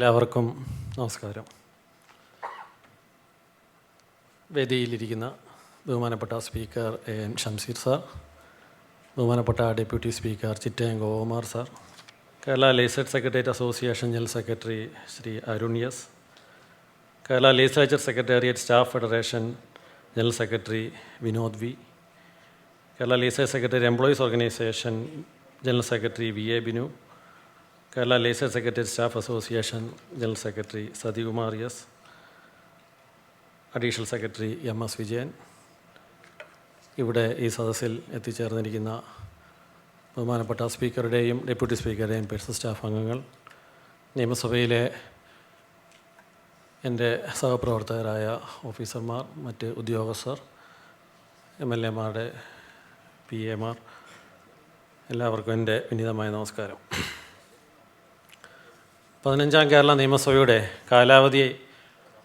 എല്ലാവർക്കും നമസ്കാരം. വേദിയിലിരിക്കുന്ന ബഹുമാനപ്പെട്ട സ്പീക്കർ എൻ ഷംസീർ സാർ, ബഹുമാനപ്പെട്ട deputy speaker Chittayam Gokumar sir, Kerala legislature secretariat association general secretary Shri Arun S, Kerala legislature secretariat staff federation general secretary Vinod V, Kerala legislature secretariat employees organisation general secretary V A Binu, Kerala legislature secretariat staff association general secretary Sathikumar S, additional secretary M S Vijayan, ഇവിടെ ഈ സദസ്സിൽ എത്തിച്ചേർന്നിരിക്കുന്ന ബഹുമാനപ്പെട്ട സ്പീക്കറുടെയും ഡെപ്യൂട്ടി സ്പീക്കറുടെയും personal staff അംഗങ്ങൾ, നിയമസഭയിലെ എൻ്റെ സഹപ്രവർത്തകരായ ഓഫീസർമാർ, മറ്റ് ഉദ്യോഗസ്ഥർ, MLA മാരുടെ PA മാർ, എല്ലാവർക്കും എൻ്റെ വിനീതമായ നമസ്കാരം. 15ാം കേരള നിയമസഭയുടെ കാലാവധി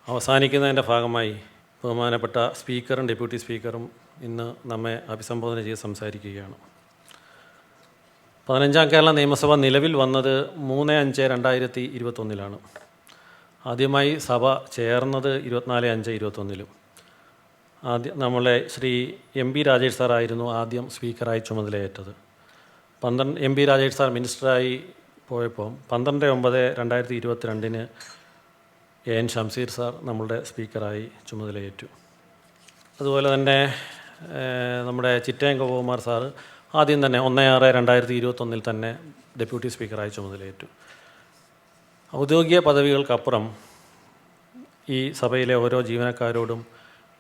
അവസാനിക്കുന്നതിൻ്റെ ഭാഗമായി ബഹുമാനപ്പെട്ട സ്പീക്കറും ഡെപ്യൂട്ടി സ്പീക്കറും ഇന്ന് നമ്മെ അഭിസംബോധന ചെയ്ത് സംസാരിക്കുകയാണ്. 15ാം കേരള നിയമസഭ നിലവിൽ വന്നത് 3/5/2021 ആദ്യമായി സഭ ചേർന്നത് 24/5/21. നമ്മളെ ശ്രീ MP രാജേഷ് സാറായിരുന്നു ആദ്യം സ്പീക്കറായി ചുമതലയേറ്റത്. MP രാജേഷ് സാർ മിനിസ്റ്ററായി പോയപ്പോൾ 12/9/2022 എൻ ഷംസീർ സാർ നമ്മളുടെ സ്പീക്കറായി ചുമതലയേറ്റു. അതുപോലെ തന്നെ നമ്മുടെ ചിറ്റയം ഗോകുമാർ സാർ ആദ്യം തന്നെ 1/6/2021 തന്നെ ഡെപ്യൂട്ടി സ്പീക്കറായി ചുമതലയേറ്റു. ഔദ്യോഗിക പദവികൾക്കപ്പുറം ഈ സഭയിലെ ഓരോ ജീവനക്കാരോടും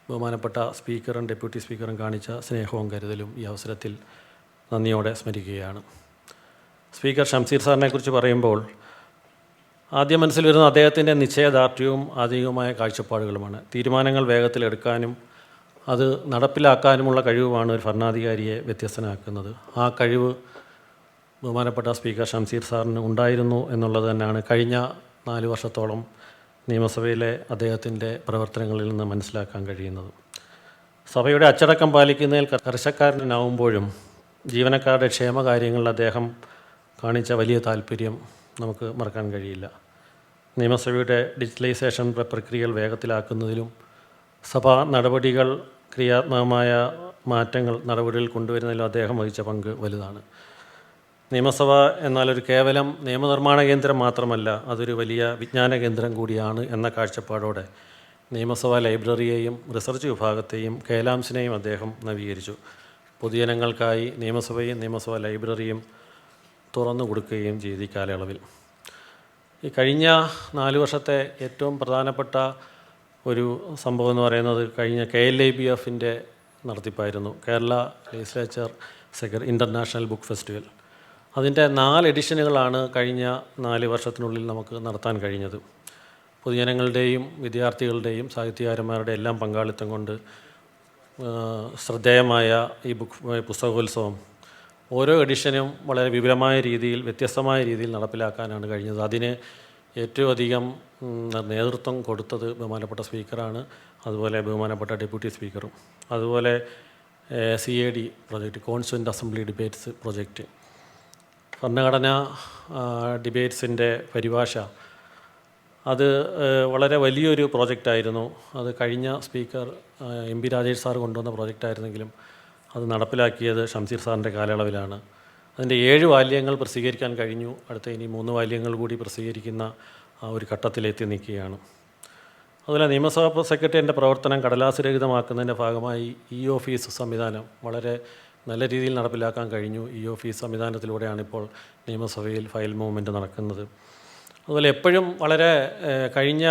ബഹുമാനപ്പെട്ട സ്പീക്കറും ഡെപ്യൂട്ടി സ്പീക്കറും കാണിച്ച സ്നേഹവും കരുതലും ഈ അവസരത്തിൽ നന്ദിയോടെ സ്മരിക്കുകയാണ്. സ്പീക്കർ ഷംസീർ സാറിനെക്കുറിച്ച് പറയുമ്പോൾ ആദ്യം മനസ്സിൽ വരുന്ന അദ്ദേഹത്തിൻ്റെ നിശ്ചയദാർഢ്യവും ആധുനികമായ കാഴ്ചപ്പാടുകളുമാണ്. തീരുമാനങ്ങൾ വേഗത്തിലെടുക്കാനും അത് നടപ്പിലാക്കാനുമുള്ള കഴിവുമാണ് ഒരു ഭരണാധികാരിയെ വ്യത്യസ്തനാക്കുന്നത്. ആ കഴിവ് ബഹുമാനപ്പെട്ട സ്പീക്കർ ഷംസീർ സാറിന് ഉണ്ടായിരുന്നു എന്നുള്ളത് തന്നെയാണ് കഴിഞ്ഞ 4 വർഷത്തോളം നിയമസഭയിലെ അദ്ദേഹത്തിൻ്റെ പ്രവർത്തനങ്ങളിൽ നിന്ന് മനസ്സിലാക്കാൻ കഴിയുന്നത്. സഭയുടെ അച്ചടക്കം പാലിക്കുന്നതിൽ കർശനക്കാരനാവുമ്പോഴും ജീവനക്കാരുടെ ക്ഷേമകാര്യങ്ങളിൽ അദ്ദേഹം കാണിച്ച വലിയ താല്പര്യം നമുക്ക് മറക്കാൻ കഴിയില്ല. നിയമസഭയുടെ ഡിജിറ്റലൈസേഷൻ പ്രക്രിയകൾ വേഗത്തിലാക്കുന്നതിലും സഭാ നടപടികൾ ക്രിയാത്മകമായ നടപടികൾ കൊണ്ടുവരുന്നതിലും അദ്ദേഹം വഹിച്ച പങ്ക് വലുതാണ്. നിയമസഭ എന്നാലൊരു കേവലം നിയമനിർമ്മാണ കേന്ദ്രം മാത്രമല്ല, അതൊരു വലിയ വിജ്ഞാന കേന്ദ്രം കൂടിയാണ് എന്ന കാഴ്ചപ്പാടോടെ നിയമസഭാ ലൈബ്രറിയെയും റിസർച്ച് വിഭാഗത്തെയും കേലാംസിനെയും അദ്ദേഹം നവീകരിച്ചു. പൊതുജനങ്ങൾക്കായി നിയമസഭയും നിയമസഭാ ലൈബ്രറിയും തുറന്നു കൊടുക്കുകയും ചെയ്തു. ഈ കാലയളവിൽ ഈ കഴിഞ്ഞ 4 വർഷത്തെ ഏറ്റവും പ്രധാനപ്പെട്ട ഒരു സംഭവം എന്ന് പറയുന്നത് കഴിഞ്ഞ KLIBF-ൻ്റെ നടത്തിപ്പായിരുന്നു. Kerala legislature international book festival. അതിൻ്റെ 4 എഡിഷനുകളാണ് കഴിഞ്ഞ 4 വർഷത്തിനുള്ളിൽ നമുക്ക് നടത്താൻ കഴിഞ്ഞത്. പൊതുജനങ്ങളുടെയും വിദ്യാർത്ഥികളുടെയും സാഹിത്യകാരന്മാരുടെ എല്ലാം പങ്കാളിത്തം കൊണ്ട് ശ്രദ്ധേയമായ ഈ പുസ്തകോത്സവം ഓരോ എഡിഷനും വളരെ വിപുലമായ രീതിയിൽ, വ്യത്യസ്തമായ രീതിയിൽ നടപ്പിലാക്കാനാണ് കഴിഞ്ഞത്. അതിന് ഏറ്റവും അധികം നേതൃത്വം കൊടുത്തത് ബഹുമാനപ്പെട്ട സ്പീക്കറാണ്. അതുപോലെ ബഹുമാനപ്പെട്ട ഡെപ്യൂട്ടി സ്പീക്കറും. അതുപോലെ CAD project, constituent assembly debates project, ഭരണഘടനാ ഡിബേറ്റ്സിൻ്റെ പരിഭാഷ, അത് വളരെ വലിയൊരു പ്രോജക്റ്റായിരുന്നു. അത് കഴിഞ്ഞ സ്പീക്കർ MP രാജേഷ് സാർ കൊണ്ടുവന്ന പ്രോജക്റ്റായിരുന്നെങ്കിലും അത് നടപ്പിലാക്കിയത് ഷംസീർ സാറിൻ്റെ കാലയളവിലാണ്. അതിൻ്റെ 7 വാല്യങ്ങൾ പ്രസിദ്ധീകരിക്കാൻ കഴിഞ്ഞു. അടുത്ത ഇനി 3 വാല്യങ്ങൾ കൂടി പ്രസിദ്ധീകരിക്കുന്ന ആ ഒരു ഘട്ടത്തിലെത്തി നിൽക്കുകയാണ്. അതുപോലെ നിയമസഭാ സെക്രട്ടറിയുടെ പ്രവർത്തനം കടലാസ് രഹിതമാക്കുന്നതിൻ്റെ ഭാഗമായി ഓഫീസ് സംവിധാനം വളരെ നല്ല രീതിയിൽ നടപ്പിലാക്കാൻ കഴിഞ്ഞു. ഓഫീസ് സംവിധാനത്തിലൂടെയാണ് ഇപ്പോൾ നിയമസഭയിൽ ഫയൽ മൂവ്മെൻറ്റ് നടക്കുന്നത്. അതുപോലെ എപ്പോഴും വളരെ കഴിഞ്ഞ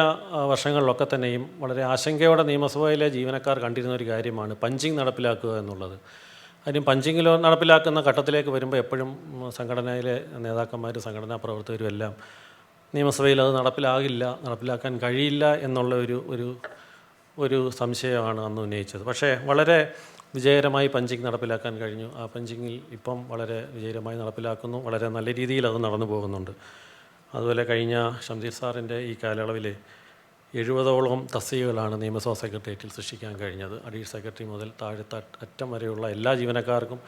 വർഷങ്ങളിലൊക്കെ തന്നെയും വളരെ ആശങ്കയോടെ നിയമസഭയിലെ ജീവനക്കാർ കണ്ടിരുന്ന ഒരു കാര്യമാണ് പഞ്ചിങ് നടപ്പിലാക്കുക എന്നുള്ളത്. അതിന് പഞ്ചിങ്ങിൽ നടപ്പിലാക്കുന്ന ഘട്ടത്തിലേക്ക് വരുമ്പോൾ എപ്പോഴും സംഘടനയിലെ നേതാക്കന്മാരും സംഘടനാ പ്രവർത്തകരും എല്ലാം നിയമസഭയിൽ അത് നടപ്പിലാക്കാൻ കഴിയില്ല എന്നുള്ള ഒരു സംശയമാണ് അന്ന് ഉന്നയിച്ചത്. പക്ഷേ വളരെ വിജയകരമായി പഞ്ചിങ് നടപ്പിലാക്കാൻ കഴിഞ്ഞു. ആ പഞ്ചിങ്ങിൽ ഇപ്പം വളരെ വിജയകരമായി നടപ്പിലാക്കുന്നു. വളരെ നല്ല രീതിയിൽ അത് നടന്നു പോകുന്നുണ്ട്. അതുപോലെ കഴിഞ്ഞ ഷംസീർ സാറിൻ്റെ ഈ കാലയളവിൽ 70ഓളം തസ്തികകളാണ് നിയമസഭാ സെക്രട്ടേറിയറ്റിൽ സൃഷ്ടിക്കാൻ കഴിഞ്ഞത്. അഡീഷണൽ സെക്രട്ടറി മുതൽ താഴത്തെ അറ്റം വരെയുള്ള എല്ലാ ജീവനക്കാർക്കും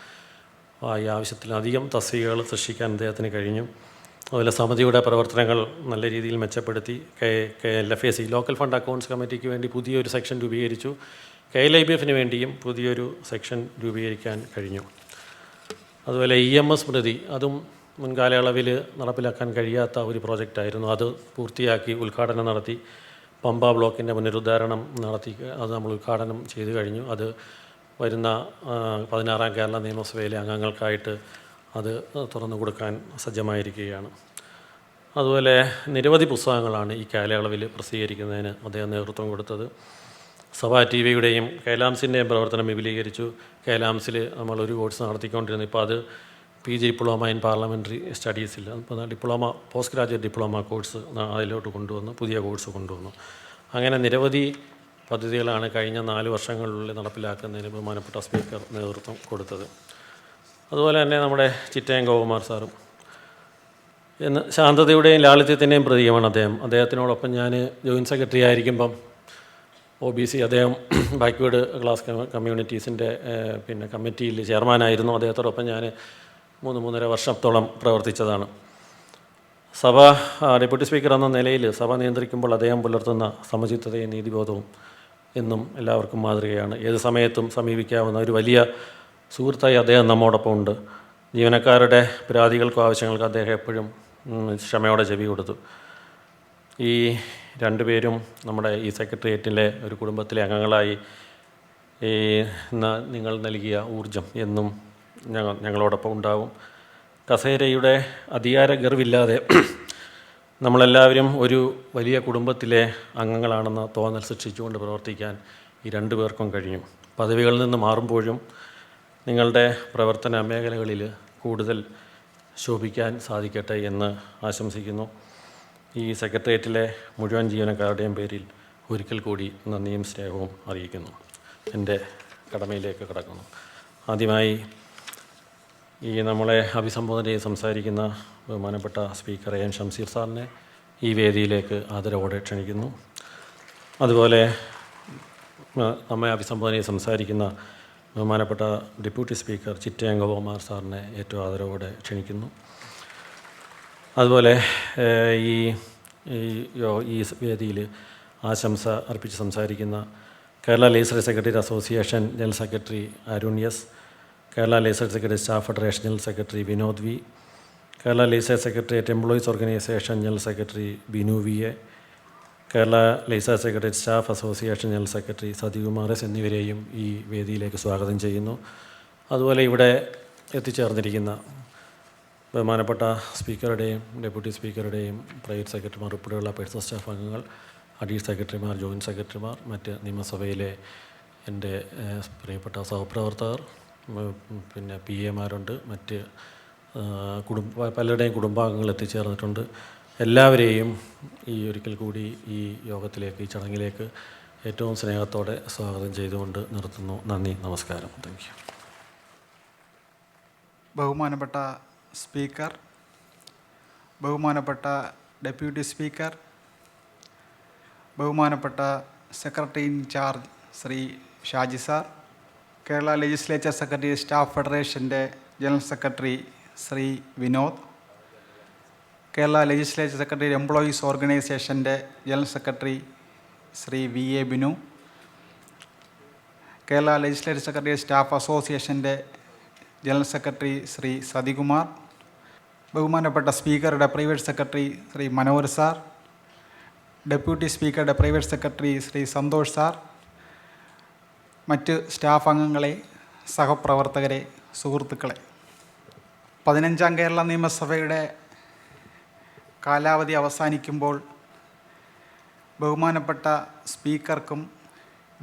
ഈ ആവശ്യത്തിലധികം തസ്തികകൾ സൃഷ്ടിക്കാൻ അദ്ദേഹത്തിന് കഴിഞ്ഞു. അതുപോലെ സമിതിയുടെ പ്രവർത്തനങ്ങൾ നല്ല രീതിയിൽ മെച്ചപ്പെടുത്തി. LFAC ലോക്കൽ ഫണ്ട് അക്കൗണ്ട്സ് കമ്മിറ്റിക്ക് വേണ്ടി പുതിയൊരു സെക്ഷൻ രൂപീകരിച്ചു. KLIBF വേണ്ടിയും പുതിയൊരു സെക്ഷൻ രൂപീകരിക്കാൻ കഴിഞ്ഞു. അതുപോലെ EMS സ്മൃതി, അതും മുൻകാലയളവിൽ നടപ്പിലാക്കാൻ കഴിയാത്ത ഒരു പ്രോജക്റ്റായിരുന്നു. അത് പൂർത്തിയാക്കി ഉദ്ഘാടനം നടത്തി. പമ്പ ബ്ലോക്കിൻ്റെ പുനരുദ്ധാരണം നടത്തി അത് നമ്മൾ ഉദ്ഘാടനം ചെയ്തു കഴിഞ്ഞു. അത് വരുന്ന 16ാം കേരള നിയമസഭയിലെ അംഗങ്ങൾക്കായിട്ട് അത് തുറന്നു കൊടുക്കാൻ സജ്ജമായിരിക്കുകയാണ്. അതുപോലെ നിരവധി പുസ്തകങ്ങളാണ് ഈ കാലയളവിൽ പ്രസിദ്ധീകരിക്കുന്നതിന് അദ്ദേഹം നേതൃത്വം കൊടുത്തത്. സഭാ TVയുടെയും കൈലാംസിൻ്റെയും പ്രവർത്തനം വിപുലീകരിച്ചു. കൈലാംസിൽ നമ്മളൊരു കോഴ്സ് നടത്തിക്കൊണ്ടിരുന്നു. ഇപ്പോൾ അത് PG ഡിപ്ലോമ ഇൻ പാർലമെൻ്ററി സ്റ്റഡീസിൽ ഇപ്പോൾ diploma post graduate diploma course അതിലോട്ട് കൊണ്ടുവന്നു, പുതിയ കോഴ്സ് കൊണ്ടുവന്നു. അങ്ങനെ നിരവധി പദ്ധതികളാണ് കഴിഞ്ഞ 4 വർഷങ്ങളിലുള്ളിൽ നടപ്പിലാക്കുന്നതിന് ബഹുമാനപ്പെട്ട സ്പീക്കർ നേതൃത്വം കൊടുത്തത്. അതുപോലെ തന്നെ നമ്മുടെ ചിറ്റയം ഗോപകുമാർ സാറും ശാന്തതയുടെയും ലാളിത്യത്തിൻ്റെയും പ്രതീകമാണ് അദ്ദേഹം. അദ്ദേഹത്തിനോടൊപ്പം ഞാൻ ജോയിൻറ്റ് സെക്രട്ടറി ആയിരിക്കുമ്പം OBC അദ്ദേഹം ബാക്ക്വേർഡ് ക്ലാസ് കമ്മ്യൂണിറ്റീസിൻ്റെ കമ്മിറ്റിയിൽ ചെയർമാനായിരുന്നു. അദ്ദേഹത്തോടൊപ്പം ഞാൻ 3-3.5 വർഷത്തോളം പ്രവർത്തിച്ചതാണ്. സഭ ഡെപ്യൂട്ടി സ്പീക്കർ എന്ന നിലയിൽ സഭ നിയന്ത്രിക്കുമ്പോൾ അദ്ദേഹം പുലർത്തുന്ന സമചിത്തതയും നീതിബോധവും എന്നും എല്ലാവർക്കും മാതൃകയാണ്. ഏത് സമയത്തും സമീപിക്കാവുന്ന ഒരു വലിയ സുഹൃത്തായി അദ്ദേഹം നമ്മോടൊപ്പം ഉണ്ട്. ജീവനക്കാരുടെ പരാതികൾക്കും ആവശ്യങ്ങൾക്കും അദ്ദേഹം എപ്പോഴും ക്ഷമയോടെ ചെവി കൊടുത്തു. ഈ 2 പേരും നമ്മുടെ ഈ സെക്രട്ടേറിയറ്റിലെ ഒരു കുടുംബത്തിലെ അംഗങ്ങളായി നിങ്ങൾ നൽകിയ ഊർജം എന്നും ഞങ്ങളോടൊപ്പം ഉണ്ടാവും. കസേരയുടെ അധികാര ഗർവില്ലാതെ നമ്മളെല്ലാവരും ഒരു വലിയ കുടുംബത്തിലെ അംഗങ്ങളാണെന്ന തോന്നൽ സൃഷ്ടിച്ചുകൊണ്ട് പ്രവർത്തിക്കാൻ ഈ 2 പേർക്കും കഴിഞ്ഞു. പദവികളിൽ നിന്ന് മാറുമ്പോഴും നിങ്ങളുടെ പ്രവർത്തന മേഖലകളിൽ കൂടുതൽ ശോഭിക്കാൻ സാധിക്കട്ടെ എന്ന് ആശംസിക്കുന്നു. ഈ സെക്രട്ടേറിയറ്റിലെ മുഴുവൻ ജീവനക്കാരുടെയും പേരിൽ ഒരിക്കൽ കൂടി നന്ദിയും സ്നേഹവും അറിയിക്കുന്നു. എൻ്റെ കടമയിലേക്ക് കടക്കുന്നു. ആദ്യമായി ഈ നമ്മളെ അഭിസംബോധന ചെയ്ത് സംസാരിക്കുന്ന ബഹുമാനപ്പെട്ട സ്പീക്കർ AM ഷംസീർ സാറിനെ ഈ വേദിയിലേക്ക് ആദരവോടെ ക്ഷണിക്കുന്നു. അതുപോലെ നമ്മെ അഭിസംബോധന ചെയ്ത് സംസാരിക്കുന്ന ബഹുമാനപ്പെട്ട ഡെപ്യൂട്ടി സ്പീക്കർ ചിറ്റയം ഗോപകുമാർ സാറിനെ ഏറ്റവും ആദരവോടെ ക്ഷണിക്കുന്നു. അതുപോലെ ഈ വേദിയിൽ ആശംസ അർപ്പിച്ച് സംസാരിക്കുന്ന Kerala legislative secretary association general secretary Arun S, Kerala legislative secretary staff federation general secretary Vinod V, Kerala legislative secretariat employees organisation general secretary Binu VA, Kerala legislative secretariat staff association general secretary Sathikumar S എന്നിവരെയും ഈ വേദിയിലേക്ക് സ്വാഗതം ചെയ്യുന്നു. അതുപോലെ ഇവിടെ എത്തിച്ചേർന്നിരിക്കുന്ന ബഹുമാനപ്പെട്ട സ്പീക്കറുടെയും ഡെപ്യൂട്ടി സ്പീക്കറുടെയും പ്രൈവറ്റ് സെക്രട്ടറിമാർ ഉൾപ്പെടെയുള്ള പേഴ്സണൽ സ്റ്റാഫ് അംഗങ്ങൾ, അഡീഷണൽ സെക്രട്ടറിമാർ, ജോയിൻറ്റ് സെക്രട്ടറിമാർ, മറ്റ് നിയമസഭയിലെ എൻ്റെ പ്രിയപ്പെട്ട സഹപ്രവർത്തകർ, PAമാരുണ്ട്, മറ്റ് പലരുടെയും കുടുംബാംഗങ്ങൾ എത്തിച്ചേർന്നിട്ടുണ്ട്. എല്ലാവരെയും ഈ ഒരിക്കൽ കൂടി ഈ യോഗത്തിലേക്ക്, ഈ ചടങ്ങിലേക്ക് ഏറ്റവും സ്നേഹത്തോടെ സ്വാഗതം ചെയ്തുകൊണ്ട് നിർത്തുന്നു. നന്ദി, നമസ്കാരം. Thank you. ബഹുമാനപ്പെട്ട സ്പീക്കർ, ബഹുമാനപ്പെട്ട ഡെപ്യൂട്ടി സ്പീക്കർ, ബഹുമാനപ്പെട്ട secretary in charge Shri Shaji sir, Kerala legislature secretary staff ഫെഡറേഷൻ്റെ general secretary Shri Vinod, Kerala legislature secretary employees ഓർഗനൈസേഷൻ്റെ general secretary Shri VA Binu, Kerala legislative secretary staff അസോസിയേഷൻ്റെ ജനറൽ സെക്രട്ടറി ശ്രീ സതികുമാർ, ബഹുമാനപ്പെട്ട സ്പീക്കറുടെ private secretary Shri Manohar sir, deputy സ്പീക്കറുടെ private secretary Shri Santhosh sir, മറ്റ് സ്റ്റാഫ് അംഗങ്ങളെ, സഹപ്രവർത്തകരെ, സുഹൃത്തുക്കളെ, 15ാം കേരള നിയമസഭയുടെ കാലാവധി അവസാനിക്കുമ്പോൾ ബഹുമാനപ്പെട്ട സ്പീക്കർക്കും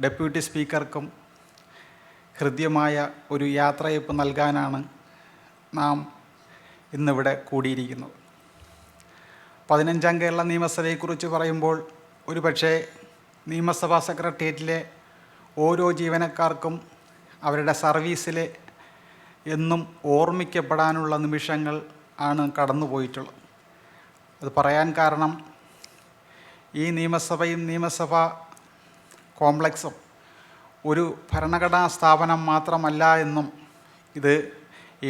ഡെപ്യൂട്ടി സ്പീക്കർക്കും ഹൃദ്യമായ ഒരു യാത്രയയപ്പ് നൽകാനാണ് നാം ഇന്നിവിടെ കൂടിയിരിക്കുന്നത്. 15ാം കേരള നിയമസഭയെക്കുറിച്ച് പറയുമ്പോൾ ഒരു പക്ഷേ നിയമസഭാ സെക്രട്ടേറിയറ്റിലെ ഓരോ ജീവനക്കാർക്കും അവരുടെ സർവീസിൽ എന്നും ഓർമ്മിക്കപ്പെടാനുള്ള നിമിഷങ്ങൾ ആണ് കടന്നുപോയിട്ടുള്ളത്. അത് പറയാൻ കാരണം ഈ നിയമസഭയും നിയമസഭാ കോംപ്ലക്സും ഒരു ഭരണഘടനാ സ്ഥാപനം മാത്രമല്ല എന്നും ഇത്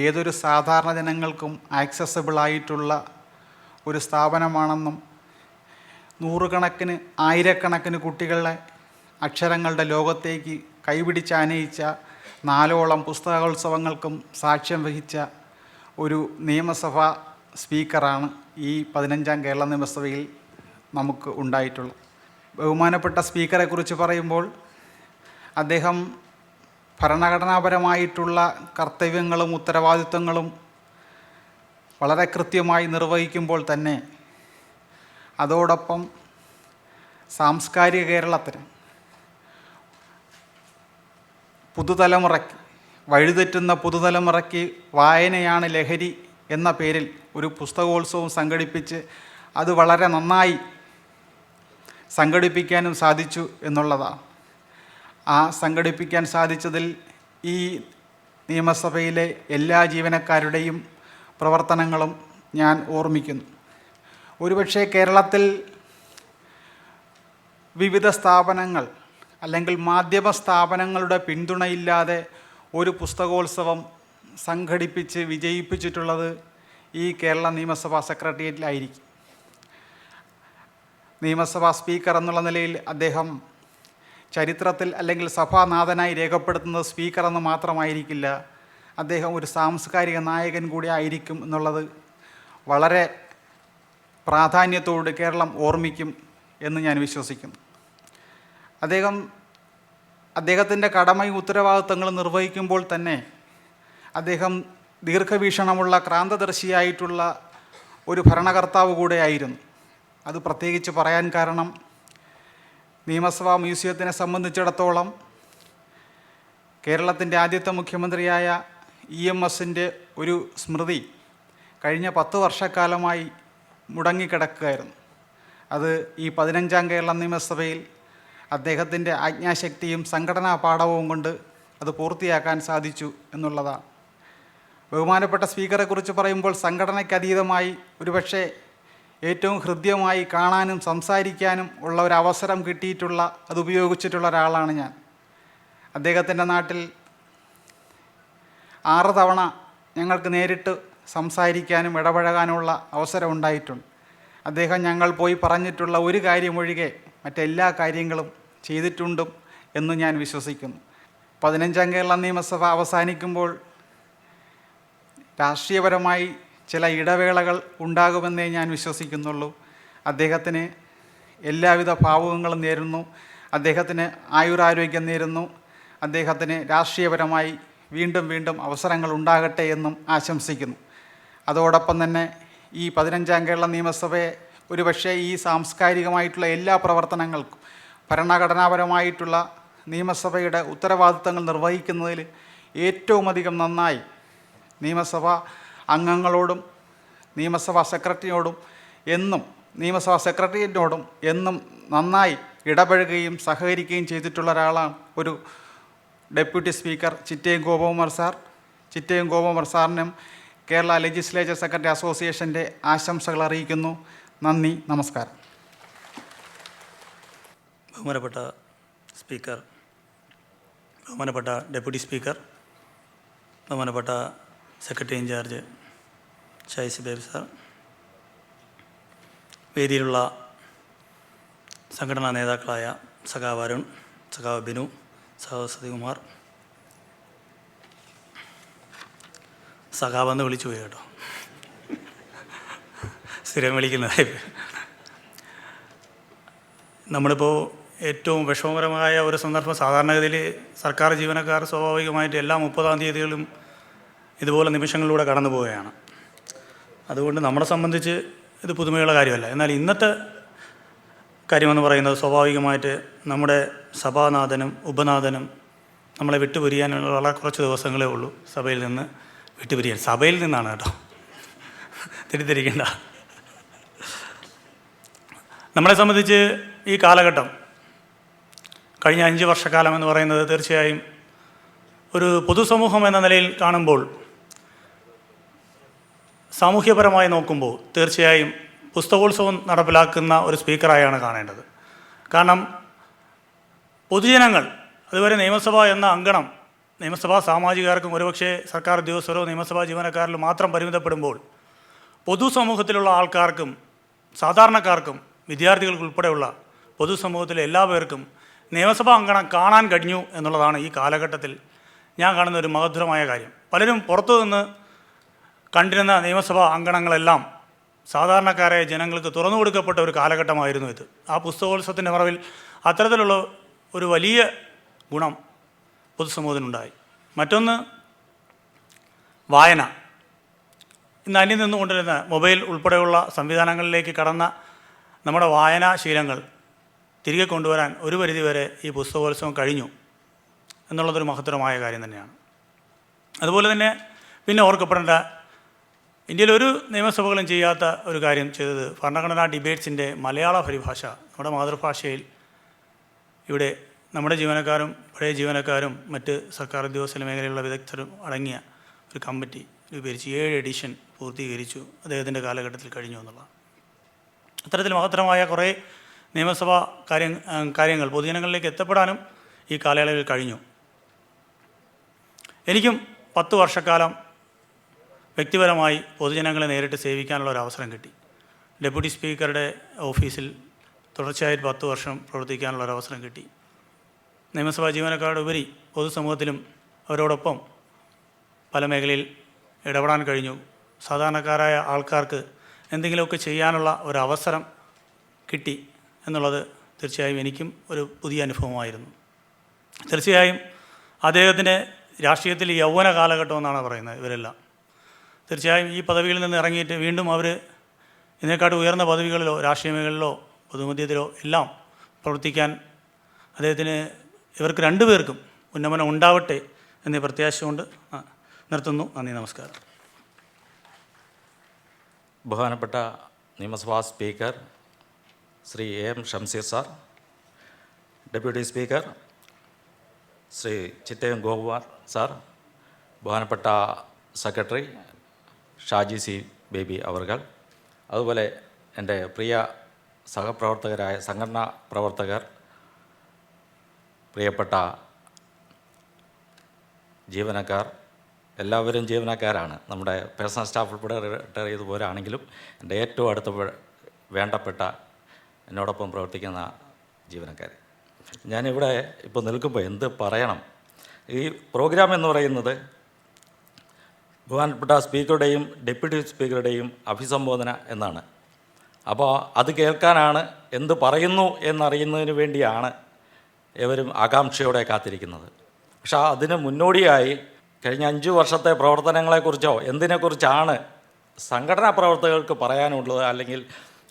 ഏതൊരു സാധാരണ ജനങ്ങൾക്കും ആക്സസബിളായിട്ടുള്ള ഒരു സ്ഥാപനമാണെന്നും നൂറുകണക്കിന് ആയിരക്കണക്കിന് കുട്ടികളെ അക്ഷരങ്ങളുടെ ലോകത്തേക്ക് കൈപിടിച്ചാനയിച്ച 4ഓളം പുസ്തകോത്സവങ്ങൾക്കും സാക്ഷ്യം വഹിച്ച ഒരു നിയമസഭാ സ്പീക്കറാണ് ഈ 15ാം കേരള നിയമസഭയിൽ നമുക്ക് ഉണ്ടായിട്ടുള്ളത്. ബഹുമാനപ്പെട്ട സ്പീക്കറെക്കുറിച്ച് പറയുമ്പോൾ അദ്ദേഹം ഭരണഘടനാപരമായിട്ടുള്ള കർത്തവ്യങ്ങളും ഉത്തരവാദിത്വങ്ങളും വളരെ കൃത്യമായി നിർവഹിക്കുമ്പോൾ തന്നെ അതോടൊപ്പം സാംസ്കാരിക കേരളത്തിന് പുതുതലമുറയ്ക്ക് വഴിതെറ്റുന്ന പുതുതലമുറയ്ക്ക് വായനയാണ് ലഹരി എന്ന പേരിൽ ഒരു പുസ്തകോത്സവം സംഘടിപ്പിച്ച് അത് വളരെ നന്നായി സംഘടിപ്പിക്കാനും സാധിച്ചു എന്നുള്ളതാണ്. ആ സംഘടിപ്പിക്കാൻ സാധിച്ചതിൽ ഈ നിയമസഭയിലെ എല്ലാ ജീവനക്കാരുടെയും പ്രവർത്തനങ്ങളും ഞാൻ ഓർമ്മിക്കുന്നു. ഒരുപക്ഷെ കേരളത്തിൽ വിവിധ സ്ഥാപനങ്ങൾ അല്ലെങ്കിൽ മാധ്യമ സ്ഥാപനങ്ങളുടെ പിന്തുണയില്ലാതെ ഒരു പുസ്തകോത്സവം സംഘടിപ്പിച്ച് വിജയിപ്പിച്ചിട്ടുള്ളത് ഈ കേരള നിയമസഭാ സെക്രട്ടേറിയറ്റിലായിരിക്കും. നിയമസഭാ സ്പീക്കർ എന്നുള്ള നിലയിൽ അദ്ദേഹം ചരിത്രത്തിൽ അല്ലെങ്കിൽ സഭാനാഥനായി രേഖപ്പെടുത്തുന്നത് സ്പീക്കർ എന്ന് മാത്രമായിരിക്കില്ല, അദ്ദേഹം ഒരു സാംസ്കാരിക നായകൻ കൂടി ആയിരിക്കും എന്നുള്ളത് വളരെ പ്രാധാന്യത്തോട് കേരളം ഓർമ്മിക്കും എന്ന് ഞാൻ വിശ്വസിക്കുന്നു. അദ്ദേഹത്തിൻ്റെ കടമയും ഉത്തരവാദിത്തങ്ങളും നിർവഹിക്കുമ്പോൾ തന്നെ അദ്ദേഹം ദീർഘവീക്ഷണമുള്ള ക്രാന്തദർശിയായിട്ടുള്ള ഒരു ഭരണകർത്താവ് കൂടെയായിരുന്നു. അത് പ്രത്യേകിച്ച് പറയാൻ കാരണം നിയമസഭാ മ്യൂസിയത്തിനെ സംബന്ധിച്ചിടത്തോളം കേരളത്തിൻ്റെ ആദ്യത്തെ മുഖ്യമന്ത്രിയായ EMSൻ്റെ ഒരു സ്മൃതി കഴിഞ്ഞ 10 വർഷക്കാലമായി മുടങ്ങിക്കിടക്കുകയായിരുന്നു. അത് ഈ 15ാം കേരള നിയമസഭയിൽ അദ്ദേഹത്തിൻ്റെ ആജ്ഞാശക്തിയും സംഘടനാ പാഠവും കൊണ്ട് അത് പൂർത്തിയാക്കാൻ സാധിച്ചു എന്നുള്ളതാണ്. ബഹുമാനപ്പെട്ട സ്പീക്കറെക്കുറിച്ച് പറയുമ്പോൾ സംഘടനയ്ക്കതീതമായി ഒരുപക്ഷെ ഏറ്റവും ഹൃദ്യമായി കാണാനും സംസാരിക്കാനും ഉള്ള ഒരു അവസരം കിട്ടിയിട്ടുള്ള അതുപയോഗിച്ചിട്ടുള്ള ഒരാളാണ് ഞാൻ. അദ്ദേഹത്തിൻ്റെ നാട്ടിൽ 6 തവണ ഞങ്ങൾക്ക് നേരിട്ട് സംസാരിക്കാനും ഇടപഴകാനുമുള്ള അവസരം ഉണ്ടായിട്ടുണ്ട്. അദ്ദേഹം ഞങ്ങൾ പോയി പറഞ്ഞിട്ടുള്ള ഒരു കാര്യമൊഴികെ മറ്റെല്ലാ കാര്യങ്ങളും ചെയ്തിട്ടുണ്ടും എന്ന് ഞാൻ വിശ്വസിക്കുന്നു. 15ാം കേരള നിയമസഭ അവസാനിക്കുമ്പോൾ രാഷ്ട്രീയപരമായി ചില ഇടവേളകൾ ഉണ്ടാകുമെന്നേ ഞാൻ വിശ്വസിക്കുന്നുള്ളൂ. അദ്ദേഹത്തിന് എല്ലാവിധ ഭാവുകങ്ങളും നേരുന്നു, അദ്ദേഹത്തിന് ആയുരാരോഗ്യം നേരുന്നു, അദ്ദേഹത്തിന് രാഷ്ട്രീയപരമായി വീണ്ടും വീണ്ടും അവസരങ്ങൾ ഉണ്ടാകട്ടെ എന്നും ആശംസിക്കുന്നു. അതോടൊപ്പം തന്നെ ഈ 15ാം കേരള നിയമസഭയെ ഒരുപക്ഷെ ഈ സാംസ്കാരികമായിട്ടുള്ള എല്ലാ പ്രവർത്തനങ്ങൾക്കും ഭരണഘടനാപരമായിട്ടുള്ള നിയമസഭയുടെ ഉത്തരവാദിത്തങ്ങൾ നിർവഹിക്കുന്നതിൽ ഏറ്റവും അധികം നന്നായി നിയമസഭാ അംഗങ്ങളോടും നിയമസഭാ സെക്രട്ടേറിയറ്റിനോടും എന്നും നന്നായി ഇടപഴകുകയും സഹകരിക്കുകയും ചെയ്തിട്ടുള്ള ഒരാളാണ് ഒരു deputy speaker Chittayam Gopakumar sir. Chittayam Gopakumar സാറിനും കേരള ലെജിസ്ലേച്ചർ സെക്രട്ടറി അസോസിയേഷൻ്റെ ആശംസകൾ അറിയിക്കുന്നു. നന്ദി, നമസ്കാരം. ബഹുമാനപ്പെട്ട സ്പീക്കർ, ബഹുമാനപ്പെട്ട ഡെപ്യൂട്ടി സ്പീക്കർ, ബഹുമാനപ്പെട്ട സെക്രട്ടറി ഇൻചാർജ് ഷൈസി ബേബി സാർ, വേദിയിലുള്ള സംഘടനാ നേതാക്കളായ സഖാവ് അരുൺ, സഖാവ് ബിനു, സഖാവ് സതികുമാർ, സഖാവെന്ന് വിളിച്ചു പോയി കേട്ടോ, സ്ഥിരം വിളിക്കുന്നതായി. നമ്മളിപ്പോൾ ഏറ്റവും വിഷമകരമായ ഒരു സന്ദർഭം, സാധാരണഗതിയിൽ സർക്കാർ ജീവനക്കാർ സ്വാഭാവികമായിട്ട് എല്ലാ 30-ാം തീയതികളും ഇതുപോലെ നിമിഷങ്ങളിലൂടെ കടന്നു പോവുകയാണ്. അതുകൊണ്ട് നമ്മളെ സംബന്ധിച്ച് ഇത് പുതുമയുള്ള കാര്യമല്ല. എന്നാൽ ഇന്നത്തെ കാര്യമെന്ന് പറയുന്നത് സ്വാഭാവികമായിട്ട് നമ്മുടെ സഭാനാഥനും ഉപനാഥനും നമ്മളെ വിട്ടുപിരിയാനുള്ള വളരെ കുറച്ച് ദിവസങ്ങളേ ഉള്ളൂ. സഭയിൽ നിന്ന് വിട്ടുപിരിയാൻ, സഭയിൽ നിന്നാണ് കേട്ടോ, തെറ്റിദ്ധരിക്കേണ്ട. നമ്മളെ സംബന്ധിച്ച് ഈ കാലഘട്ടം, കഴിഞ്ഞ 5 വർഷക്കാലം എന്ന് പറയുന്നത് തീർച്ചയായും ഒരു പൊതുസമൂഹം എന്ന നിലയിൽ കാണുമ്പോൾ, സാമൂഹ്യപരമായി നോക്കുമ്പോൾ തീർച്ചയായും പുസ്തകോത്സവം നടപ്പിലാക്കുന്ന ഒരു സ്പീക്കറായാണ് കാണേണ്ടത്. കാരണം പൊതുജനങ്ങൾ, അതുവരെ നിയമസഭ എന്ന അങ്കണം നിയമസഭാ സാമാജികർക്കും ഒരുപക്ഷെ സർക്കാർ ഉദ്യോഗസ്ഥരോ നിയമസഭാ ജീവനക്കാരിലും മാത്രം പരിമിതപ്പെടുമ്പോൾ പൊതുസമൂഹത്തിലുള്ള ആൾക്കാർക്കും സാധാരണക്കാർക്കും വിദ്യാർത്ഥികൾക്കുൾപ്പെടെയുള്ള പൊതുസമൂഹത്തിലെ എല്ലാ പേർക്കും നിയമസഭാ അങ്കണം കാണാൻ കഴിഞ്ഞു എന്നുള്ളതാണ് ഈ കാലഘട്ടത്തിൽ ഞാൻ കാണുന്ന ഒരു മഹത്തരമായ കാര്യം. പലരും പുറത്തു നിന്ന് കണ്ടിരുന്ന നിയമസഭാ അങ്കണങ്ങളെല്ലാം സാധാരണക്കാരായ ജനങ്ങൾക്ക് തുറന്നു കൊടുക്കപ്പെട്ട ഒരു കാലഘട്ടമായിരുന്നു ഇത്. ആ പുസ്തകോത്സവത്തിൻ്റെ മറവിൽ അത്തരത്തിലുള്ള ഒരു വലിയ ഗുണം പൊതുസമൂഹത്തിനുണ്ടായി. മറ്റൊന്ന് വായന. ഇന്ന് അന്യം നിന്നുകൊണ്ടിരുന്ന മൊബൈൽ ഉൾപ്പെടെയുള്ള സംവിധാനങ്ങളിലേക്ക് കടന്ന നമ്മുടെ വായനാശീലങ്ങൾ തിരികെ കൊണ്ടുവരാൻ ഒരു പരിധിവരെ ഈ പുസ്തകോത്സവം കഴിഞ്ഞു എന്നുള്ളതൊരു മഹത്തരമായ കാര്യം തന്നെയാണ്. അതുപോലെ തന്നെ പിന്നെ ഓർക്കപ്പെടേണ്ട, ഇന്ത്യയിൽ ഒരു നിയമസഭകളും ചെയ്യാത്ത ഒരു കാര്യം ചെയ്തത് ഭരണഘടനാ ഡിബേറ്റ്സിൻ്റെ മലയാള പരിഭാഷ നമ്മുടെ മാതൃഭാഷയിൽ ഇവിടെ നമ്മുടെ ജീവനക്കാരും പഴയ ജീവനക്കാരും മറ്റ് സർക്കാർ ഉദ്യോഗസ്ഥ മേഖലയിലുള്ള വിദഗ്ധരും അടങ്ങിയ ഒരു കമ്മിറ്റി രൂപീകരിച്ച് 7 എഡിഷൻ പൂർത്തീകരിച്ചു. അദ്ദേഹത്തിൻ്റെ കാലഘട്ടത്തിൽ കഴിഞ്ഞു എന്നുള്ളതാണ്. അത്തരത്തിൽ മഹത്തരമായ കുറേ നിയമസഭാ കാര്യങ്ങൾ പൊതുജനങ്ങളിലേക്ക് എത്തപ്പെടാനും ഈ കാലയളവിൽ കഴിഞ്ഞു. എനിക്കും 10 വർഷക്കാലം വ്യക്തിപരമായി പൊതുജനങ്ങളെ നേരിട്ട് സേവിക്കാനുള്ള ഒരു അവസരം കിട്ടി. ഡെപ്യൂട്ടി സ്പീക്കറുടെ ഓഫീസിൽ തുടർച്ചയായി 10 വർഷം പ്രവർത്തിക്കാനുള്ള ഒരു അവസരം കിട്ടി. നിയമസഭാ ജീവനക്കാരുടെ ഉപരി പൊതുസമൂഹത്തിലും അവരോടൊപ്പം പല മേഖലയിൽ ഇടപെടാൻ കഴിഞ്ഞു. സാധാരണക്കാരായ ആൾക്കാർക്ക് എന്തെങ്കിലുമൊക്കെ ചെയ്യാനുള്ള ഒരവസരം കിട്ടി എന്നുള്ളത് തീർച്ചയായും എനിക്കും ഒരു പുതിയ അനുഭവമായിരുന്നു. തീർച്ചയായും അദ്ദേഹത്തിൻ്റെ രാഷ്ട്രീയത്തിൽ യൗവന കാലഘട്ടം എന്നാണ് പറയുന്നത് ഇവരെല്ലാം. തീർച്ചയായും ഈ പദവിയിൽ നിന്ന് ഇറങ്ങിയിട്ട് വീണ്ടും അവർ ഇതിനെക്കാട്ടും ഉയർന്ന പദവികളിലോ രാഷ്ട്രീയ മേഖലയിലോ പൊതുമധ്യത്തിലോ എല്ലാം പ്രവർത്തിക്കാൻ ഇവർക്ക് രണ്ടുപേർക്കും ഉന്നമനം ഉണ്ടാവട്ടെ എന്നീ പ്രത്യാശ കൊണ്ട് നിർത്തുന്നു. നന്ദി, നമസ്കാരം. ബഹുമാനപ്പെട്ട നിയമസഭാ speaker Shri M Shamseer sir, deputy speaker Shri Chittayam Gokumar sir, ബഹുമാനപ്പെട്ട സെക്രട്ടറി ഷാജി സി ബേബി അവർകൾ, അതുപോലെ എൻ്റെ പ്രിയ സഹപ്രവർത്തകരായ സംഘടനാ പ്രവർത്തകർ, പ്രിയപ്പെട്ട ജീവനക്കാർ, എല്ലാവരും ജീവനക്കാരാണ്. നമ്മുടെ പേഴ്സണൽ സ്റ്റാഫ് ഉൾപ്പെടെ റിട്ടയർ ചെയ്ത് പോരാണെങ്കിലും എൻ്റെ ഏറ്റവും അടുത്ത വേണ്ടപ്പെട്ട എന്നോടൊപ്പം പ്രവർത്തിക്കുന്ന ജീവനക്കാർ. ഞാനിവിടെ ഇപ്പോൾ നിൽക്കുമ്പോൾ എന്ത് പറയണം. ഈ പ്രോഗ്രാം എന്ന് പറയുന്നത് ബഹുമാനപ്പെട്ട സ്പീക്കറുടെയും ഡെപ്യൂട്ടി സ്പീക്കറുടെയും അഭിസംബോധന എന്നാണ്. അപ്പോൾ അത് കേൾക്കാനാണ്, എന്ത് പറയുന്നു എന്നറിയുന്നതിന് വേണ്ടിയാണ് ഏവരും ആകാംക്ഷയോടെ കാത്തിരിക്കുന്നത്. പക്ഷേ അതിന് മുന്നോടിയായി കഴിഞ്ഞ 5 വർഷത്തെ പ്രവർത്തനങ്ങളെക്കുറിച്ചോ എന്തിനെക്കുറിച്ചാണ് സംഘടനാ പ്രവർത്തകർക്ക് പറയാനുള്ളത്, അല്ലെങ്കിൽ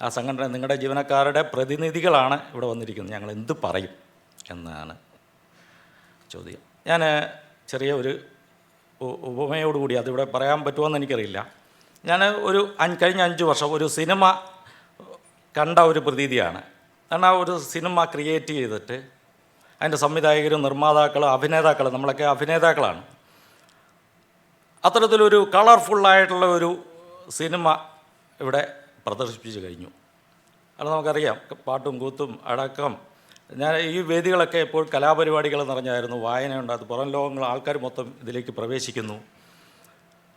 ആ സംഘടന നിങ്ങളുടെ ജീവനക്കാരുടെ പ്രതിനിധികളാണ് ഇവിടെ വന്നിരിക്കുന്നത്, ഞങ്ങൾ എന്ത് പറയും എന്നാണ് ചോദ്യം. ഞാൻ ചെറിയ ഒരു ഉപമയോടുകൂടി അതിവിടെ പറയാൻ പറ്റുമോയെന്ന് എനിക്കറിയില്ല. ഞാൻ കഴിഞ്ഞ 5 വർഷം ഒരു സിനിമ കണ്ട ഒരു പ്രതീതിയാണ്. കാരണം ആ ഒരു സിനിമ ക്രിയേറ്റ് ചെയ്തിട്ട് അതിൻ്റെ സംവിധായകരും നിർമ്മാതാക്കളും അഭിനേതാക്കളും, നമ്മളൊക്കെ അഭിനേതാക്കളാണ്, അത്തരത്തിലൊരു കളർഫുള്ളായിട്ടുള്ള ഒരു സിനിമ ഇവിടെ പ്രദർശിപ്പിച്ച് കഴിഞ്ഞു. അത് നമുക്കറിയാം, പാട്ടും കൂത്തും അടക്കം. ഞാൻ ഈ വേദികളൊക്കെ ഇപ്പോൾ കലാപരിപാടികൾ നിറഞ്ഞായിരുന്നു, വായനയുണ്ട്, അത് പുറം ലോകങ്ങൾ ആൾക്കാർ മൊത്തം ഇതിലേക്ക് പ്രവേശിക്കുന്നു,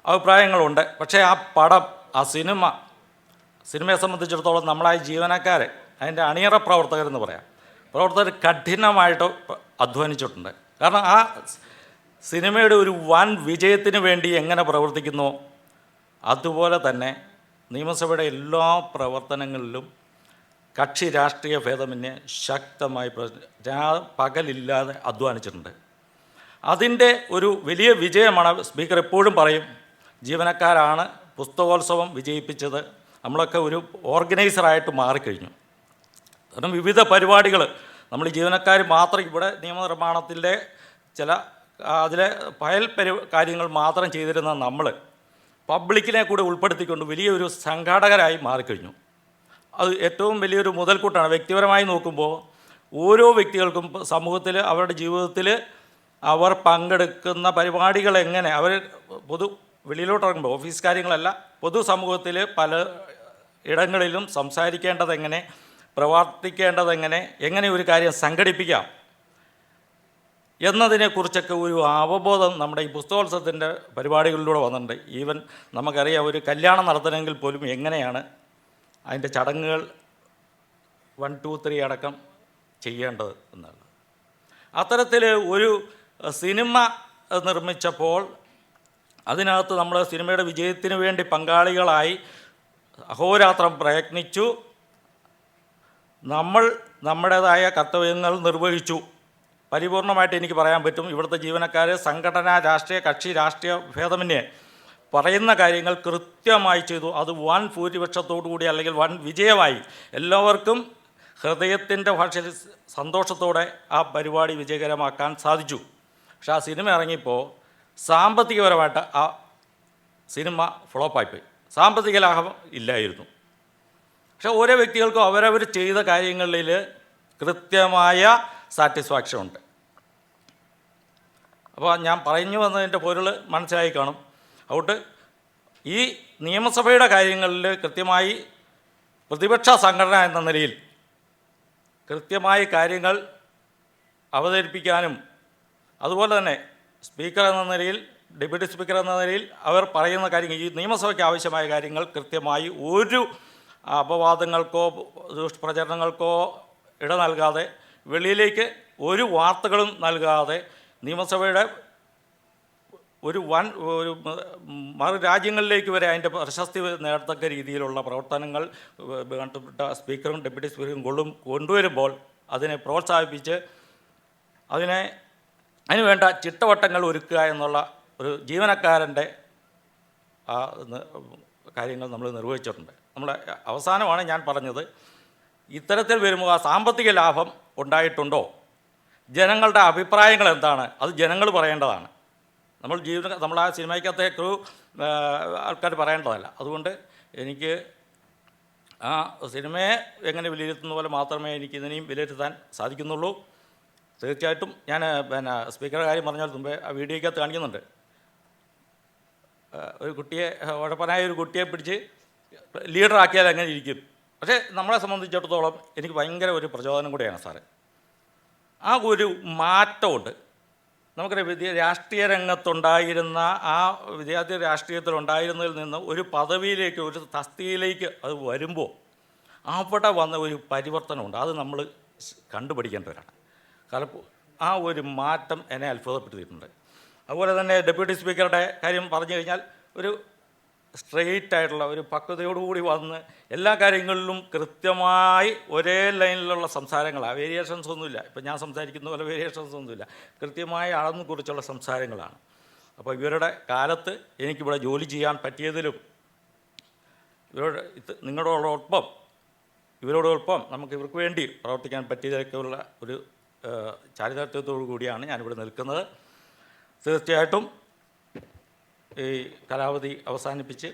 അഭിപ്രായങ്ങളുണ്ട്. പക്ഷേ ആ പടം, ആ സിനിമയെ സംബന്ധിച്ചിടത്തോളം നമ്മളായ ജീവനക്കാർ, അതിൻ്റെ അണിയറ പ്രവർത്തകരെന്ന് പറയാം, പ്രവർത്തകർ കഠിനമായിട്ട് അധ്വാനിച്ചിട്ടുണ്ട്. കാരണം ആ സിനിമയുടെ ഒരു വൻ വിജയത്തിന് വേണ്ടി എങ്ങനെ പ്രവർത്തിക്കുന്നോ അതുപോലെ തന്നെ നിയമസഭയുടെ എല്ലാ പ്രവർത്തനങ്ങളിലും കക്ഷി രാഷ്ട്രീയ ഭേദമന്യേ ശക്തമായി പകലില്ലാതെ അധ്വാനിച്ചിട്ടുണ്ട്. അതിൻ്റെ ഒരു വലിയ വിജയമാണ്. സ്പീക്കർ എപ്പോഴും പറയും, ജീവനക്കാരാണ് പുസ്തകോത്സവം വിജയിപ്പിച്ചത്. നമ്മളൊക്കെ ഒരു ഓർഗനൈസറായിട്ട് മാറിക്കഴിഞ്ഞു. കാരണം വിവിധ പരിപാടികൾ നമ്മൾ ജീവനക്കാർ മാത്രം, ഇവിടെ നിയമനിർമ്മാണത്തിൻ്റെ ചില അതിലെ കാര്യങ്ങൾ മാത്രം ചെയ്തിരുന്ന നമ്മൾ പബ്ലിക്കിനെ കൂടെ ഉൾപ്പെടുത്തിക്കൊണ്ട് വലിയൊരു സംഘാടകരായി മാറിക്കഴിഞ്ഞു. അത് ഏറ്റവും വലിയൊരു മുതൽക്കൂട്ടാണ്. വ്യക്തിപരമായി നോക്കുമ്പോൾ ഓരോ വ്യക്തികൾക്കും സമൂഹത്തിൽ അവരുടെ ജീവിതത്തിൽ അവർ പങ്കെടുക്കുന്ന പരിപാടികൾ എങ്ങനെ അവർ വെളിയിലോട്ടിറങ്ങുമ്പോൾ ഓഫീസ് കാര്യങ്ങളല്ല, പൊതുസമൂഹത്തിൽ പല ഇടങ്ങളിലും സംസാരിക്കേണ്ടതെങ്ങനെ, പ്രവർത്തിക്കേണ്ടതെങ്ങനെ, എങ്ങനെ ഒരു കാര്യം സംഘടിപ്പിക്കാം, എന്നതിനെക്കുറിച്ചൊക്കെ ഒരു അവബോധം നമ്മുടെ ഈ പുസ്തകോത്സവത്തിൻ്റെ പരിപാടികളിലൂടെ വന്നിട്ടുണ്ട്. ഈവൻ നമുക്കറിയാം, ഒരു കല്യാണം നടത്തണമെങ്കിൽ പോലും എങ്ങനെയാണ് അതിൻ്റെ ചടങ്ങുകൾ 1, 2, 3 അടക്കം ചെയ്യേണ്ടത് എന്നുള്ളത്. അത്തരത്തിൽ ഒരു സിനിമ നിർമ്മിച്ചപ്പോൾ അതിനകത്ത് നമ്മൾ സിനിമയുടെ വിജയത്തിന് വേണ്ടി പങ്കാളികളായി അഹോരാത്രം പ്രയത്നിച്ചു. നമ്മൾ നമ്മുടേതായ കർത്തവ്യങ്ങൾ നിർവഹിച്ചു. പരിപൂർണമായിട്ട് എനിക്ക് പറയാൻ പറ്റും. ഇവിടുത്തെ ജീവനക്കാർ സംഘടന, രാഷ്ട്രീയ കക്ഷി, രാഷ്ട്രീയ ഭേദമന്യേ പറയുന്ന കാര്യങ്ങൾ കൃത്യമായി ചെയ്തു. അത് വൻ ഭൂരിപക്ഷത്തോടു കൂടി, അല്ലെങ്കിൽ വൻ വിജയമായി എല്ലാവർക്കും ഹൃദയത്തിൻ്റെ ഭാഷയിൽ സന്തോഷത്തോടെ ആ പരിപാടി വിജയകരമാക്കാൻ സാധിച്ചു. പക്ഷെ ആ സിനിമ ഇറങ്ങിയപ്പോൾ സാമ്പത്തികപരമായിട്ട് ആ സിനിമ ഫ്ലോപ്പായിപ്പോയി. സാമ്പത്തിക ലാഭം ഇല്ലായിരുന്നു. പക്ഷെ ഓരോ വ്യക്തികൾക്കും അവരവർ ചെയ്ത കാര്യങ്ങളിൽ കൃത്യമായ സാറ്റിസ്ഫാക്ഷൻ ഉണ്ട്. അപ്പോൾ ഞാൻ പറഞ്ഞു വന്നതിൻ്റെ പൊരുൾ മനസ്സിലായി കാണും. അതുകൊണ്ട് ഈ നിയമസഭയുടെ കാര്യങ്ങളിൽ കൃത്യമായി പ്രതിപക്ഷ സംഘടന എന്ന നിലയിൽ കൃത്യമായി കാര്യങ്ങൾ അവതരിപ്പിക്കാനും, അതുപോലെ തന്നെ സ്പീക്കർ എന്ന നിലയിൽ, ഡെപ്യൂട്ടി സ്പീക്കർ എന്ന നിലയിൽ അവർ പറയുന്ന കാര്യങ്ങൾ, ഈ നിയമസഭയ്ക്ക് ആവശ്യമായ കാര്യങ്ങൾ കൃത്യമായി ഒരു അപവാദങ്ങൾക്കോ ദുഷ്പ്രചരണങ്ങൾക്കോ ഇട നൽകാതെ, വെളിയിലേക്ക് ഒരു വാർത്തകളും നൽകാതെ, നിയമസഭയുടെ ഒരു മറു രാജ്യങ്ങളിലേക്ക് വരെ അതിൻ്റെ പ്രശസ്തി നേടത്തക്ക രീതിയിലുള്ള പ്രവർത്തനങ്ങൾ സ്പീക്കറും ഡെപ്യൂട്ടി സ്പീക്കറും കൊണ്ടുവരുമ്പോൾ അതിനെ പ്രോത്സാഹിപ്പിച്ച് അതിന് വേണ്ട ചിട്ടവട്ടങ്ങൾ ഒരുക്കുക എന്നുള്ള ഒരു ജീവനക്കാരൻ്റെ കാര്യങ്ങൾ നമ്മൾ നിർവഹിച്ചിട്ടുണ്ട്. നമ്മൾ അവസാനമാണ് ഞാൻ പറഞ്ഞത്, ഇത്തരത്തിൽ വരുമ്പോൾ ആ സാമ്പത്തിക ലാഭം ഉണ്ടായിട്ടുണ്ടോ, ജനങ്ങളുടെ അഭിപ്രായങ്ങൾ എന്താണ്, അത് ജനങ്ങൾ പറയേണ്ടതാണ്. നമ്മൾ ആ സിനിമയ്ക്കകത്തെ ക്രൂ ആൾക്കാർ പറയേണ്ടതല്ല. അതുകൊണ്ട് എനിക്ക് ആ സിനിമയെ എങ്ങനെ വിലയിരുത്തുന്ന പോലെ മാത്രമേ എനിക്ക് ഇതിനെയും വിലയിരുത്താൻ സാധിക്കുന്നുള്ളൂ. തീർച്ചയായിട്ടും ഞാൻ സ്പീക്കറുടെ കാര്യം പറഞ്ഞാൽ മുമ്പേ ആ വീഡിയോയ്ക്കകത്ത് കാണിക്കുന്നുണ്ട്. ഒരു കുട്ടിയെ, ഉഴപ്പനായ ഒരു കുട്ടിയെ പിടിച്ച് ലീഡറാക്കിയാൽ എങ്ങനെ ഇരിക്കും. പക്ഷേ നമ്മളെ സംബന്ധിച്ചിടത്തോളം എനിക്ക് ഭയങ്കര ഒരു പ്രചോദനം കൂടെയാണ് സാറ്. ആ ഒരു മാറ്റമുണ്ട്. നമുക്കറിയാം, രാഷ്ട്രീയ രംഗത്തുണ്ടായിരുന്ന ആ വിദ്യാർത്ഥി രാഷ്ട്രീയത്തിലുണ്ടായിരുന്നതിൽ നിന്ന് ഒരു പദവിയിലേക്ക്, ഒരു തസ്തികയിലേക്ക് അത് വരുമ്പോൾ അവിടെ വന്ന ഒരു പരിവർത്തനമുണ്ട്. അത് നമ്മൾ കണ്ടുപിടിക്കേണ്ടവരാണ്. കാരണം ആ ഒരു മാറ്റം എന്നെ അത്ഭുതപ്പെടുത്തിയിട്ടുണ്ട്. അതുപോലെ തന്നെ ഡെപ്യൂട്ടി സ്പീക്കറുടെ കാര്യം പറഞ്ഞു കഴിഞ്ഞാൽ ഒരു സ്ട്രെയിറ്റ് ആയിട്ടുള്ള ഒരു പക്വതയോടുകൂടി വന്ന് എല്ലാ കാര്യങ്ങളിലും കൃത്യമായി ഒരേ ലൈനിലുള്ള സംസാരങ്ങളാണ്. വേരിയേഷൻസ് ഒന്നുമില്ല. ഇപ്പം ഞാൻ സംസാരിക്കുന്ന പോലെ വേരിയേഷൻസ് ഒന്നുമില്ല. കൃത്യമായി അളന്നു കുറിച്ചുള്ള സംസാരങ്ങളാണ്. അപ്പോൾ ഇവരുടെ കാലത്ത് എനിക്കിവിടെ ജോലി ചെയ്യാൻ പറ്റിയതിലും ഇവരോടൊപ്പം നമുക്ക് ഇവർക്ക് വേണ്ടി പ്രവർത്തിക്കാൻ പറ്റിയതൊക്കെയുള്ള ഒരു ചാരിതാർത്ഥ്യത്തോടു കൂടിയാണ് ഞാനിവിടെ നിൽക്കുന്നത്. തീർച്ചയായിട്ടും ഈ കാലാവധി അവസാനിപ്പിച്ച്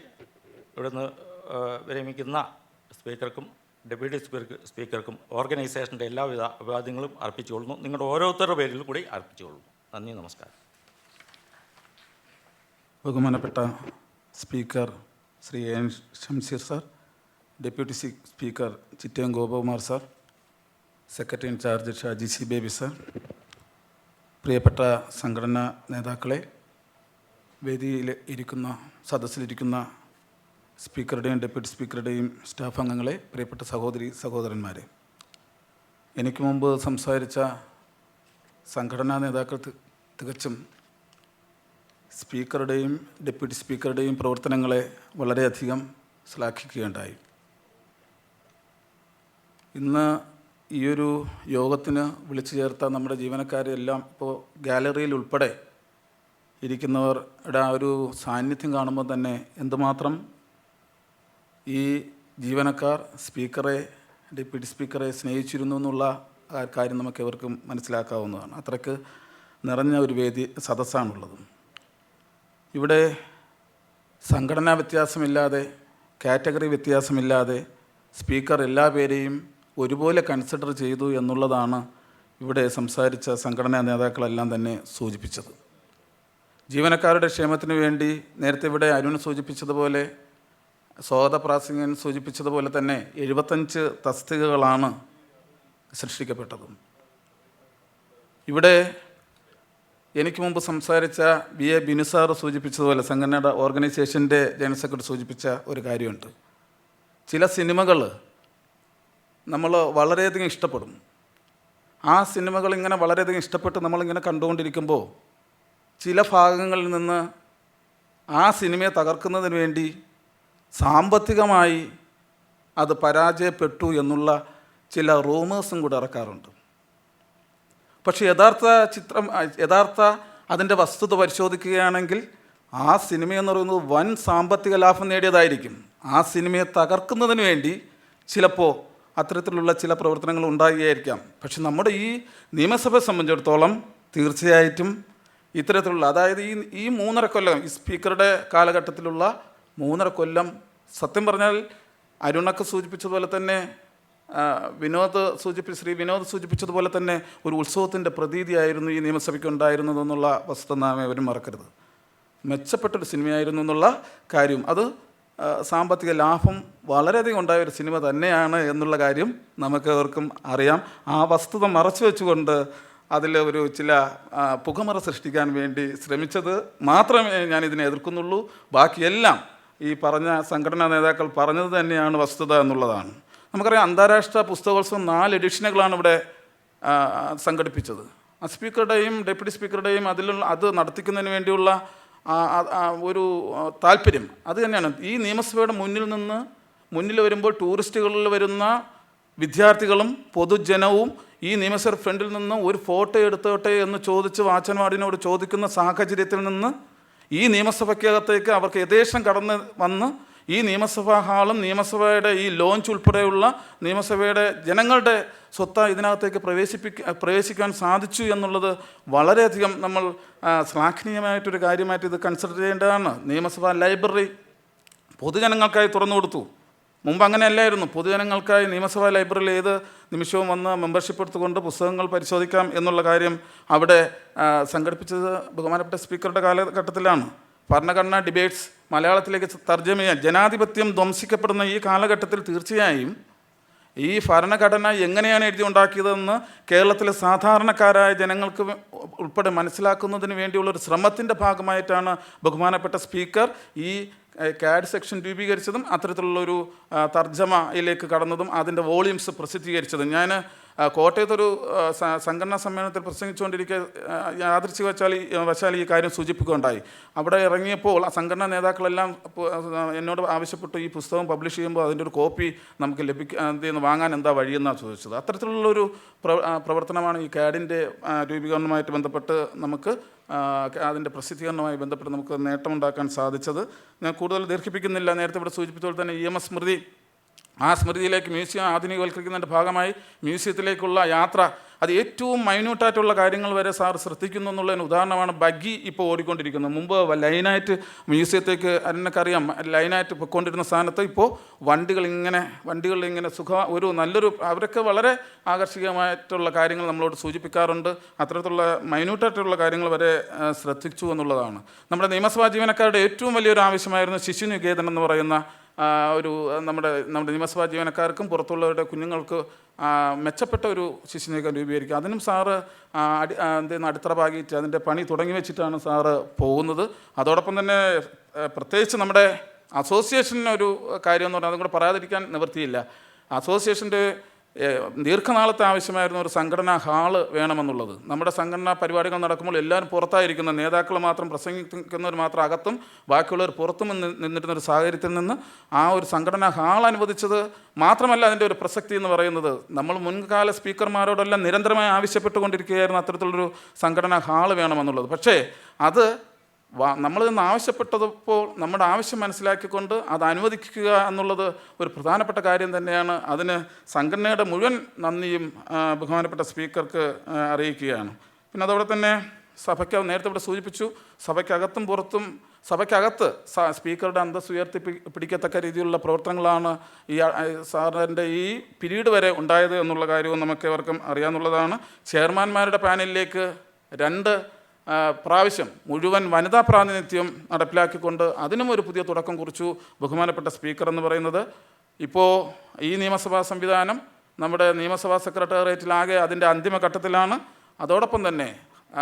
ഇവിടുന്ന് വിരമിക്കുന്ന സ്പീക്കർക്കും ഡെപ്യൂട്ടി സ്പീക്കർക്കും ഓർഗനൈസേഷൻ്റെ എല്ലാവിധ അഭിവാദ്യങ്ങളും അർപ്പിച്ചുകൊള്ളുന്നു. നിങ്ങളുടെ ഓരോരുത്തരുടെ പേരിൽ കൂടി അർപ്പിച്ചുകൊള്ളുന്നു. നന്ദി, നമസ്കാരം. ബഹുമാനപ്പെട്ട speaker Shri N Shamseer sir, deputy speaker Chittayam Gopakumar sir, secretary in charge Shaji C Baby sir, പ്രിയപ്പെട്ട സംഘടനാ നേതാക്കളെ, വേദിയിൽ ഇരിക്കുന്ന സദസ്സിലിരിക്കുന്ന സ്പീക്കറുടെയും ഡെപ്യൂട്ടി സ്പീക്കറുടെയും സ്റ്റാഫ് അംഗങ്ങളെ, പ്രിയപ്പെട്ട സഹോദരന്മാരെ, എനിക്ക് മുമ്പ് സംസാരിച്ച സംഘടനാ നേതാക്കൾ തികച്ചും സ്പീക്കറുടെയും ഡെപ്യൂട്ടി സ്പീക്കറുടെയും പ്രവർത്തനങ്ങളെ വളരെയധികം ശ്ലാഘിക്കുകയുണ്ടായി. ഇന്ന് ഈയൊരു യോഗത്തിന് വിളിച്ചു ചേർത്ത നമ്മുടെ ജീവനക്കാരെല്ലാം ഇപ്പോൾ ഗാലറിയിൽ ഉൾപ്പെടെ ഇരിക്കുന്നവരുടെ ആ ഒരു സാന്നിധ്യം കാണുമ്പോൾ തന്നെ എന്തുമാത്രം ഈ ജീവനക്കാർ സ്പീക്കറെ, ഡെപ്യൂട്ടി സ്പീക്കറെ സ്നേഹിച്ചിരുന്നു എന്നുള്ള കാര്യം നമുക്ക് എവർക്കും മനസ്സിലാക്കാവുന്നതാണ്. അത്രയ്ക്ക് നിറഞ്ഞ ഒരു സദസ്സാണുള്ളത്. ഇവിടെ സംഘടനാ വ്യത്യാസമില്ലാതെ, കാറ്റഗറി വ്യത്യാസമില്ലാതെ സ്പീക്കർ എല്ലാ പേരെയും ഒരുപോലെ കൺസിഡർ ചെയ്തു എന്നുള്ളതാണ് ഇവിടെ സംസാരിച്ച സംഘടനാ നേതാക്കളെല്ലാം തന്നെ സൂചിപ്പിച്ചത്. ജീവനക്കാരുടെ ക്ഷേമത്തിന് വേണ്ടി നേരത്തെ ഇവിടെ അരുൺ സൂചിപ്പിച്ചതുപോലെ, സ്വാഗത പ്രാസംഗികൻ സൂചിപ്പിച്ചതുപോലെ തന്നെ 75 തസ്തികകളാണ് സൃഷ്ടിക്കപ്പെട്ടത്. ഇവിടെ എനിക്ക് മുമ്പ് സംസാരിച്ച BA ബിനു സാർ സൂചിപ്പിച്ചതുപോലെ സംഘടനയുടെ ഓർഗനൈസേഷൻ്റെ ജനറൽ സെക്രട്ടറി സൂചിപ്പിച്ച ഒരു കാര്യമുണ്ട്. ചില സിനിമകൾ നമ്മൾ വളരെയധികം ഇഷ്ടപ്പെടും. ആ സിനിമകൾ ഇങ്ങനെ വളരെയധികം ഇഷ്ടപ്പെട്ട് നമ്മളിങ്ങനെ കണ്ടുകൊണ്ടിരിക്കുമ്പോൾ ചില ഭാഗങ്ങളിൽ നിന്ന് ആ സിനിമയെ തകർക്കുന്നതിന് വേണ്ടി സാമ്പത്തികമായി അത് പരാജയപ്പെട്ടു എന്നുള്ള ചില റൂമേഴ്സും കൂടെ ഇറക്കാറുണ്ട്. പക്ഷേ യഥാർത്ഥ അതിൻ്റെ വസ്തുത പരിശോധിക്കുകയാണെങ്കിൽ ആ സിനിമയെന്ന് പറയുന്നത് വൻ സാമ്പത്തിക ലാഭം നേടിയതായിരിക്കും. ആ സിനിമയെ തകർക്കുന്നതിന് വേണ്ടി ചിലപ്പോൾ അത്തരത്തിലുള്ള ചില പ്രവർത്തനങ്ങൾ ഉണ്ടാകുകയായിരിക്കാം. പക്ഷെ നമ്മുടെ ഈ നിയമസഭയെ സംബന്ധിച്ചിടത്തോളം തീർച്ചയായിട്ടും ഇത്തരത്തിലുള്ള, അതായത് ഈ 3.5 കൊല്ലം, ഈ സ്പീക്കറുടെ കാലഘട്ടത്തിലുള്ള 3.5 കൊല്ലം, സത്യം പറഞ്ഞാൽ അരുണൊക്കെ സൂചിപ്പിച്ചതുപോലെ തന്നെ ശ്രീ വിനോദ് സൂചിപ്പിച്ചതുപോലെ തന്നെ ഒരു ഉത്സവത്തിൻ്റെ പ്രതീതിയായിരുന്നു ഈ നിയമസഭയ്ക്ക് ഉണ്ടായിരുന്നതെന്നുള്ള വസ്തുത നാം എവരും മറക്കരുത്. മെച്ചപ്പെട്ടൊരു സിനിമയായിരുന്നു എന്നുള്ള കാര്യം, അത് സാമ്പത്തിക ലാഭം വളരെയധികം ഉണ്ടായ ഒരു സിനിമ തന്നെയാണ് എന്നുള്ള കാര്യം നമുക്ക് അവർക്കും അറിയാം. ആ വസ്തുത മറച്ചു വെച്ചുകൊണ്ട് അതിൽ ഒരു ചില പുകമറ സൃഷ്ടിക്കാൻ വേണ്ടി ശ്രമിച്ചത് മാത്രമേ ഞാൻ ഇതിനെ എതിർക്കുന്നുള്ളൂ. ബാക്കിയെല്ലാം ഈ പറഞ്ഞ സംഘടനാ നേതാക്കൾ പറഞ്ഞത് തന്നെയാണ് വസ്തുത എന്നുള്ളതാണ്. നമുക്കറിയാം, അന്താരാഷ്ട്ര പുസ്തകോത്സവം 4 എഡിഷനുകളാണ് ഇവിടെ സംഘടിപ്പിച്ചത്. സ്പീക്കറുടെയും ഡെപ്യൂട്ടി സ്പീക്കറുടെയും അത് നടത്തിക്കുന്നതിന് വേണ്ടിയുള്ള ഒരു താല്പര്യം അത് തന്നെയാണ്. ഈ നിയമസഭയുടെ മുന്നിൽ വരുമ്പോൾ ടൂറിസ്റ്റുകളിൽ വരുന്ന വിദ്യാർത്ഥികളും പൊതുജനവും ഈ നിയമസഭ ഫ്രണ്ടിൽ നിന്ന് ഒരു ഫോട്ടോ എടുത്തോട്ടെ എന്ന് ചോദിച്ച് വാച്ചൻവാർഡിനോട് ചോദിക്കുന്ന സാഹചര്യത്തിൽ നിന്ന് ഈ നിയമസഭയ്ക്കകത്തേക്ക് അവർക്ക് യഥേഷ്ടം കടന്ന് വന്ന് ഈ നിയമസഭാ ഹാളും നിയമസഭയുടെ ഈ ലോഞ്ച് ഉൾപ്പെടെയുള്ള നിയമസഭയുടെ ജനങ്ങളുടെ സ്വത്ത് ഇതിനകത്തേക്ക് പ്രവേശിക്കാൻ സാധിച്ചു എന്നുള്ളത് വളരെയധികം നമ്മൾ ശ്ലാഘനീയമായിട്ടൊരു കാര്യമായിട്ട് ഇത് കൺസിഡർ ചെയ്യേണ്ടതാണ്. നിയമസഭാ ലൈബ്രറി പൊതുജനങ്ങൾക്കായി തുറന്നു കൊടുത്തു. മുമ്പ് അങ്ങനെയല്ലായിരുന്നു. പൊതുജനങ്ങൾക്കായി നിയമസഭാ ലൈബ്രറിയിൽ ഏത് നിമിഷവും വന്ന് മെമ്പർഷിപ്പ് എടുത്തുകൊണ്ട് പുസ്തകങ്ങൾ പരിശോധിക്കാം എന്നുള്ള കാര്യം അവിടെ സംഘടിപ്പിച്ചത് ബഹുമാനപ്പെട്ട സ്പീക്കറുടെ കാലഘട്ടത്തിലാണ്. ഭരണഘടനാ ഡിബേറ്റ്സ് മലയാളത്തിലേക്ക് തർജ്ജമ ചെയ്യാൻ, ജനാധിപത്യം ധ്വംസിക്കപ്പെടുന്ന ഈ കാലഘട്ടത്തിൽ തീർച്ചയായും ഈ ഭരണഘടന എങ്ങനെയാണ് എഴുതി ഉണ്ടാക്കിയതെന്ന് കേരളത്തിലെ സാധാരണക്കാരായ ജനങ്ങൾക്ക് ഉൾപ്പെടെ മനസ്സിലാക്കുന്നതിന് വേണ്ടിയുള്ളൊരു ശ്രമത്തിൻ്റെ ഭാഗമായിട്ടാണ് ബഹുമാനപ്പെട്ട സ്പീക്കർ ഈ CAD സെക്ഷൻ രൂപീകരിച്ചതും അത്തരത്തിലുള്ളൊരു തർജ്ജമയിലേക്ക് കടന്നതും അതിൻ്റെ വോളിയൂംസ് പ്രസിദ്ധീകരിച്ചതും. ഞാൻ കോട്ടയത്തൊരു സംഘടനാ സമ്മേളനത്തിൽ പ്രസംഗിച്ചുകൊണ്ടിരിക്കെ വശാൽ ഈ കാര്യം സൂചിപ്പിക്കുകയുണ്ടായി. അവിടെ ഇറങ്ങിയപ്പോൾ ആ സംഘടനാ നേതാക്കളെല്ലാം എന്നോട് ആവശ്യപ്പെട്ടു, ഈ പുസ്തകം പബ്ലിഷ് ചെയ്യുമ്പോൾ അതിൻ്റെ ഒരു കോപ്പി നമുക്ക് വാങ്ങാൻ എന്താ വഴിയെന്നാണ് ചോദിച്ചത്. അത്തരത്തിലുള്ളൊരു പ്രവർത്തനമാണ് ഈ CADൻ്റെ രൂപീകരണവുമായിട്ട് ബന്ധപ്പെട്ട് നമുക്ക് അതിൻ്റെ പ്രസിദ്ധീകരണവുമായി ബന്ധപ്പെട്ട് നമുക്ക് നേട്ടമുണ്ടാക്കാൻ സാധിച്ചത്. ഞാൻ കൂടുതൽ ദീർഘിപ്പിക്കുന്നില്ല. നേരത്തെ ഇവിടെ സൂചിപ്പിച്ചതുപോലെ തന്നെ EMS സ്മൃതി, ആ സ്മൃതിയിലേക്ക് മ്യൂസിയം ആധുനികവൽക്കരിക്കുന്നതിൻ്റെ ഭാഗമായി മ്യൂസിയത്തിലേക്കുള്ള യാത്ര, അത് ഏറ്റവും മൈന്യൂട്ടായിട്ടുള്ള കാര്യങ്ങൾ വരെ സാർ ശ്രദ്ധിക്കുന്നു എന്നുള്ളതിന് ഉദാഹരണമാണ് ബഗ്ഗി ഇപ്പോൾ ഓടിക്കൊണ്ടിരിക്കുന്നത്. മുമ്പ് ലൈനായിട്ട് മ്യൂസിയത്തേക്ക് അതിനൊക്കറിയാം, ലൈനായിട്ട് പൊയ്ക്കൊണ്ടിരുന്ന സ്ഥാനത്ത് ഇപ്പോൾ വണ്ടികളിലിങ്ങനെ ഒരു നല്ലൊരു, അവരൊക്കെ വളരെ ആകർഷകമായിട്ടുള്ള കാര്യങ്ങൾ നമ്മളോട് സൂചിപ്പിക്കാറുണ്ട്. അത്തരത്തിലുള്ള മൈന്യൂട്ടായിട്ടുള്ള കാര്യങ്ങൾ വരെ ശ്രദ്ധിച്ചു എന്നുള്ളതാണ്. നമ്മുടെ നിയമസഭാ ജീവനക്കാരുടെ ഏറ്റവും വലിയൊരു ആവശ്യമായിരുന്നു ശിശുനികേതൻ എന്ന് പറയുന്ന നമ്മുടെ നിയമസഭാ ജീവനക്കാർക്കും പുറത്തുള്ളവരുടെ കുഞ്ഞുങ്ങൾക്ക് മെച്ചപ്പെട്ട ഒരു ശിശുനികേതൻ രൂപീകരിക്കുക. അതിനും സാറ് അടിത്തറ പാകിയിട്ട് അതിൻ്റെ പണി തുടങ്ങി വെച്ചിട്ടാണ് സാറ് പോകുന്നത്. അതോടൊപ്പം തന്നെ പ്രത്യേകിച്ച് നമ്മുടെ അസോസിയേഷനൊരു കാര്യം എന്ന് പറഞ്ഞാൽ അതും കൂടെ പറയാതിരിക്കാൻ നിവൃത്തിയില്ല. അസോസിയേഷൻ്റെ ദീർഘനാളത്തെ ആവശ്യമായിരുന്നു ഒരു സംഘടനാ ഹാള് വേണമെന്നുള്ളത്. നമ്മുടെ സംഘടനാ പരിപാടികൾ നടക്കുമ്പോൾ എല്ലാവരും പുറത്തായിരിക്കുന്ന, നേതാക്കൾ മാത്രം പ്രസംഗിക്കുന്നവർ മാത്രം അകത്തും ബാക്കിയുള്ളവർ പുറത്തും നിന്നിരുന്നൊരു സാഹചര്യത്തിൽ നിന്ന് ആ ഒരു സംഘടനാ ഹാൾ അനുവദിച്ചത് മാത്രമല്ല അതിൻ്റെ ഒരു പ്രസക്തി എന്ന് പറയുന്നത്, നമ്മൾ മുൻകാല സ്പീക്കർമാരോടെല്ലാം നിരന്തരമായി ആവശ്യപ്പെട്ടുകൊണ്ടിരിക്കുകയായിരുന്നു അത്തരത്തിലുള്ളൊരു സംഘടനാ ഹാള് വേണമെന്നുള്ളത്. പക്ഷേ അത് നമ്മൾ നിന്ന് ആവശ്യപ്പെട്ടപ്പോൾ നമ്മുടെ ആവശ്യം മനസ്സിലാക്കിക്കൊണ്ട് അത് അനുവദിക്കുക എന്നുള്ളത് ഒരു പ്രധാനപ്പെട്ട കാര്യം തന്നെയാണ്. അതിന് സംഘടനയുടെ മുഴുവൻ നന്ദിയും ബഹുമാനപ്പെട്ട സ്പീക്കർക്ക് അറിയിക്കുകയാണ്. പിന്നെ അതോടെ തന്നെ സഭയ്ക്ക് നേരത്തെ ഇവിടെ സൂചിപ്പിച്ചു, സഭയ്ക്കകത്തും പുറത്തും, സഭയ്ക്കകത്ത് സ്പീക്കറുടെ അന്തസ്സ് ഉയർത്തി പിടിക്കത്തക്ക രീതിയിലുള്ള പ്രവർത്തനങ്ങളാണ് ഈ സാറിൻ്റെ ഈ പീരീഡ് വരെ ഉണ്ടായത് എന്നുള്ള കാര്യവും നമുക്ക് ഏവർക്കും അറിയാവുന്നതാണ്. ചെയർമാൻമാരുടെ പാനലിലേക്ക് 2 പ്രാവശ്യം മുഴുവൻ വനിതാ പ്രാതിനിധ്യം നടപ്പിലാക്കിക്കൊണ്ട് അതിനും ഒരു പുതിയ തുടക്കം കുറിച്ചു ബഹുമാനപ്പെട്ട സ്പീക്കർ എന്ന് പറയുന്നത്. ഇപ്പോൾ ഈ നിയമസഭാ സംവിധാനം നമ്മുടെ നിയമസഭാ സെക്രട്ടേറിയറ്റിലാകെ അതിൻ്റെ അന്തിമഘട്ടത്തിലാണ്. അതോടൊപ്പം തന്നെ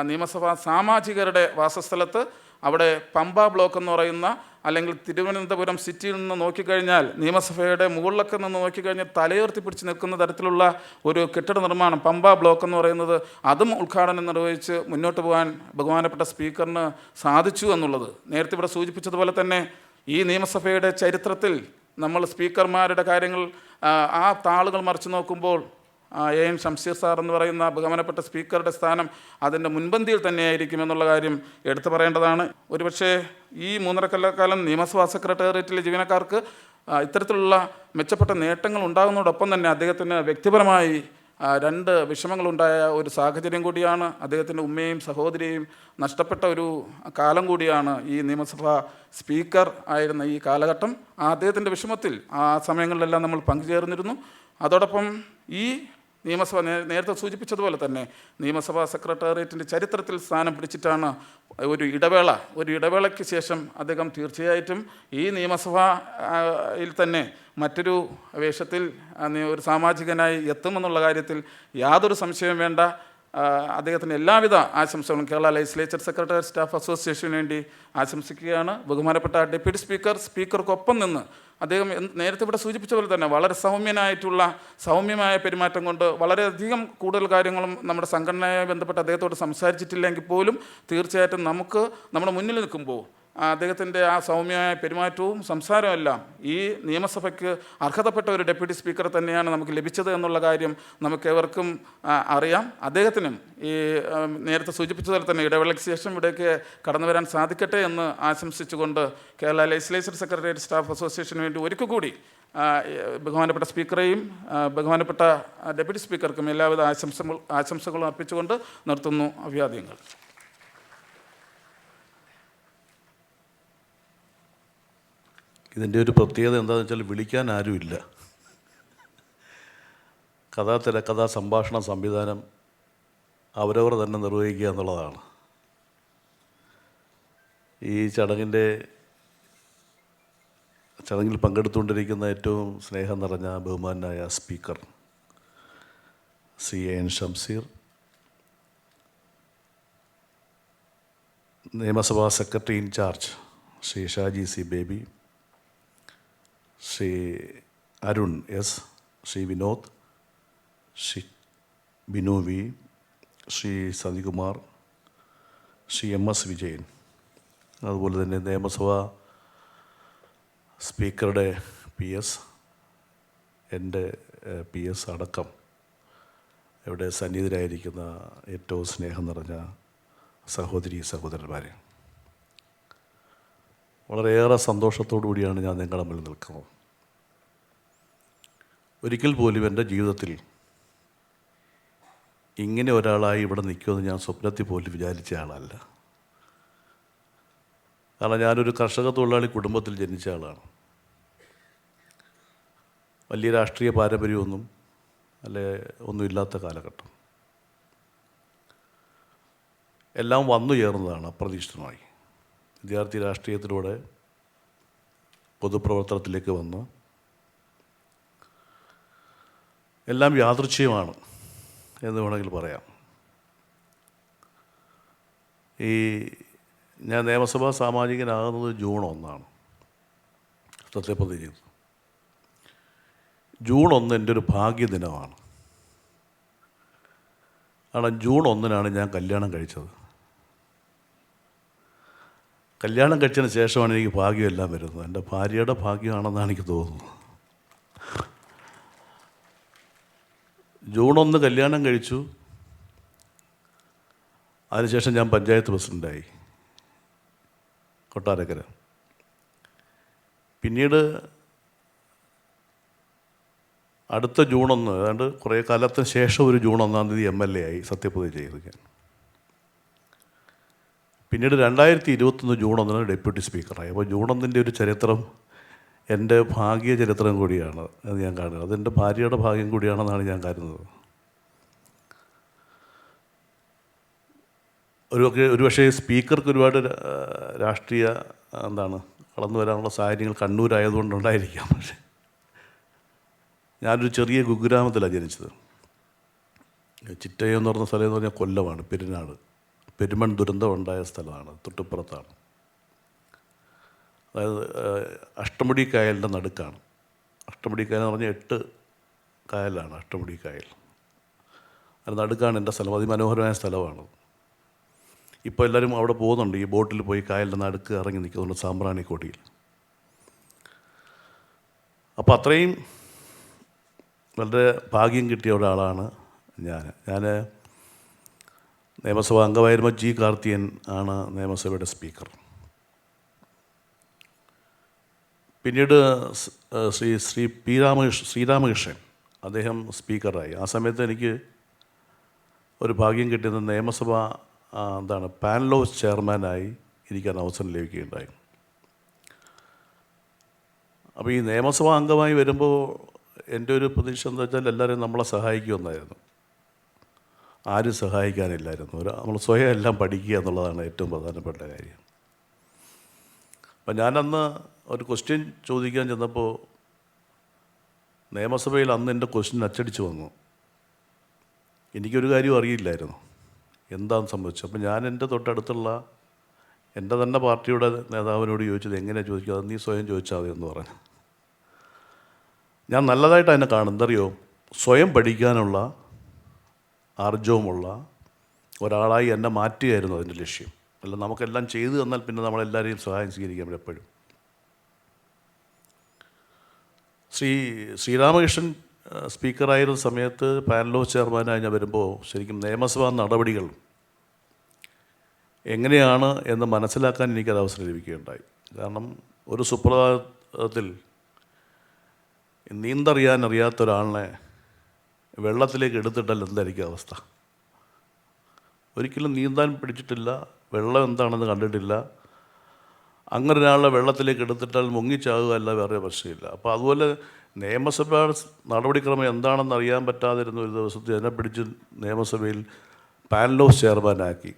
നിയമസഭാ സാമാജികരുടെ വാസസ്ഥലത്ത് അവിടെ പമ്പ ബ്ലോക്ക് എന്ന് പറയുന്ന, അല്ലെങ്കിൽ തിരുവനന്തപുരം സിറ്റിയിൽ നിന്ന് നോക്കിക്കഴിഞ്ഞാൽ നിയമസഭയുടെ മുകളിലൊക്കെ നിന്ന് നോക്കിക്കഴിഞ്ഞാൽ തലയുയർത്തി പിടിച്ച് നിൽക്കുന്ന തരത്തിലുള്ള ഒരു കെട്ടിട നിർമ്മാണം പമ്പ ബ്ലോക്ക് എന്ന് പറയുന്നത്, അതും ഉദ്ഘാടനം നിർവഹിച്ച് മുന്നോട്ട് പോകാൻ ബഹുമാനപ്പെട്ട സ്പീക്കറിന് സാധിച്ചു എന്നുള്ളത് നേരത്തെ ഇവിടെ സൂചിപ്പിച്ചതുപോലെ തന്നെ ഈ നിയമസഭയുടെ ചരിത്രത്തിൽ നമ്മൾ സ്പീക്കർമാരുടെ കാര്യങ്ങൾ ആ താളുകൾ മറിച്ച് നോക്കുമ്പോൾ എൻ ഷംസീർ സാർ എന്ന് പറയുന്ന ബഹുമാനപ്പെട്ട സ്പീക്കറുടെ സ്ഥാനം അതിൻ്റെ മുൻപന്തിയിൽ തന്നെയായിരിക്കും എന്നുള്ള കാര്യം എടുത്തു പറയേണ്ടതാണ്. ഒരുപക്ഷെ ഈ 3.5 കാലം നിയമസഭാ സെക്രട്ടേറിയറ്റിലെ ജീവനക്കാർക്ക് ഇത്തരത്തിലുള്ള മെച്ചപ്പെട്ട നേട്ടങ്ങൾ ഉണ്ടാകുന്നതോടൊപ്പം തന്നെ അദ്ദേഹത്തിന് വ്യക്തിപരമായി 2 വിഷമങ്ങളുണ്ടായ ഒരു സാഹചര്യം കൂടിയാണ്. അദ്ദേഹത്തിൻ്റെ ഉമ്മയും സഹോദരിയെയും നഷ്ടപ്പെട്ട ഒരു കാലം കൂടിയാണ് ഈ നിയമസഭാ സ്പീക്കർ ആയിരുന്ന ഈ കാലഘട്ടം. അദ്ദേഹത്തിൻ്റെ വിഷമത്തിൽ ആ സമയങ്ങളിലെല്ലാം നമ്മൾ പങ്കുചേർന്നിരുന്നു. അതോടൊപ്പം ഈ നിയമസഭ നേരത്തെ സൂചിപ്പിച്ചതുപോലെ തന്നെ നിയമസഭാ സെക്രട്ടേറിയറ്റിൻ്റെ ചരിത്രത്തിൽ സ്ഥാനം പിടിച്ചിട്ടാണ് ഒരു ഇടവേളയ്ക്ക് ശേഷം അദ്ദേഹം തീർച്ചയായിട്ടും ഈ നിയമസഭയിൽ തന്നെ മറ്റൊരു വേഷത്തിൽ ഒരു സാമാജികനായി എത്തുമെന്നുള്ള കാര്യത്തിൽ യാതൊരു സംശയവും വേണ്ട. അദ്ദേഹത്തിന് എല്ലാവിധ ആശംസകളും കേരള ലെജിസ്ലേച്ചർ സെക്രട്ടറി സ്റ്റാഫ് അസോസിയേഷന് വേണ്ടി ആശംസിക്കുകയാണ്. ബഹുമാനപ്പെട്ട ഡെപ്യൂട്ടി സ്പീക്കർക്കൊപ്പം നിന്ന് അദ്ദേഹം നേരത്തെ ഇവിടെ സൂചിപ്പിച്ച പോലെ തന്നെ വളരെ സൗമ്യമായ പെരുമാറ്റം കൊണ്ട് വളരെയധികം കൂടുതൽ കാര്യങ്ങളും നമ്മുടെ സംഘടനയുമായി ബന്ധപ്പെട്ട് അദ്ദേഹത്തോട് സംസാരിച്ചിട്ടില്ലെങ്കിൽ പോലും തീർച്ചയായിട്ടും നമുക്ക് നമ്മുടെ മുന്നിൽ നിൽക്കുമ്പോൾ അദ്ദേഹത്തിൻ്റെ ആ സൗമ്യമായ പെരുമാറ്റവും സംസാരവും എല്ലാം ഈ നിയമസഭയ്ക്ക് അർഹതപ്പെട്ട ഒരു ഡെപ്യൂട്ടി സ്പീക്കർ തന്നെയാണ് നമുക്ക് ലഭിച്ചത് എന്നുള്ള കാര്യം നമുക്കേവർക്കും അറിയാം. അദ്ദേഹത്തിനും ഈ നേരത്തെ സൂചിപ്പിച്ചതുപോലെ തന്നെ ഇടവേളയ്ക്ക് ശേഷം ഇവിടേക്ക് കടന്നു വരാൻ സാധിക്കട്ടെ എന്ന് ആശംസിച്ചുകൊണ്ട് കേരള ലെജിസ്ലേച്ചർ സെക്രട്ടേറിയറ്റ് സ്റ്റാഫ് അസോസിയേഷന് വേണ്ടി ഒരിക്കൽ കൂടി ബഹുമാനപ്പെട്ട സ്പീക്കറെയും ബഹുമാനപ്പെട്ട ഡെപ്യൂട്ടി സ്പീക്കർക്കും എല്ലാവിധ ആശംസകളും അർപ്പിച്ചുകൊണ്ട് നിർത്തുന്നു. അഭിവാദ്യങ്ങൾ. ഇതിൻ്റെ ഒരു പ്രത്യേകത എന്താണെന്ന് വെച്ചാൽ വിളിക്കാൻ ആരുമില്ല. തിരക്കഥ സംഭാഷണ സംവിധാനം അവരവർ തന്നെ നിർവഹിക്കുക എന്നുള്ളതാണ്. ഈ ചടങ്ങിൽ പങ്കെടുത്തുകൊണ്ടിരിക്കുന്ന ഏറ്റവും സ്നേഹം നിറഞ്ഞ ബഹുമാനായ സ്പീക്കർ എൻ ഷംസീർ, നിയമസഭാ secretary in charge Shri Shaji C Baby, Shri Arun S, Shri Vinod, Shri Binu V, Shri Sathikumar, Shri MS Vijayan, അതുപോലെ തന്നെ നിയമസഭാ സ്പീക്കറുടെ PS, എൻ്റെ PS അടക്കം ഇവിടെ സന്നിഹിതരായിരിക്കുന്ന ഏറ്റവും സ്നേഹം നിറഞ്ഞ സഹോദരന്മാരെ, വളരെയേറെ സന്തോഷത്തോടു കൂടിയാണ് ഞാൻ നിങ്ങളുടെ മുന്നിൽ നിൽക്കുന്നത്. ഒരിക്കൽ പോലും എൻ്റെ ജീവിതത്തിൽ ഇങ്ങനെ ഒരാളായി ഇവിടെ നിൽക്കുമെന്ന് ഞാൻ സ്വപ്നത്തിൽ പോലും വിചാരിച്ച ആളല്ല. കാരണം ഞാനൊരു കർഷക തൊഴിലാളി കുടുംബത്തിൽ ജനിച്ച ആളാണ്. വലിയ രാഷ്ട്രീയ പാരമ്പര്യമൊന്നും ഒന്നുമില്ലാത്ത കാലഘട്ടം. എല്ലാം വന്നു ചേർന്നതാണ് അപ്രതീക്ഷിതമായി. വിദ്യാർത്ഥി രാഷ്ട്രീയത്തിലൂടെ പൊതുപ്രവർത്തനത്തിലേക്ക് വന്നു. എല്ലാം യാദൃച്ഛികമാണ് എന്ന് വേണമെങ്കിൽ പറയാം. ഞാൻ നിയമസഭാ സാമാജികനാകുന്നത് ജൂൺ 1 സത്യപ്രതിജ്ഞ ചെയ്തത്. ജൂൺ 1 എൻ്റെ ഒരു ഭാഗ്യദിനമാണ്. കാരണം ജൂൺ 1 ഞാൻ കല്യാണം കഴിച്ചത്. കല്യാണം കഴിച്ചതിന് ശേഷമാണ് എനിക്ക് ഭാഗ്യമെല്ലാം വരുന്നത്. എൻ്റെ ഭാര്യയുടെ ഭാഗ്യമാണെന്നാണ് എനിക്ക് തോന്നുന്നത്. ജൂൺ 1 കല്യാണം കഴിച്ചു. അതിനുശേഷം ഞാൻ പഞ്ചായത്ത് പ്രസിഡൻ്റായി കൊട്ടാരക്കര. പിന്നീട് അടുത്ത ജൂൺ 1, ഏതാണ്ട് കുറേ കാലത്തിന് ശേഷം ഒരു ജൂൺ 1 MLA ആയി സത്യപ്രതിജ്ഞ ചെയ്തു ഞാൻ. പിന്നീട് 2021 ജൂൺ 1 ഡെപ്യൂട്ടി സ്പീക്കറായി. അപ്പോൾ ജൂൺ 1 ഒരു ചരിത്രം എൻ്റെ ഭാഗ്യ ചരിത്രം കൂടിയാണ് അത് ഞാൻ കാണുന്നത്. അതെൻ്റെ ഭാര്യയുടെ ഭാഗ്യം കൂടിയാണെന്നാണ് ഞാൻ കരുതുന്നത്. ഒരുപക്ഷേ സ്പീക്കർക്ക് ഒരുപാട് രാഷ്ട്രീയ കടന്നു വരാനുള്ള സാഹചര്യങ്ങൾ കണ്ണൂരായതുകൊണ്ടുണ്ടായിരിക്കാം. പക്ഷേ ഞാനൊരു ചെറിയ കുഗ്രാമത്തിലാണ് ജനിച്ചത്. ചിറ്റയം എന്ന് പറഞ്ഞ സ്ഥലം എന്ന് പറഞ്ഞാൽ കൊല്ലമാണ്, പെരുന്നാട്. പെരുമൺ ദുരന്തം ഉണ്ടായ സ്ഥലമാണ്, തൊട്ടിപ്പുറത്താണ്. അതായത് അഷ്ടമുടി കായലിൻ്റെ നടുക്കാണ്. അഷ്ടമുടി കായൽ എന്ന് പറഞ്ഞാൽ 8 കായലാണ് അഷ്ടമുടി കായൽ. അത് നടുക്കാണ് എൻ്റെ സ്ഥലം. അതിമനോഹരമായ സ്ഥലമാണ്. ഇപ്പോൾ എല്ലാവരും അവിടെ പോകുന്നുണ്ട്, ഈ ബോട്ടിൽ പോയി കായലിൻ്റെ നടുക്ക് ഇറങ്ങി നിൽക്കുന്നുണ്ട്, സാമ്പ്രാണിക്കൊടിയിൽ. അപ്പോൾ അത്രയും വളരെ ഭാഗ്യം കിട്ടിയ ഒരാളാണ് ഞാൻ. നിയമസഭാ അംഗമായിരുന്ന ജി കാർത്തിയൻ ആണ് നിയമസഭയുടെ സ്പീക്കർ. പിന്നീട് ശ്രീരാമകൃഷ്ണൻ അദ്ദേഹം സ്പീക്കറായി. ആ സമയത്ത് എനിക്ക് ഒരു ഭാഗ്യം കിട്ടിയത് നിയമസഭ പാനൽ ഓഫ് ചെയർമാനായി ഇരിക്കാൻ അവസരം ലഭിക്കുകയുണ്ടായി. അപ്പോൾ ഈ നിയമസഭാ അംഗമായി വരുമ്പോൾ എൻ്റെ ഒരു പ്രതീക്ഷ എന്താ വെച്ചാൽ എല്ലാവരും നമ്മളെ സഹായിക്കുമെന്നായിരുന്നു. ആരും സഹായിക്കാനില്ലായിരുന്നു. നമ്മൾ സ്വയം എല്ലാം പഠിക്കുക എന്നുള്ളതാണ് ഏറ്റവും പ്രധാനപ്പെട്ട കാര്യം. അപ്പം ഞാനന്ന് ഒരു ക്വസ്റ്റ്യൻ ചോദിക്കാൻ ചെന്നപ്പോൾ നിയമസഭയിൽ അന്ന് എൻ്റെ ക്വസ്റ്റ്യൻ അച്ചടിച്ച് വന്നു. എനിക്കൊരു കാര്യവും അറിയില്ലായിരുന്നു എന്താണെന്ന് സംഭവിച്ചു. അപ്പം ഞാൻ എൻ്റെ തൊട്ടടുത്തുള്ള എൻ്റെ തന്നെ പാർട്ടിയുടെ നേതാവിനോട് ചോദിച്ചത് എങ്ങനെയാണ് ചോദിക്കുക, അത് നീ സ്വയം ചോദിച്ചാൽ മതി എന്ന് പറഞ്ഞു. ഞാൻ നല്ലതായിട്ട് അതിനെ കാണും. എന്തറിയോ, സ്വയം പഠിക്കാനുള്ള ആർജവമുള്ള ഒരാളായി എന്നെ മാറ്റുകയായിരുന്നു അതിൻ്റെ ലക്ഷ്യം. അല്ല നമുക്കെല്ലാം ചെയ്തു തന്നാൽ പിന്നെ നമ്മളെല്ലാവരെയും സഹായം സ്വീകരിക്കാൻ പറ്റും. എപ്പോഴും ശ്രീരാമകൃഷ്ണൻ സ്പീക്കറായിരുന്ന സമയത്ത് പാനൽ ഓഫ് ചെയർമാനായി ഞാൻ വരുമ്പോൾ ശരിക്കും നിയമസഭാ നടപടികൾ എങ്ങനെയാണ് എന്ന് മനസ്സിലാക്കാൻ എനിക്കത് അവസരം ലഭിക്കുകയുണ്ടായി. കാരണം ഒരു സുപ്രഭാതത്തിൽ അറിയാത്ത ഒരാളിനെ വെള്ളത്തിലേക്ക് എടുത്തിട്ടാൽ എന്തായിരിക്കും അവസ്ഥ? ഒരിക്കലും നീന്താൻ പഠിച്ചിട്ടില്ല, വെള്ളം എന്താണെന്ന് കണ്ടിട്ടില്ല, അങ്ങനെ ഒരാളെ വെള്ളത്തിലേക്ക് എടുത്തിട്ടാൽ മുങ്ങിച്ചാകുക അല്ല വേറെ പ്രശ്നമില്ല. അപ്പോൾ അതുപോലെ നിയമസഭ നടപടിക്രമം എന്താണെന്ന് അറിയാൻ പറ്റാതിരുന്ന ഒരു ദിവസത്തിൽ എന്നെ പിടിച്ച് നിയമസഭയിൽ പാനൽ ഓഫ് ചെയർമാനാക്കി.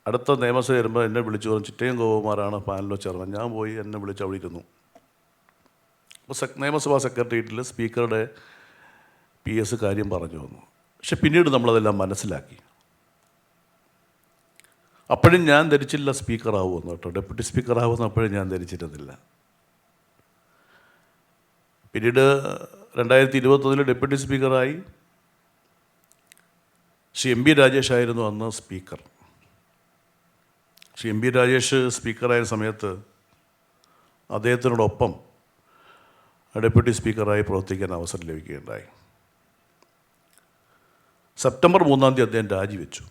അടുത്ത നിയമസഭ വരുമ്പോൾ എന്നെ വിളിച്ചു പറഞ്ഞു, ചിറ്റയം ഗോപകുമാറാണ് പാനൽ ഓഫ് ചെയർമാൻ. ഞാൻ പോയി എന്നെ വിളിച്ച് അവിടെ ഇരുന്നു. അപ്പോൾ നിയമസഭാ സെക്രട്ടേറിയറ്റിൽ സ്പീക്കറുടെ PS കാര്യം പറഞ്ഞു വന്നു. പക്ഷെ പിന്നീട് നമ്മളതെല്ലാം മനസ്സിലാക്കി. അപ്പോഴും ഞാൻ ധരിച്ചില്ല സ്പീക്കറാവുമെന്ന് കേട്ടോ, ഡെപ്യൂട്ടി സ്പീക്കറാവുമെന്ന് അപ്പോഴും ഞാൻ ധരിച്ചിരുന്നില്ല. പിന്നീട് 2021 ഡെപ്യൂട്ടി സ്പീക്കറായി ശ്രീ MP രാജേഷ് ആയിരുന്നു അന്ന് സ്പീക്കർ. ശ്രീ MP രാജേഷ് സ്പീക്കറായ സമയത്ത് അദ്ദേഹത്തിനോടൊപ്പം ഡെപ്യൂട്ടി സ്പീക്കറായി പ്രവർത്തിക്കാൻ അവസരം ലഭിക്കുകയുണ്ടായി. സെപ്റ്റംബർ 3 അദ്ദേഹം രാജിവെച്ചു.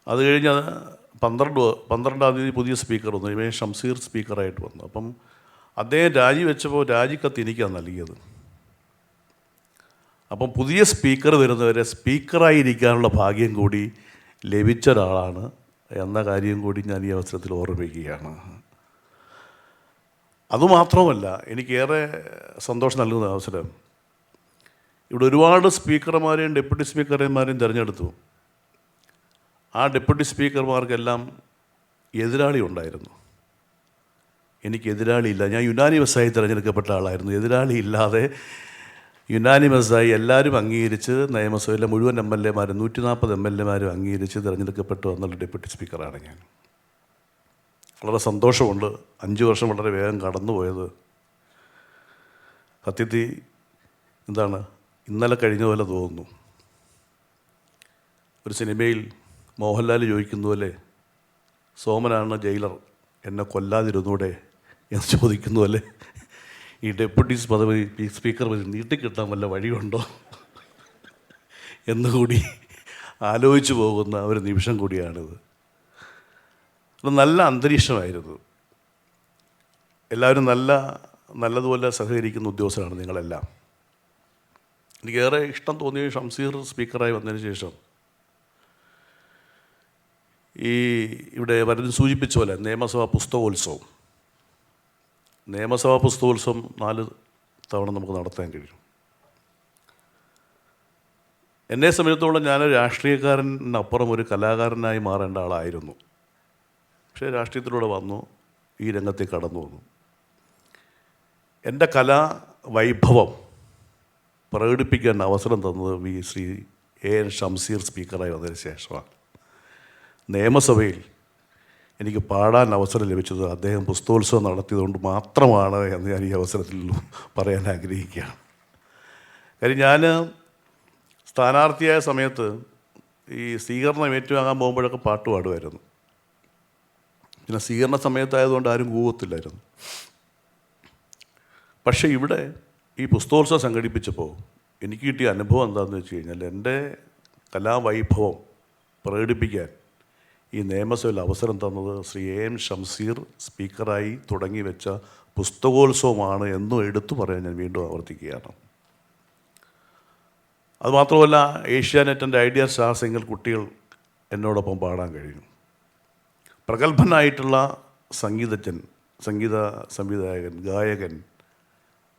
അത് കഴിഞ്ഞ് 12 പുതിയ സ്പീക്കർ വന്നു. ഇവൻ ഷംസീർ സ്പീക്കറായിട്ട് വന്നു. അപ്പം അദ്ദേഹം രാജിവെച്ചപ്പോൾ രാജിക്കത്ത് എനിക്കാണ് നൽകിയത്. അപ്പം പുതിയ സ്പീക്കർ വരുന്നവരെ സ്പീക്കറായിരിക്കാനുള്ള ഭാഗ്യം കൂടി ലഭിച്ച ഒരാളാണ് എന്ന കാര്യം കൂടി ഞാൻ ഈ അവസരത്തിൽ ഓർമ്മിപ്പിക്കുകയാണ്. അതുമാത്രമല്ല, എനിക്കേറെ സന്തോഷം നൽകുന്ന അവസരം, ഇവിടെ ഒരുപാട് സ്പീക്കർമാരെയും ഡെപ്യൂട്ടി സ്പീക്കർമാരെയും തിരഞ്ഞെടുത്തു. ആ ഡെപ്യൂട്ടി സ്പീക്കർമാർക്കെല്ലാം എതിരാളി ഉണ്ടായിരുന്നു. എനിക്ക് എതിരാളിയില്ല. ഞാൻ യുനാനിമസായി തിരഞ്ഞെടുക്കപ്പെട്ട ആളായിരുന്നു. എതിരാളി ഇല്ലാതെ യുനാനിമസായി എല്ലാവരും അംഗീകരിച്ച് നിയമസഭയിലെ മുഴുവൻ MLA മാരും 140 MLA അംഗീകരിച്ച് തിരഞ്ഞെടുക്കപ്പെട്ടു വന്നുള്ള ഡെപ്യൂട്ടി സ്പീക്കറാണ് ഞാൻ. വളരെ സന്തോഷമുണ്ട്. 5 വർഷം വളരെ വേഗം കടന്നുപോയത് സത്യത്തിൽ ഇന്നലെ കഴിഞ്ഞ പോലെ തോന്നുന്നു. ഒരു സിനിമയിൽ മോഹൻലാൽ ചോദിക്കുന്ന പോലെ, സോമനാണ് ജയിലർ, എന്നെ കൊല്ലാതിരുന്നൂടെ എന്ന് ചോദിക്കുന്ന പോലെ ഈ ഡെപ്യൂട്ടി സ്പീക്കർ നീട്ടിക്കിട്ടാൻ വല്ല വഴിയുണ്ടോ എന്നുകൂടി ആലോചിച്ചു പോകുന്ന ഒരു നിമിഷം കൂടിയാണിത്. നല്ല അന്തരീക്ഷമായിരുന്നു. എല്ലാവരും നല്ലതുപോലെ സഹകരിക്കുന്ന ഉദ്യോഗസ്ഥരാണ് നിങ്ങളെല്ലാം. എനിക്കേറെ ഇഷ്ടം തോന്നിയ ഷംസീർ സ്പീക്കറായി വന്നതിന് ശേഷം ഇവിടെ വരുന്ന സൂചിപ്പിച്ച പോലെ നിയമസഭാ പുസ്തകോത്സവം 4 തവണ നമുക്ക് നടത്താൻ കഴിയും. എന്നെ സംബന്ധിച്ചിടത്തോളം ഞാനൊരു രാഷ്ട്രീയക്കാരനപ്പുറം ഒരു കലാകാരനായി മാറേണ്ട ആളായിരുന്നു. പക്ഷേ രാഷ്ട്രീയത്തിലൂടെ വന്നു, ഈ രംഗത്തേക്ക് കടന്നു വന്നു. എൻ്റെ കലാവൈഭവം പ്രകടിപ്പിക്കാൻ അവസരം തന്നത് ശ്രീ എൻ ഷംസീർ സ്പീക്കറായി വന്നതിന് ശേഷമാണ്. നിയമസഭയിൽ എനിക്ക് പാടാൻ അവസരം ലഭിച്ചത് അദ്ദേഹം പുസ്തകോത്സവം നടത്തിയതുകൊണ്ട് മാത്രമാണ് എന്ന് ഞാൻ ഈ അവസരത്തിൽ പറയാൻ ആഗ്രഹിക്കുകയാണ്. കാര്യം ഞാൻ സ്ഥാനാർത്ഥിയായ സമയത്ത് ഈ സ്വീകരണം ഏറ്റുവാങ്ങാൻ പോകുമ്പോഴൊക്കെ പാട്ട് പാടുമായിരുന്നു. പിന്നെ സ്വീകരണ സമയത്തായതുകൊണ്ട് ആരും കൂവത്തില്ലായിരുന്നു. പക്ഷേ ഇവിടെ ഈ പുസ്തകോത്സവം സംഘടിപ്പിച്ചപ്പോൾ എനിക്ക് കിട്ടിയ അനുഭവം എന്താണെന്ന് വെച്ച് കഴിഞ്ഞാൽ എൻ്റെ കലാവൈഭവം പ്രകടിപ്പിക്കാൻ ഈ നിയമസഭയിൽ അവസരം തന്നത് ശ്രീ എൻ ഷംസീർ സ്പീക്കറായി തുടങ്ങി വെച്ച പുസ്തകോത്സവമാണ് എന്നും എടുത്തു പറയാൻ ഞാൻ വീണ്ടും ആവർത്തിക്കുകയാണ്. അതുമാത്രമല്ല, ഏഷ്യാനെറ്റിൻ്റെ ഐഡിയ സ്റ്റാർ സിംഗർ കുട്ടികൾ എന്നോടൊപ്പം പാടാൻ കഴിഞ്ഞു. പ്രഗത്ഭനായിട്ടുള്ള സംഗീതജ്ഞൻ, സംഗീത സംവിധായകൻ, ഗായകൻ,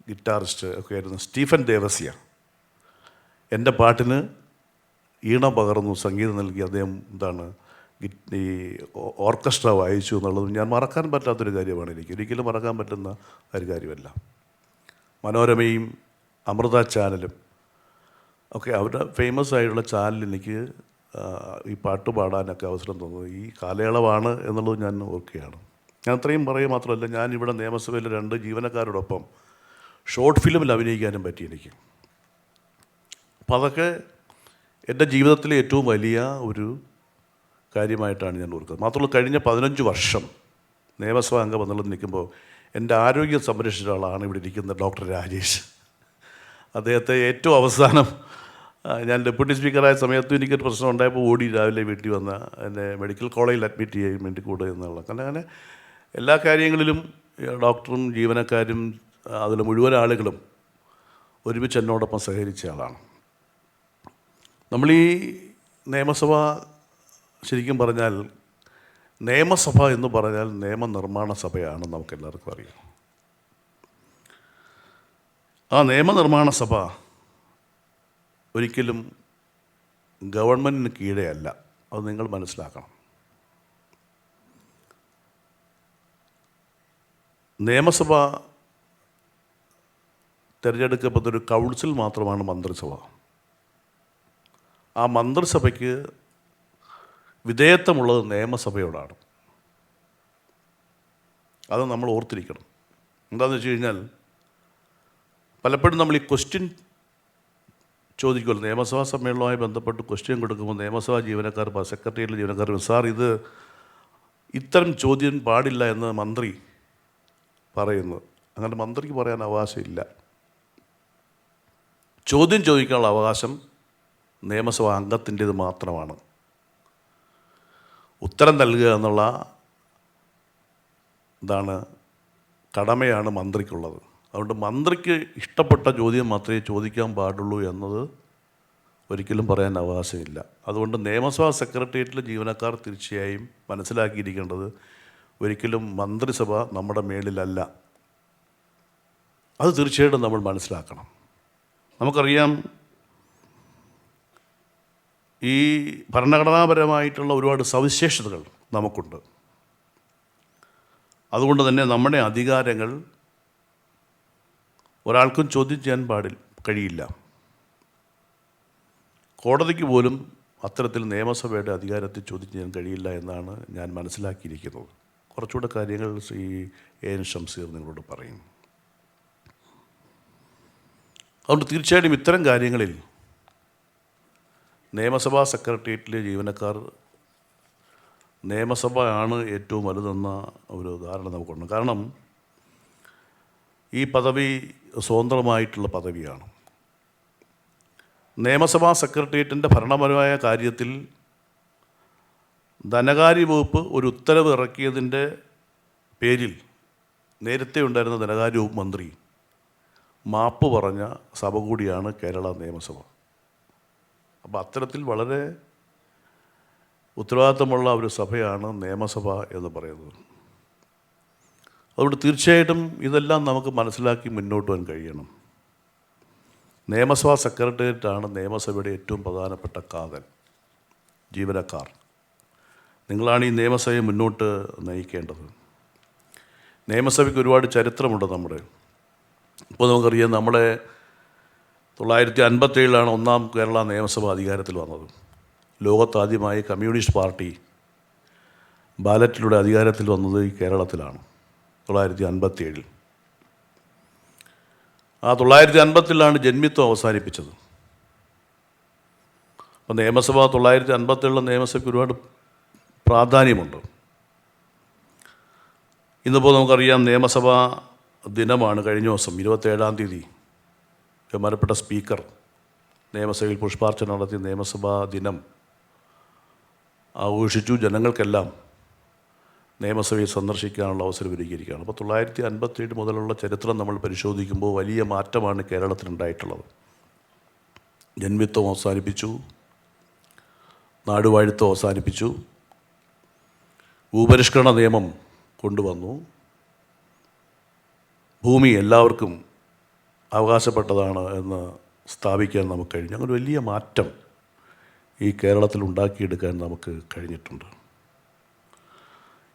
ഗിറ്റാറിസ്റ്റ് ഒക്കെ ആയിരുന്നു സ്റ്റീഫൻ ദേവസ്യ എൻ്റെ പാട്ടിന് ഈണം പകർന്നു, സംഗീതം നൽകി. അദ്ദേഹം ഈ ഓർക്കസ്ട്ര വായിച്ചു എന്നുള്ളത് ഞാൻ മറക്കാൻ പറ്റാത്തൊരു കാര്യമാണ്. എനിക്ക് ഒരിക്കലും മറക്കാൻ പറ്റുന്ന ഒരു കാര്യമല്ല. മനോരമയും അമൃത ചാനലും ഒക്കെ അവരുടെ ഫേമസ് ആയിട്ടുള്ള ചാനലിൽ എനിക്ക് ഈ പാട്ട് പാടാനൊക്കെ അവസരം തന്നത് ഈ കാലയളവാണ് എന്നുള്ളത് ഞാൻ ഓർക്കുകയാണ്. ഞാൻ അത്രയും പറയുക മാത്രമല്ല, ഞാനിവിടെ നിയമസഭയിലെ 2 ജീവനക്കാരോടൊപ്പം ഷോർട്ട് ഫിലിമിൽ അഭിനയിക്കാനും പറ്റി എനിക്ക്. അപ്പോൾ അതൊക്കെ എൻ്റെ ജീവിതത്തിലെ ഏറ്റവും വലിയ ഒരു കാര്യമായിട്ടാണ് ഞാൻ ഓർക്കുന്നത്. മാത്രമല്ല, കഴിഞ്ഞ 15 വർഷം നിയമസഭാ അംഗം എന്നുള്ളത് നിൽക്കുമ്പോൾ എൻ്റെ ആരോഗ്യം സംരക്ഷിച്ച ആളാണ് ഇവിടെ ഇരിക്കുന്ന ഡോക്ടർ രാജേഷ്. അദ്ദേഹത്തെ ഏറ്റവും അവസാനം ഞാൻ ഡെപ്യൂട്ടി സ്പീക്കറായ സമയത്തും എനിക്കൊരു പ്രശ്നം ഉണ്ടായപ്പോൾ ഓടി രാവിലെ വീട്ടിൽ വന്ന എന്നെ മെഡിക്കൽ കോളേജിൽ അഡ്മിറ്റ് ചെയ്യാൻ വേണ്ടി കൂടെ എന്നുള്ള. കാരണം അങ്ങനെ എല്ലാ കാര്യങ്ങളിലും ഡോക്ടറും ജീവനക്കാരും അതിൽ മുഴുവൻ ആളുകളും ഒരുമിച്ച് എന്നോടൊപ്പം സഹകരിച്ച ആളാണ്. നമ്മളീ നിയമസഭ ശരിക്കും പറഞ്ഞാൽ നിയമസഭ എന്ന് പറഞ്ഞാൽ നിയമനിർമ്മാണ സഭയാണ്, നമുക്കെല്ലാവർക്കും അറിയാം. ആ നിയമനിർമ്മാണ സഭ ഒരിക്കലും ഗവൺമെൻറ്റിന് കീഴേ അല്ല. അത് നിങ്ങൾ മനസ്സിലാക്കണം. നിയമസഭ തിരഞ്ഞെടുക്കപ്പെട്ടൊരു കൗൺസിൽ മാത്രമാണ് മന്ത്രിസഭ. ആ മന്ത്രിസഭയ്ക്ക് വിധേയത്വമുള്ളത് നിയമസഭയോടാണ്. അത് നമ്മൾ ഓർത്തിരിക്കണം. എന്താണെന്ന് വെച്ച് കഴിഞ്ഞാൽ പലപ്പോഴും നമ്മൾ ഈ ക്വസ്റ്റ്യൻ ചോദിക്കുമല്ലോ, നിയമസഭാ സമ്മേളനവുമായി ബന്ധപ്പെട്ട് ക്വസ്റ്റ്യൻ കൊടുക്കുമ്പോൾ നിയമസഭാ ജീവനക്കാർ, സെക്രട്ടേറിയറ്റിലെ ജീവനക്കാർ, സാർ ഇത് ഇത്തരം ചോദ്യം പാടില്ല എന്ന് മന്ത്രി പറയുന്നു. അങ്ങനെ മന്ത്രിക്ക് പറയാൻ അവകാശമില്ല. ചോദ്യം ചോദിക്കാനുള്ള അവകാശം നിയമസഭാ അംഗത്തിൻ്റേത് മാത്രമാണ്. ഉത്തരം നൽകുക എന്നുള്ള കടമയാണ് മന്ത്രിക്കുള്ളത്. അതുകൊണ്ട് മന്ത്രിക്ക് ഇഷ്ടപ്പെട്ട ചോദ്യം മാത്രമേ ചോദിക്കാൻ പാടുള്ളൂ എന്നത് ഒരിക്കലും പറയാൻ അവകാശമില്ല. അതുകൊണ്ട് നിയമസഭാ സെക്രട്ടേറിയറ്റിലെ ജീവനക്കാർ തീർച്ചയായും മനസ്സിലാക്കിയിരിക്കേണ്ടത് ഒരിക്കലും മന്ത്രിസഭ നമ്മുടെ മേളിലല്ല. അത് തീർച്ചയായിട്ടും നമ്മൾ മനസ്സിലാക്കണം. നമുക്കറിയാം, ഈ ഭരണഘടനാപരമായിട്ടുള്ള ഒരുപാട് സവിശേഷതകൾ നമുക്കുണ്ട്. അതുകൊണ്ട് തന്നെ നമ്മുടെ അധികാരങ്ങൾ ഒരാൾക്കും ചോദ്യം ചെയ്യാൻ കഴിയില്ല. കോടതിക്ക് പോലും അത്തരത്തിൽ നിയമസഭയുടെ അധികാരത്തെ ചോദ്യം ചെയ്യാൻ കഴിയില്ല എന്നാണ് ഞാൻ മനസ്സിലാക്കിയിരിക്കുന്നത്. കുറച്ചുകൂടെ കാര്യങ്ങൾ ശ്രീ എൻ ഷംസീർ നിങ്ങളോട് പറയും. അതുകൊണ്ട് തീർച്ചയായിട്ടും ഇത്തരം കാര്യങ്ങളിൽ നിയമസഭാ സെക്രട്ടേറിയറ്റിലെ ജീവനക്കാർ, നിയമസഭ ആണ് ഏറ്റവും വലുതെന്ന ഒരു ധാരണ നമുക്കുണ്ട്. കാരണം ഈ പദവി സ്വതന്ത്രമായിട്ടുള്ള പദവിയാണ്. നിയമസഭാ സെക്രട്ടേറിയറ്റിൻ്റെ ഭരണപരമായ കാര്യത്തിൽ ധനകാര്യ വകുപ്പ് ഒരു ഉത്തരവ് ഇറക്കിയതിൻ്റെ പേരിൽ നേരത്തെ ഉണ്ടായിരുന്ന ധനകാര്യ വകുപ്പ് മന്ത്രി മാപ്പ് പറഞ്ഞ സഭ കൂടിയാണ് കേരള നിയമസഭ. അപ്പോൾ അത്തരത്തിൽ വളരെ ഉത്തരവാദിത്തമുള്ള ഒരു സഭയാണ് നിയമസഭ എന്ന് പറയുന്നത്. അതുകൊണ്ട് തീർച്ചയായിട്ടും ഇതെല്ലാം നമുക്ക് മനസ്സിലാക്കി മുന്നോട്ട് പോകാൻ കഴിയണം. നിയമസഭാ സെക്രട്ടേറിയറ്റാണ് നിയമസഭയുടെ ഏറ്റവും പ്രധാനപ്പെട്ട കാതൽ, ജീവനക്കാർ. നിങ്ങളാണ് ഈ നിയമസഭയെ മുന്നോട്ട് നയിക്കേണ്ടത്. നിയമസഭയ്ക്ക് ഒരുപാട് ചരിത്രമുണ്ട്. ഇപ്പോൾ നമുക്കറിയാം, നമ്മുടെ 1957 ഒന്നാം കേരള നിയമസഭ അധികാരത്തിൽ വന്നത്. ലോകത്താദ്യമായി കമ്മ്യൂണിസ്റ്റ് പാർട്ടി ബാലറ്റിലൂടെ അധികാരത്തിൽ വന്നത് ഈ കേരളത്തിലാണ് 1957. ആ 1957 ജന്മിത്വം അവസാനിപ്പിച്ചത്. അപ്പോൾ നിയമസഭ 1957 നിയമസഭയ്ക്ക് ഒരുപാട് പ്രാധാന്യമുണ്ട്. ഇന്നിപ്പോൾ നമുക്കറിയാം നിയമസഭാ ദിനമാണ്. കഴിഞ്ഞ ദിവസം 27-ാം തീയതി ബഹുമാനപ്പെട്ട സ്പീക്കർ നിയമസഭയിൽ പുഷ്പാർച്ചന നടത്തി നിയമസഭാ ദിനം ആഘോഷിച്ചു. ജനങ്ങൾക്കെല്ലാം നിയമസഭയെ സന്ദർശിക്കാനുള്ള അവസരം ഒരുക്കിയിരിക്കുകയാണ്. അപ്പോൾ 1957 മുതലുള്ള ചരിത്രം നമ്മൾ പരിശോധിക്കുമ്പോൾ വലിയ മാറ്റമാണ് കേരളത്തിലുണ്ടായിട്ടുള്ളത്. ജന്മിത്വം അവസാനിപ്പിച്ചു, നാടുവാഴിത്വം അവസാനിപ്പിച്ചു, ഭൂപരിഷ്കരണ നിയമം കൊണ്ടുവന്നു, ഭൂമി എല്ലാവർക്കും അവകാശപ്പെട്ടതാണ് എന്ന് സ്ഥാപിക്കാൻ നമുക്ക് കഴിഞ്ഞു. അങ്ങനെ വലിയ മാറ്റം ഈ കേരളത്തിൽ ഉണ്ടാക്കിയെടുക്കാൻ നമുക്ക് കഴിഞ്ഞിട്ടുണ്ട്.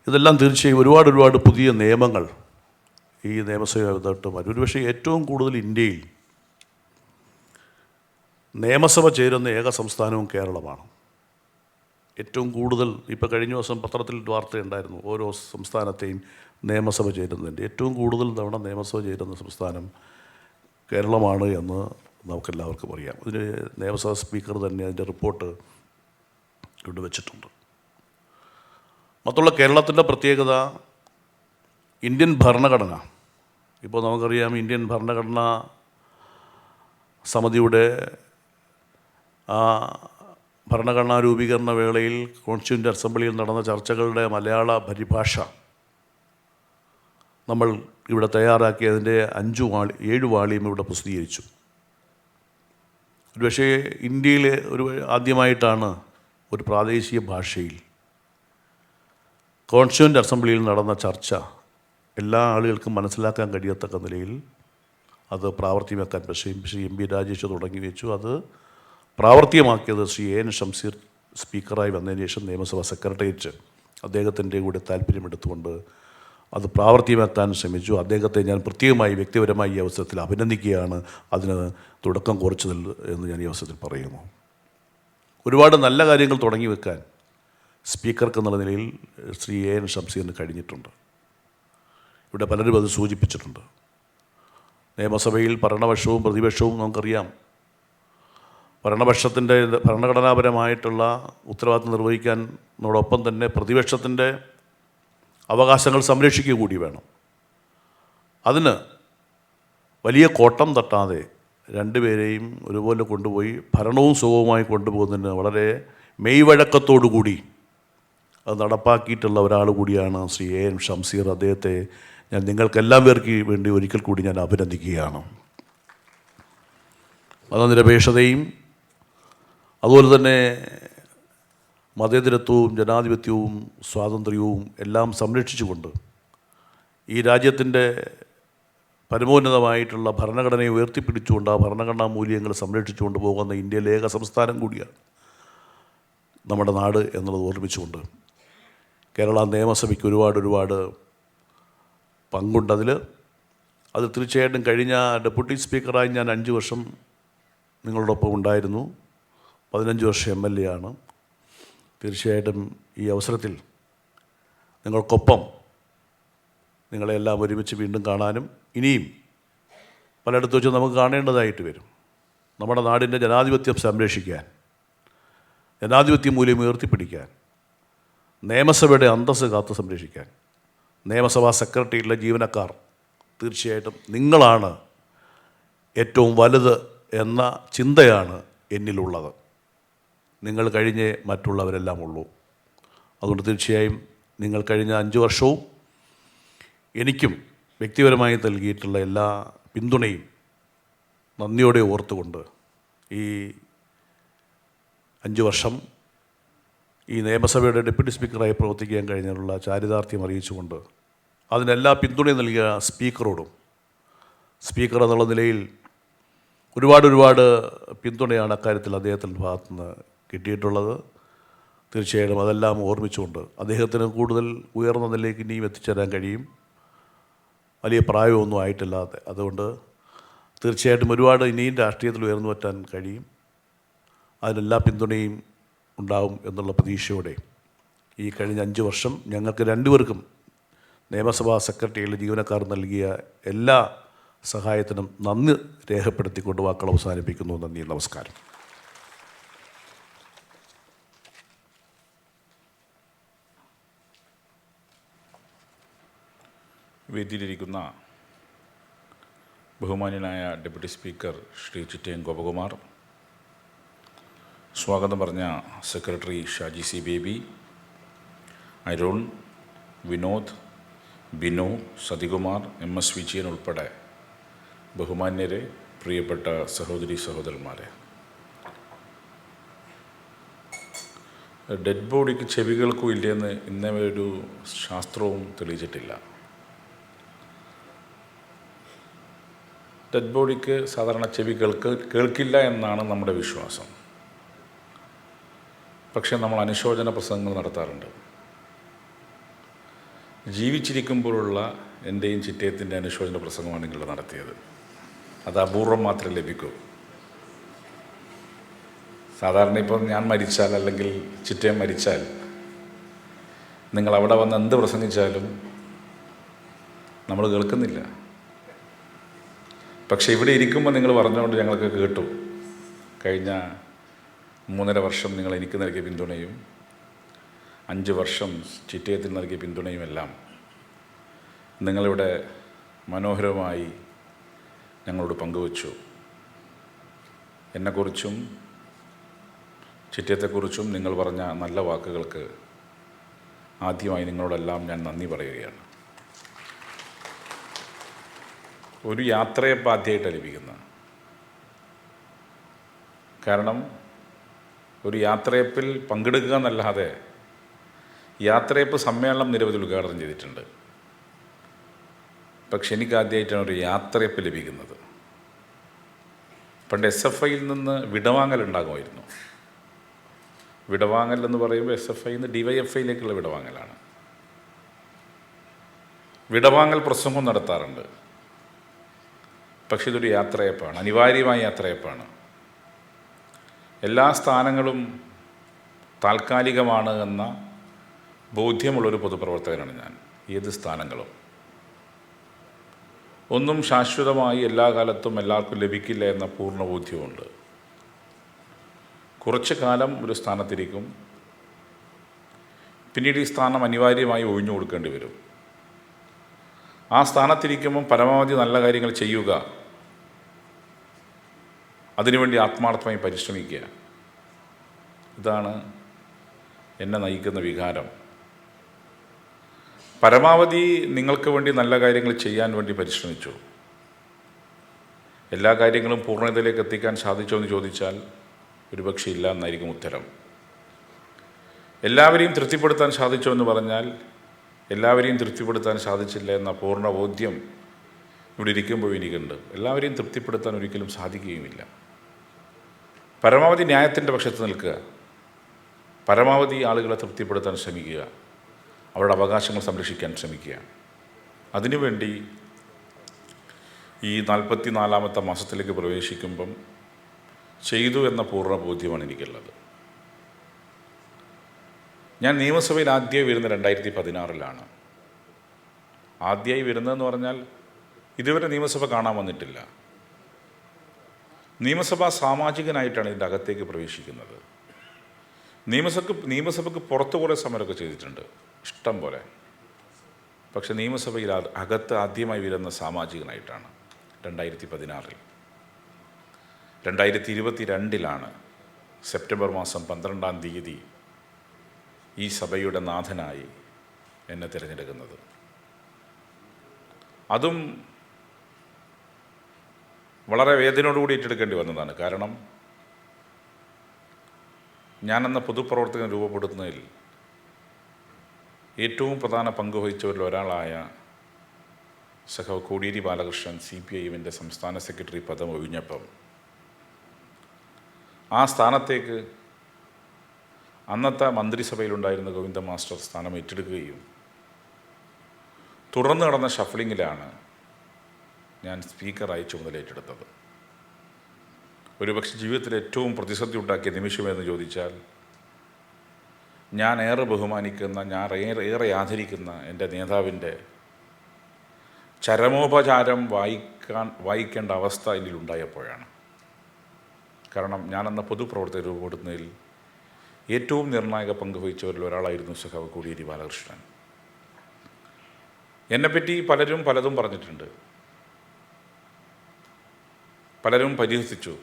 ഇതെല്ലാം തീർച്ചയായും ഒരുപാട് പുതിയ നിയമങ്ങൾ ഈ നിയമസഭ തൊട്ട് ഒരുപക്ഷെ ഏറ്റവും കൂടുതൽ ഇന്ത്യയിൽ നിയമസഭ ചേരുന്ന ഏക സംസ്ഥാനവും കേരളമാണ്. ഏറ്റവും കൂടുതൽ ഇപ്പോൾ കഴിഞ്ഞ ദിവസം പത്രത്തിൽ വാർത്തയുണ്ടായിരുന്നു, ഓരോ സംസ്ഥാനത്തെയും നിയമസഭ ചേരുന്നതിൻ്റെ ഏറ്റവും കൂടുതൽ തവണ നിയമസഭ ചേരുന്ന സംസ്ഥാനം കേരളമാണ് എന്ന് നമുക്കെല്ലാവർക്കും അറിയാം. ഇതിന് നിയമസഭാ സ്പീക്കർ തന്നെ അതിൻ്റെ റിപ്പോർട്ട് ഇവിടെ വെച്ചിട്ടുണ്ട്. മറ്റുള്ള കേരളത്തിൻ്റെ പ്രത്യേകത ഇന്ത്യൻ ഭരണഘടന. ഇപ്പോൾ നമുക്കറിയാം ഇന്ത്യൻ ഭരണഘടനാ സമിതിയുടെ ആ ഭരണഘടനാ രൂപീകരണ വേളയിൽ കോൺസ്റ്റിറ്റ്യൂൻ്റ് അസംബ്ലിയിൽ നടന്ന ചർച്ചകളുടെ മലയാള പരിഭാഷ നമ്മൾ ഇവിടെ തയ്യാറാക്കി അതിൻ്റെ 7 വാള്യം ഇവിടെ പ്രസിദ്ധീകരിച്ചു. ഒരുപക്ഷേ ഇന്ത്യയിൽ ആദ്യമായിട്ടാണ് ഒരു പ്രാദേശിക ഭാഷയിൽ കോൺസ്റ്റിറ്റ്യൂൻ്റ് അസംബ്ലിയിൽ നടന്ന ചർച്ച എല്ലാ ആളുകൾക്കും മനസ്സിലാക്കാൻ കഴിയത്തക്ക നിലയിൽ അത് പ്രാവർത്തികമാക്കാൻ ശ്രീ എം പി രാജേഷ് തുടങ്ങി വെച്ചു. അത് പ്രാവർത്തികമാക്കിയത് ശ്രീ എൻ ഷംസീർ സ്പീക്കറായി വന്നതിന് ശേഷം നിയമസഭാ സെക്രട്ടേറിയറ്റ് അദ്ദേഹത്തിൻ്റെ കൂടെ താല്പര്യമെടുത്തുകൊണ്ട് അത് പ്രാവർത്തികമാക്കാൻ ശ്രമിച്ചു. അദ്ദേഹത്തെ ഞാൻ പ്രത്യേകമായി വ്യക്തിപരമായി ഈ അവസരത്തിൽ അഭിനന്ദിക്കുകയാണ്, അതിന് തുടക്കം കുറിച്ചതിൽ എന്ന് ഞാൻ ഈ അവസരത്തിൽ പറയുന്നു. ഒരുപാട് നല്ല കാര്യങ്ങൾ തുടങ്ങി വെക്കാൻ സ്പീക്കർക്ക് എന്നുള്ള നിലയിൽ ശ്രീ എൻ ഷംസീറിന് കഴിഞ്ഞിട്ടുണ്ട്. ഇവിടെ പലരും അത് സൂചിപ്പിച്ചിട്ടുണ്ട്. നിയമസഭയിൽ ഭരണപക്ഷവും പ്രതിപക്ഷവും നമുക്കറിയാം. ഭരണപക്ഷത്തിൻ്റെ ഭരണഘടനാപരമായിട്ടുള്ള ഉത്തരവാദിത്വം നിർവഹിക്കാനോടൊപ്പം തന്നെ പ്രതിപക്ഷത്തിൻ്റെ അവകാശങ്ങൾ സംരക്ഷിക്കുക കൂടി വേണം. അതിന് വലിയ കോട്ടം തട്ടാതെ രണ്ടുപേരെയും ഒരുപോലെ കൊണ്ടുപോയി ഭരണവും സുഖവുമായി കൊണ്ടുപോകുന്നതിന് വളരെ മെയ്വഴക്കത്തോടുകൂടി അത് നടപ്പാക്കിയിട്ടുള്ള ഒരാൾ കൂടിയാണ് ശ്രീ എ എൻ ഷംസീർ. അദ്ദേഹത്തെ ഞാൻ നിങ്ങൾക്കെല്ലാം പേർക്ക് വേണ്ടി ഒരിക്കൽ കൂടി ഞാൻ അഭിനന്ദിക്കുകയാണ്. മതനിരപേക്ഷതയും അതുപോലെ തന്നെ മതേതരത്വവും ജനാധിപത്യവും സ്വാതന്ത്ര്യവും എല്ലാം സംരക്ഷിച്ചുകൊണ്ട് ഈ രാജ്യത്തിൻ്റെ പരമോന്നതമായിട്ടുള്ള ഭരണഘടനയെ ഉയർത്തിപ്പിടിച്ചുകൊണ്ട് ആ ഭരണഘടനാ മൂല്യങ്ങൾ സംരക്ഷിച്ചുകൊണ്ട് പോകുന്ന ഇന്ത്യയിലെ ഏക സംസ്ഥാനം കൂടിയാണ് നമ്മുടെ നാട് എന്നുള്ളത് ഓർമ്മിച്ചുകൊണ്ട് കേരള നിയമസഭയ്ക്ക് ഒരുപാട് പങ്കുണ്ടതിൽ. അത് തീർച്ചയായിട്ടും കഴിഞ്ഞ ഡെപ്യൂട്ടി സ്പീക്കറായി ഞാൻ 5 വർഷം നിങ്ങളോടൊപ്പം ഉണ്ടായിരുന്നു, 15 വർഷം MLA ആണ്. തീർച്ചയായിട്ടും ഈ അവസരത്തിൽ നിങ്ങൾക്കൊപ്പം നിങ്ങളെല്ലാം ഒരുമിച്ച് വീണ്ടും കാണാനും ഇനിയും പലയിടത്ത് വെച്ച് നമുക്ക് കാണേണ്ടതായിട്ട് വരും. നമ്മുടെ നാടിൻ്റെ ജനാധിപത്യം സംരക്ഷിക്കാൻ, ജനാധിപത്യ മൂല്യം ഉയർത്തിപ്പിടിക്കാൻ, നിയമസഭയുടെ അന്തസ്സ് കാത്തു സംരക്ഷിക്കാൻ നിയമസഭാ സെക്രട്ടറിയിലെ ജീവനക്കാർ തീർച്ചയായിട്ടും നിങ്ങളാണ് ഏറ്റവും വലുത് എന്ന ചിന്തയാണ് എന്നിലുള്ളത്. നിങ്ങൾ കഴിഞ്ഞേ മറ്റുള്ളവരെല്ലാം ഉള്ളൂ. അതുകൊണ്ട് തീർച്ചയായും നിങ്ങൾ കഴിഞ്ഞ 5 വർഷവും എനിക്കും വ്യക്തിപരമായി നൽകിയിട്ടുള്ള എല്ലാ പിന്തുണയും നന്ദിയോടെ ഓർത്തുകൊണ്ട് ഈ 5 വർഷം ഈ നിയമസഭയുടെ ഡെപ്യൂട്ടി സ്പീക്കറായി പ്രവർത്തിക്കാൻ കഴിഞ്ഞതിനുള്ള ചാരിതാർത്ഥ്യം അറിയിച്ചുകൊണ്ട് അതിനെല്ലാ പിന്തുണയും നൽകിയ സ്പീക്കറോടും, സ്പീക്കർ എന്നുള്ള നിലയിൽ ഒരുപാട് പിന്തുണയാണ് അക്കാര്യത്തിൽ അദ്ദേഹത്തിൻ്റെ ഭാഗത്തുനിന്ന് കിട്ടിയിട്ടുള്ളത്. തീർച്ചയായിട്ടും അതെല്ലാം ഓർമ്മിച്ചുകൊണ്ട് അദ്ദേഹത്തിന് കൂടുതൽ ഉയർന്ന നിലയിലേക്ക് ഇനിയും എത്തിച്ചേരാൻ കഴിയും. വലിയ പ്രായമൊന്നും ആയിട്ടില്ലാതെ, അതുകൊണ്ട് തീർച്ചയായിട്ടും ഒരുപാട് ഇനിയും രാഷ്ട്രീയത്തിൽ ഉയർന്നു പറ്റാൻ കഴിയും. അതിനെല്ലാ പിന്തുണയും ഉണ്ടാവും എന്നുള്ള പ്രതീക്ഷയോടെ ഈ കഴിഞ്ഞ 5 വർഷം ഞങ്ങൾക്ക് രണ്ടുപേർക്കും നിയമസഭാ സെക്രട്ടറിയിലെ ജീവനക്കാർ നൽകിയ എല്ലാ സഹായത്തിനും നന്ദി രേഖപ്പെടുത്തിക്കൊണ്ട് വാക്കുകൾ അവസാനിപ്പിക്കുന്നു. നന്ദി, നമസ്കാരം. വേദിയിലിരിക്കുന്ന ബഹുമാന്യനായ ഡെപ്യൂട്ടി സ്പീക്കർ ശ്രീ ചിറ്റയം ഗോപകുമാർ, സ്വാഗതം പറഞ്ഞ secretary Shaji C baby, Arun, Vinod, Binu, Sathikumar, MS Vijayan ഉൾപ്പെടെ ബഹുമാന്യരെ, പ്രിയപ്പെട്ട സഹോദരി സഹോദരന്മാരെ, ഡെഡ് ബോഡിക്ക് ചെവികൾക്കും ഇല്ലെന്ന് ഇന്നേ ഒരു ശാസ്ത്രവും തെളിയിച്ചിട്ടില്ല. ഡെഡ് ബോഡിക്ക് സാധാരണ ചെവി കേൾക്കില്ല എന്നാണ് നമ്മുടെ വിശ്വാസം. പക്ഷേ നമ്മൾ അനുശോചന പ്രസംഗങ്ങൾ നടത്താറുണ്ട്. ജീവിച്ചിരിക്കുമ്പോഴുള്ള എൻ്റെയും ചിറ്റയത്തിൻ്റെ അനുശോചന പ്രസംഗമാണ് നിങ്ങൾ നടത്തിയത്. അത് അപൂർവം മാത്രമേ ലഭിക്കൂ. സാധാരണ ഇപ്പം ഞാൻ മരിച്ചാൽ അല്ലെങ്കിൽ ചിറ്റയം മരിച്ചാൽ നിങ്ങൾ അവിടെ വന്ന് എന്ത് പ്രസംഗിച്ചാലും നമ്മൾ കേൾക്കുന്നില്ല. പക്ഷേ ഇവിടെ ഇരിക്കുമ്പോൾ നിങ്ങൾ പറഞ്ഞുകൊണ്ട് ഞങ്ങൾക്ക് കേട്ടു. കഴിഞ്ഞ 3.5 വർഷം നിങ്ങൾ എനിക്ക് നൽകിയ പിന്തുണയും 5 വർഷം ചിറ്റയത്തിന് നൽകിയ പിന്തുണയുമെല്ലാം നിങ്ങളിവിടെ മനോഹരമായി ഞങ്ങളോട് പങ്കുവച്ചു. എന്നെക്കുറിച്ചും ചിറ്റയത്തെക്കുറിച്ചും നിങ്ങൾ പറഞ്ഞ നല്ല വാക്കുകൾക്ക് ആദ്യമായി നിങ്ങളോടെല്ലാം ഞാൻ നന്ദി പറയുകയാണ്. ഒരു യാത്രയപ്പം ആദ്യമായിട്ടാണ് ലഭിക്കുന്നത്. കാരണം ഒരു യാത്രയപ്പിൽ പങ്കെടുക്കുക എന്നല്ലാതെ യാത്രയപ്പ് സമ്മേളനം നിരവധി ഉദ്ഘാടനം ചെയ്തിട്ടുണ്ട്. പക്ഷെ എനിക്ക് ആദ്യമായിട്ടാണ് ഒരു യാത്രയപ്പ് ലഭിക്കുന്നത്. പണ്ട് SFIയിൽ നിന്ന് വിടവാങ്ങൽ ഉണ്ടാകുമായിരുന്നു. വിടവാങ്ങൽ എന്ന് പറയുമ്പോൾ SFIയിൽ നിന്ന് DYFIയിലേക്കുള്ള വിടവാങ്ങലാണ്. വിടവാങ്ങൽ പ്രസംഗം നടത്താറുണ്ട്. പക്ഷെ ഇതൊരു യാത്രയപ്പാണ്, അനിവാര്യമായ യാത്രയപ്പാണ്. എല്ലാ സ്ഥാനങ്ങളും താൽക്കാലികമാണ് എന്ന ബോധ്യമുള്ളൊരു പൊതുപ്രവർത്തകനാണ് ഞാൻ. ഏത് സ്ഥാനങ്ങളും ഒന്നും ശാശ്വതമായി എല്ലാ കാലത്തും എല്ലാവർക്കും ലഭിക്കില്ല എന്ന പൂർണ്ണ ബോധ്യമുണ്ട്. കുറച്ച് കാലം ഒരു സ്ഥാനത്തിരിക്കും, പിന്നീട് ഈ സ്ഥാനം അനിവാര്യമായി ഒഴിഞ്ഞു കൊടുക്കേണ്ടി വരും. ആ സ്ഥാനത്തിരിക്കുമ്പം പരമാവധി നല്ല കാര്യങ്ങൾ ചെയ്യുക, അതിനുവേണ്ടി ആത്മാർത്ഥമായി പരിശ്രമിക്കുക, ഇതാണ് എന്നെ നയിക്കുന്ന വികാരം. പരമാവധി നിങ്ങൾക്ക് വേണ്ടി നല്ല കാര്യങ്ങൾ ചെയ്യാൻ വേണ്ടി പരിശ്രമിച്ചു. എല്ലാ കാര്യങ്ങളും പൂർണ്ണതയിലേക്ക് എത്തിക്കാൻ സാധിച്ചോ എന്ന് ചോദിച്ചാൽ ഒരുപക്ഷെ ഇല്ല എന്നായിരിക്കും ഉത്തരം. എല്ലാവരെയും തൃപ്തിപ്പെടുത്താൻ സാധിച്ചോ എന്ന് പറഞ്ഞാൽ എല്ലാവരെയും തൃപ്തിപ്പെടുത്താൻ സാധിച്ചില്ല എന്ന പൂർണ്ണ ബോധ്യം ഇവിടെ ഇരിക്കുമ്പോൾ എനിക്കുണ്ട്. എല്ലാവരെയും തൃപ്തിപ്പെടുത്താൻ ഒരിക്കലും സാധിക്കുകയുമില്ല. പരമാവധി ന്യായത്തിൻ്റെ പക്ഷത്ത് നിൽക്കുക, പരമാവധി ആളുകളെ തൃപ്തിപ്പെടുത്താൻ ശ്രമിക്കുക, അവരുടെ അവകാശങ്ങൾ സംരക്ഷിക്കാൻ ശ്രമിക്കുക. അതിനുവേണ്ടി ഈ 44-ാമത്തെ മാസത്തിലേക്ക് പ്രവേശിക്കുമ്പം ചെയ്തു എന്ന പൂർണ്ണ ബോധ്യമാണ് എനിക്കുള്ളത്. ഞാൻ നിയമസഭയിൽ ആദ്യമായി വരുന്നത് 2016-ലാണ്. ആദ്യമായി വരുന്നതെന്ന് പറഞ്ഞാൽ ഇതുവരെ നിയമസഭ കാണാൻ വന്നിട്ടില്ല. നിയമസഭാ സാമാജികനായിട്ടാണ് ഇതിൻ്റെ അകത്തേക്ക് പ്രവേശിക്കുന്നത്. നിയമസഭയ്ക്ക് പുറത്ത് കുറേ സമരമൊക്കെ ചെയ്തിട്ടുണ്ട്, ഇഷ്ടം പോലെ. പക്ഷെ നിയമസഭയിൽ അകത്ത് ആദ്യമായി വരുന്ന സാമാജികനായിട്ടാണ് 2016-ൽ. 2022-ലാണ് സെപ്റ്റംബർ മാസം 12-ാം തീയതി ഈ സഭയുടെ നാഥനായി എന്നെ തിരഞ്ഞെടുക്കുന്നത്. അതും വളരെ വേദനയോടുകൂടി ഏറ്റെടുക്കേണ്ടി വന്നതാണ്. കാരണം ഞാനെന്ന പൊതുപ്രവർത്തകൻ രൂപപ്പെടുത്തുന്നതിൽ ഏറ്റവും പ്രധാന പങ്ക് വഹിച്ചവരിൽ ഒരാളായ സഖാവ് കോടിയേരി ബാലകൃഷ്ണൻ CPIM-ൻ്റെ സംസ്ഥാന സെക്രട്ടറി പദം ഒഴിഞ്ഞപ്പം ആ സ്ഥാനത്തേക്ക് അന്നത്തെ മന്ത്രിസഭയിലുണ്ടായിരുന്ന ഗോവിന്ദ മാസ്റ്റർ സ്ഥാനം ഏറ്റെടുക്കുകയും തുടർന്ന് നടന്ന ഷഫ്ലിങ്ങിലാണ് ഞാൻ സ്പീക്കറായി ചുമതലയേറ്റെടുത്തത്. ഒരുപക്ഷെ ജീവിതത്തിൽ ഏറ്റവും പ്രതിസന്ധി ഉണ്ടാക്കിയ നിമിഷമെന്ന് ചോദിച്ചാൽ, ഞാൻ ഏറെ ബഹുമാനിക്കുന്ന, ഞാൻ ഏറെ ആദരിക്കുന്ന എൻ്റെ നേതാവിൻ്റെ ചരമോപചാരം വായിക്കേണ്ട അവസ്ഥ എന്നിലുണ്ടായപ്പോഴാണ്. കാരണം ഞാനെന്ന പൊതുപ്രവർത്തകർ രൂപപ്പെടുന്നതിൽ ഏറ്റവും നിർണായക പങ്ക് വഹിച്ചവരിൽ ഒരാളായിരുന്നു സഖാവ് കോടിയേരി ബാലകൃഷ്ണൻ. എന്നെപ്പറ്റി പലരും പലതും പറഞ്ഞിട്ടുണ്ട്, പലരും പരിഹസിച്ചു.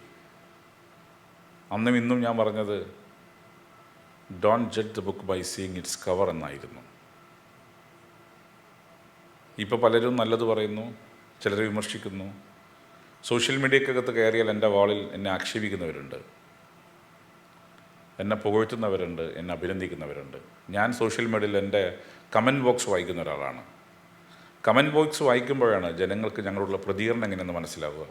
അന്നും ഇന്നും ഞാൻ പറഞ്ഞത് don't judge the book by seeing its cover എന്നായിരുന്നു. ഇപ്പോൾ പലരും നല്ലത് പറയുന്നു, ചിലർ വിമർശിക്കുന്നു. സോഷ്യൽ മീഡിയക്കകത്ത് കയറിയാൽ എൻ്റെ വാളിൽ എന്നെ ആക്ഷേപിക്കുന്നവരുണ്ട്, എന്നെ പുകഴ്ത്തുന്നവരുണ്ട്, എന്നെ അഭിനന്ദിക്കുന്നവരുണ്ട്. ഞാൻ സോഷ്യൽ മീഡിയയിൽ എൻ്റെ കമൻറ്റ് ബോക്സ് വായിക്കുന്ന ഒരാളാണ്. കമൻറ്റ് ബോക്സ് വായിക്കുമ്പോഴാണ് ജനങ്ങൾക്ക് ഞങ്ങളുള്ള പ്രതികരണം എങ്ങനെയെന്ന് മനസ്സിലാവുക.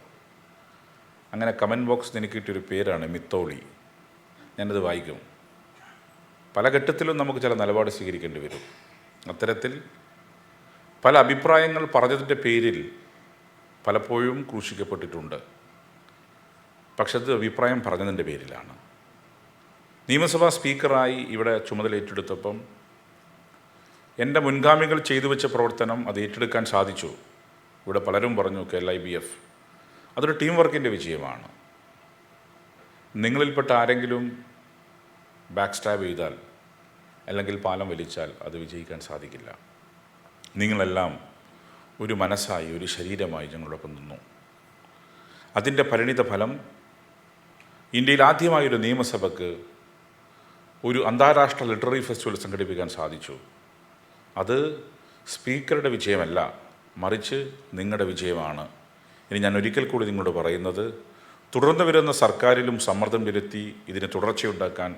അങ്ങനെ കമൻറ്റ് ബോക്സ് എനിക്ക് കിട്ടിയൊരു പേരാണ് മിത്തോളി. ഞാനത് വായിക്കും. പല ഘട്ടത്തിലും നമുക്ക് ചില നിലപാട് സ്വീകരിക്കേണ്ടി വരും. അത്തരത്തിൽ പല അഭിപ്രായങ്ങൾ പറഞ്ഞതിൻ്റെ പേരിൽ പലപ്പോഴും ക്രൂശിക്കപ്പെട്ടിട്ടുണ്ട്. പക്ഷെ അത് അഭിപ്രായം പറഞ്ഞതിൻ്റെ പേരിലാണ്. നിയമസഭാ സ്പീക്കറായി ഇവിടെ ചുമതലയേറ്റെടുത്തപ്പം എൻ്റെ മുൻഗാമികൾ ചെയ്തു വെച്ച പ്രവർത്തനം അത് ഏറ്റെടുക്കാൻ സാധിച്ചു. ഇവിടെ പലരും പറഞ്ഞു KLIBF അതൊരു ടീം വർക്കിൻ്റെ വിജയമാണ്. നിങ്ങളിൽപ്പെട്ട ആരെങ്കിലും ബാക്ക് സ്റ്റാബ് ചെയ്താൽ അല്ലെങ്കിൽ പാലം വലിച്ചാൽ അത് വിജയിക്കാൻ സാധിക്കില്ല. നിങ്ങളെല്ലാം ഒരു മനസ്സായി, ഒരു ശരീരമായി ഞങ്ങളോടൊപ്പം നിന്നു. അതിൻ്റെ പരിണിത ഫലം ഇന്ത്യയിൽ ആദ്യമായൊരു നിയമസഭയ്ക്ക് ഒരു അന്താരാഷ്ട്ര ലിറ്റററി ഫെസ്റ്റിവൽ സംഘടിപ്പിക്കാൻ സാധിച്ചു. അത് സ്പീക്കറുടെ വിജയമല്ല, മറിച്ച് നിങ്ങളുടെ വിജയമാണ്. ഇനി ഞാൻ ഒരിക്കൽ കൂടി നിങ്ങളോട് പറയുന്നത്, തുടർന്ന് വരുന്ന സർക്കാരിലും സമ്മർദ്ദം ചെലുത്തി ഇതിന് തുടർച്ചയുണ്ടാക്കാൻ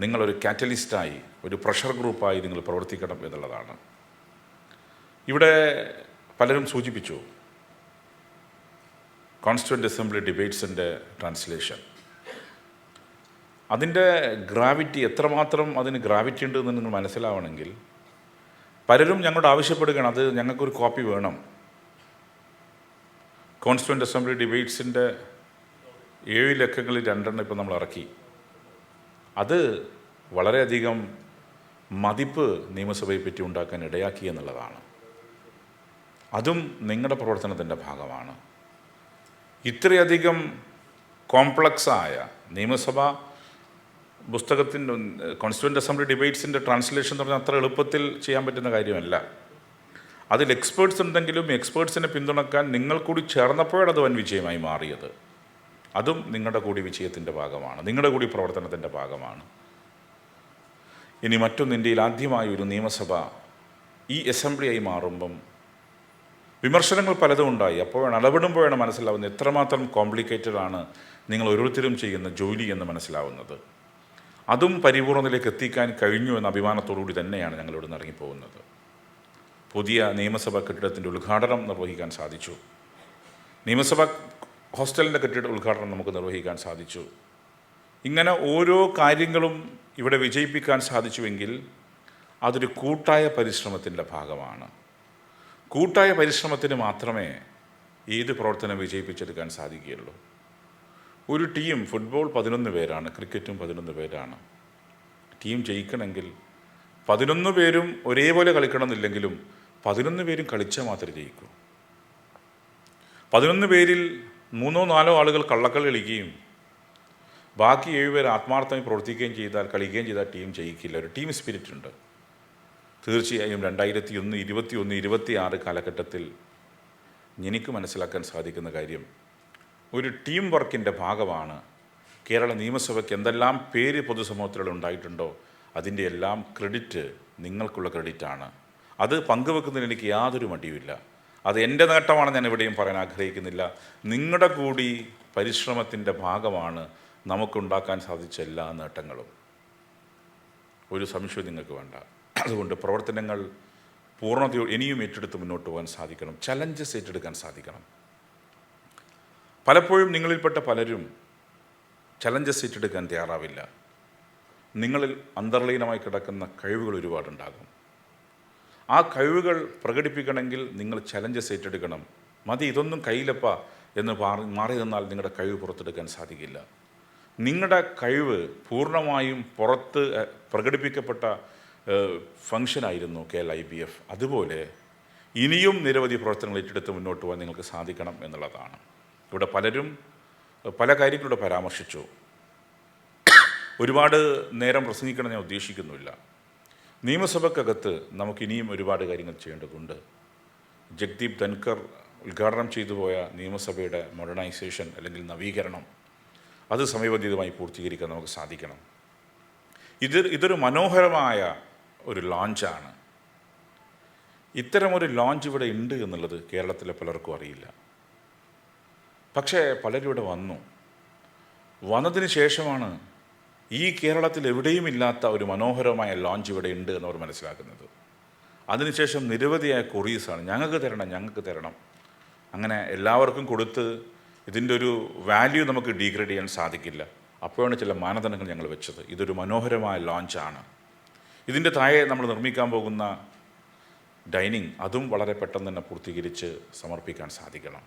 നിങ്ങളൊരു കാറ്റലിസ്റ്റായി, ഒരു പ്രഷർ ഗ്രൂപ്പായി നിങ്ങൾ പ്രവർത്തിക്കണം എന്നുള്ളതാണ്. ഇവിടെ പലരും സൂചിപ്പിച്ചു കോൺസ്റ്റിറ്റ്യൂവൻ്റ് അസംബ്ലി ഡിബേറ്റ്സിൻ്റെ ട്രാൻസ്ലേഷൻ. അതിൻ്റെ ഗ്രാവിറ്റി, എത്രമാത്രം അതിന് ഗ്രാവിറ്റി ഉണ്ടെന്ന് നിങ്ങൾ മനസ്സിലാവണമെങ്കിൽ പലരും ഞങ്ങളോട് ആവശ്യപ്പെടുകയാണ്, അത് ഞങ്ങൾക്കൊരു കോപ്പി വേണം. കോൺസ്റ്റിറ്റ്യൂവൻ്റ് അസംബ്ലി ഡിബേറ്റ്സിൻ്റെ 7 ലക്കങ്ങളിൽ 2 ഇപ്പോൾ നമ്മൾ ഇറക്കി. അത് വളരെയധികം മതിപ്പ് നിയമസഭയെ പറ്റി ഉണ്ടാക്കാൻ ഇടയാക്കി എന്നുള്ളതാണ്. അതും നിങ്ങളുടെ പ്രവർത്തനത്തിൻ്റെ ഭാഗമാണ്. ഇത്രയധികം കോംപ്ലക്സായ നിയമസഭ പുസ്തകത്തിൻ്റെ കോൺസ്റ്റിറ്റ്യൂവൻ്റ് അസംബ്ലി ഡിബേറ്റ്സിൻ്റെ ട്രാൻസ്ലേഷൻ എന്ന് പറഞ്ഞാൽ അത്ര എളുപ്പത്തിൽ ചെയ്യാൻ പറ്റുന്ന കാര്യമല്ല. അതിൽ എക്സ്പേർട്സ് ഉണ്ടെങ്കിലും എക്സ്പേർട്സിനെ പിന്തുണക്കാൻ നിങ്ങൾ കൂടി ചേർന്നപ്പോഴത് വൻ വിജയമായി മാറിയത്. അതും നിങ്ങളുടെ കൂടി വിജയത്തിൻ്റെ ഭാഗമാണ്, നിങ്ങളുടെ കൂടി പ്രവർത്തനത്തിൻ്റെ ഭാഗമാണ്. ഇനി മറ്റൊന്ന്, ഇന്ത്യയിൽ ആദ്യമായി ഒരു നിയമസഭ ഈ അസംബ്ലിയായി മാറുമ്പം വിമർശനങ്ങൾ പലതും ഉണ്ടായി. അപ്പോഴാണ് ഇടപെടുമ്പോഴാണ് മനസ്സിലാവുന്നത് എത്രമാത്രം കോംപ്ലിക്കേറ്റഡ് ആണ് നിങ്ങൾ ഓരോരുത്തരും ചെയ്യുന്ന ജോലി എന്ന് മനസ്സിലാവുന്നത്. അതും പരിപൂർണതയിലേക്ക് എത്തിക്കാൻ കഴിഞ്ഞു എന്ന അഭിമാനത്തോടുകൂടി തന്നെയാണ് ഞങ്ങളിവിടെ നിന്ന് ഇറങ്ങിപ്പോകുന്നത്. പുതിയ നിയമസഭാ കെട്ടിടത്തിൻ്റെ ഉദ്ഘാടനം നിർവഹിക്കാൻ സാധിച്ചു. നിയമസഭാ ഹോസ്റ്റലിൻ്റെ കെട്ടിട ഉദ്ഘാടനം നമുക്ക് നിർവഹിക്കാൻ സാധിച്ചു. ഇങ്ങനെ ഓരോ കാര്യങ്ങളും ഇവിടെ വിജയിപ്പിക്കാൻ സാധിച്ചുവെങ്കിൽ അതൊരു കൂട്ടായ പരിശ്രമത്തിൻ്റെ ഭാഗമാണ്. കൂട്ടായ പരിശ്രമത്തിന് മാത്രമേ ഏത് പ്രവർത്തനം വിജയിപ്പിച്ചെടുക്കാൻ സാധിക്കുകയുള്ളൂ. ഒരു ടീം, ഫുട്ബോൾ 11 പേരാണ്, ക്രിക്കറ്റും 11 പേരാണ്. ടീം ജയിക്കണമെങ്കിൽ 11 പേരും ഒരേപോലെ കളിക്കണമെന്നില്ലെങ്കിലും 11 പേരും കളിച്ചാൽ മാത്രമേ ജയിക്കൂ. 11 പേരിൽ 3-4 ആളുകൾ കള്ളക്കളി കളിക്കുകയും ബാക്കി 7 പേർ ആത്മാർത്ഥമായി പ്രവർത്തിക്കുകയും ചെയ്താൽ, കളിക്കുകയും ചെയ്താൽ ടീം ജയിക്കില്ല. ഒരു ടീം സ്പിരിറ്റ് ഉണ്ട്. തീർച്ചയായും 2021, 2021, 2026 കാലഘട്ടത്തിൽ എനിക്ക് മനസ്സിലാക്കാൻ സാധിക്കുന്ന കാര്യം, ഒരു ടീം വർക്കിൻ്റെ ഭാഗമാണ് കേരള നിയമസഭയ്ക്ക് എന്തെല്ലാം പേര് പൊതുസമൂഹത്തിൽ ഉണ്ടായിട്ടുണ്ടോ അതിൻ്റെ എല്ലാം ക്രെഡിറ്റ് നിങ്ങൾക്കുള്ള ക്രെഡിറ്റാണ്. അത് പങ്കുവെക്കുന്നതിന് എനിക്ക് യാതൊരു മടിയുമില്ല. അത് എൻ്റെ നേട്ടമാണ്, ഞാൻ എവിടെയും പറയാൻ ആഗ്രഹിക്കുന്നില്ല. നിങ്ങളുടെ കൂടി പരിശ്രമത്തിൻ്റെ ഭാഗമാണ് നമുക്കുണ്ടാക്കാൻ സാധിച്ച എല്ലാ നേട്ടങ്ങളും. ഒരു സംശയവും നിങ്ങൾക്ക് വേണ്ട. അതുകൊണ്ട് പ്രവർത്തനങ്ങൾ പൂർണ്ണതയോ ഇനിയും ഏറ്റെടുത്ത് മുന്നോട്ട് പോകാൻ സാധിക്കണം. ചലഞ്ചസ് ഏറ്റെടുക്കാൻ സാധിക്കണം. പലപ്പോഴും നിങ്ങളിൽപ്പെട്ട പലരും ചലഞ്ചസ് ഏറ്റെടുക്കാൻ തയ്യാറാവില്ല. നിങ്ങളിൽ അന്തർലീനമായി കിടക്കുന്ന കഴിവുകൾ ഒരുപാടുണ്ടാകും. ആ കഴിവുകൾ പ്രകടിപ്പിക്കണമെങ്കിൽ നിങ്ങൾ ചലഞ്ചസ് ഏറ്റെടുക്കണം. മതി, ഇതൊന്നും കയ്യിലപ്പ എന്ന് മാറി നിന്നാൽ നിങ്ങളുടെ കഴിവ് പുറത്തെടുക്കാൻ സാധിക്കില്ല. നിങ്ങളുടെ കഴിവ് പൂർണ്ണമായും പുറത്ത് പ്രകടിപ്പിക്കപ്പെട്ട ഫംഗ്ഷനായിരുന്നു KLIBF. അതുപോലെ ഇനിയും നിരവധി പ്രവർത്തനങ്ങൾ ഏറ്റെടുത്ത് മുന്നോട്ട് പോകാൻ നിങ്ങൾക്ക് സാധിക്കണം എന്നുള്ളതാണ്. ഇവിടെ പലരും പല കാര്യങ്ങളുടെ പരാമർശിച്ചു. ഒരുപാട് നേരം പ്രസംഗിക്കണം ഞാൻ ഉദ്ദേശിക്കുന്നില്ല. നിയമസഭക്കകത്ത് നമുക്കിനിയും ഒരുപാട് കാര്യങ്ങൾ ചെയ്യേണ്ടതുണ്ട്. ജഗ്ദീപ് ധൻകർ ഉദ്ഘാടനം ചെയ്തു പോയ നിയമസഭയുടെ മോഡേണൈസേഷൻ അല്ലെങ്കിൽ നവീകരണം, അത് സമയബന്ധിതമായി പൂർത്തീകരിക്കാൻ നമുക്ക് സാധിക്കണം. ഇതൊരു മനോഹരമായ ഒരു ലോഞ്ചാണ്. ഇത്തരമൊരു ലോഞ്ച് ഇവിടെ ഉണ്ട് എന്നുള്ളത് കേരളത്തിലെ പലർക്കും അറിയില്ല. പക്ഷേ പലരും ഇവിടെ വന്നതിന് ശേഷമാണ് ഈ കേരളത്തിൽ എവിടെയും ഇല്ലാത്ത ഒരു മനോഹരമായ ലോഞ്ച് ഇവിടെ ഉണ്ട് എന്നവർ മനസ്സിലാക്കുന്നത്. അതിനുശേഷം നിരവധിയായ കൊറീസാണ്, ഞങ്ങൾക്ക് തരണം. അങ്ങനെ എല്ലാവർക്കും കൊടുത്ത് ഇതിൻ്റെ ഒരു വാല്യൂ നമുക്ക് ഡീഗ്രേഡ് ചെയ്യാൻ സാധിക്കില്ല. അപ്പോഴാണ് ചില മാനദണ്ഡങ്ങൾ ഞങ്ങൾ വെച്ചത്. ഇതൊരു മനോഹരമായ ലോഞ്ചാണ്. ഇതിൻ്റെ താഴെ നമ്മൾ നിർമ്മിക്കാൻ പോകുന്ന ഡൈനിങ്, അതും വളരെ പെട്ടെന്ന് തന്നെ പൂർത്തീകരിച്ച് സമർപ്പിക്കാൻ സാധിക്കണം.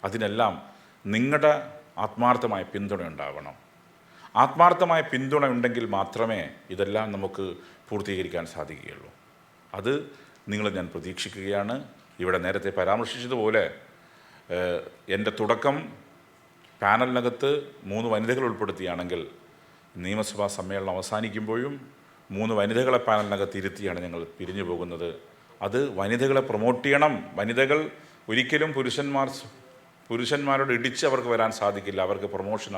അതിനെല്ലാം നിങ്ങളുടെ ആത്മാർത്ഥമായ പിന്തുണ ഉണ്ടാവണം. ആത്മാർത്ഥമായ പിന്തുണ ഉണ്ടെങ്കിൽ മാത്രമേ ഇതെല്ലാം നമുക്ക് പൂർത്തീകരിക്കാൻ സാധിക്കുകയുള്ളൂ. അത് നിങ്ങൾ ഞാൻ പ്രതീക്ഷിക്കുകയാണ്. ഇവിടെ നേരത്തെ പരാമർശിച്ചതുപോലെ എൻ്റെ തുടക്കം പാനലിനകത്ത് 3 വനിതകൾ ഉൾപ്പെടുത്തിയാണെങ്കിൽ നിയമസഭാ സമ്മേളനം അവസാനിക്കുമ്പോഴും 3 വനിതകളെ പാനലിനകത്ത് ഇരുത്തിയാണ് ഞങ്ങൾ പിരിഞ്ഞു പോകുന്നത്. അത് വനിതകളെ പ്രൊമോട്ട് ചെയ്യണം. വനിതകൾ ഒരിക്കലും പുരുഷന്മാരോട് ഇടിച്ച് അവർക്ക് വരാൻ സാധിക്കില്ല. അവർക്ക് പ്രൊമോഷൻ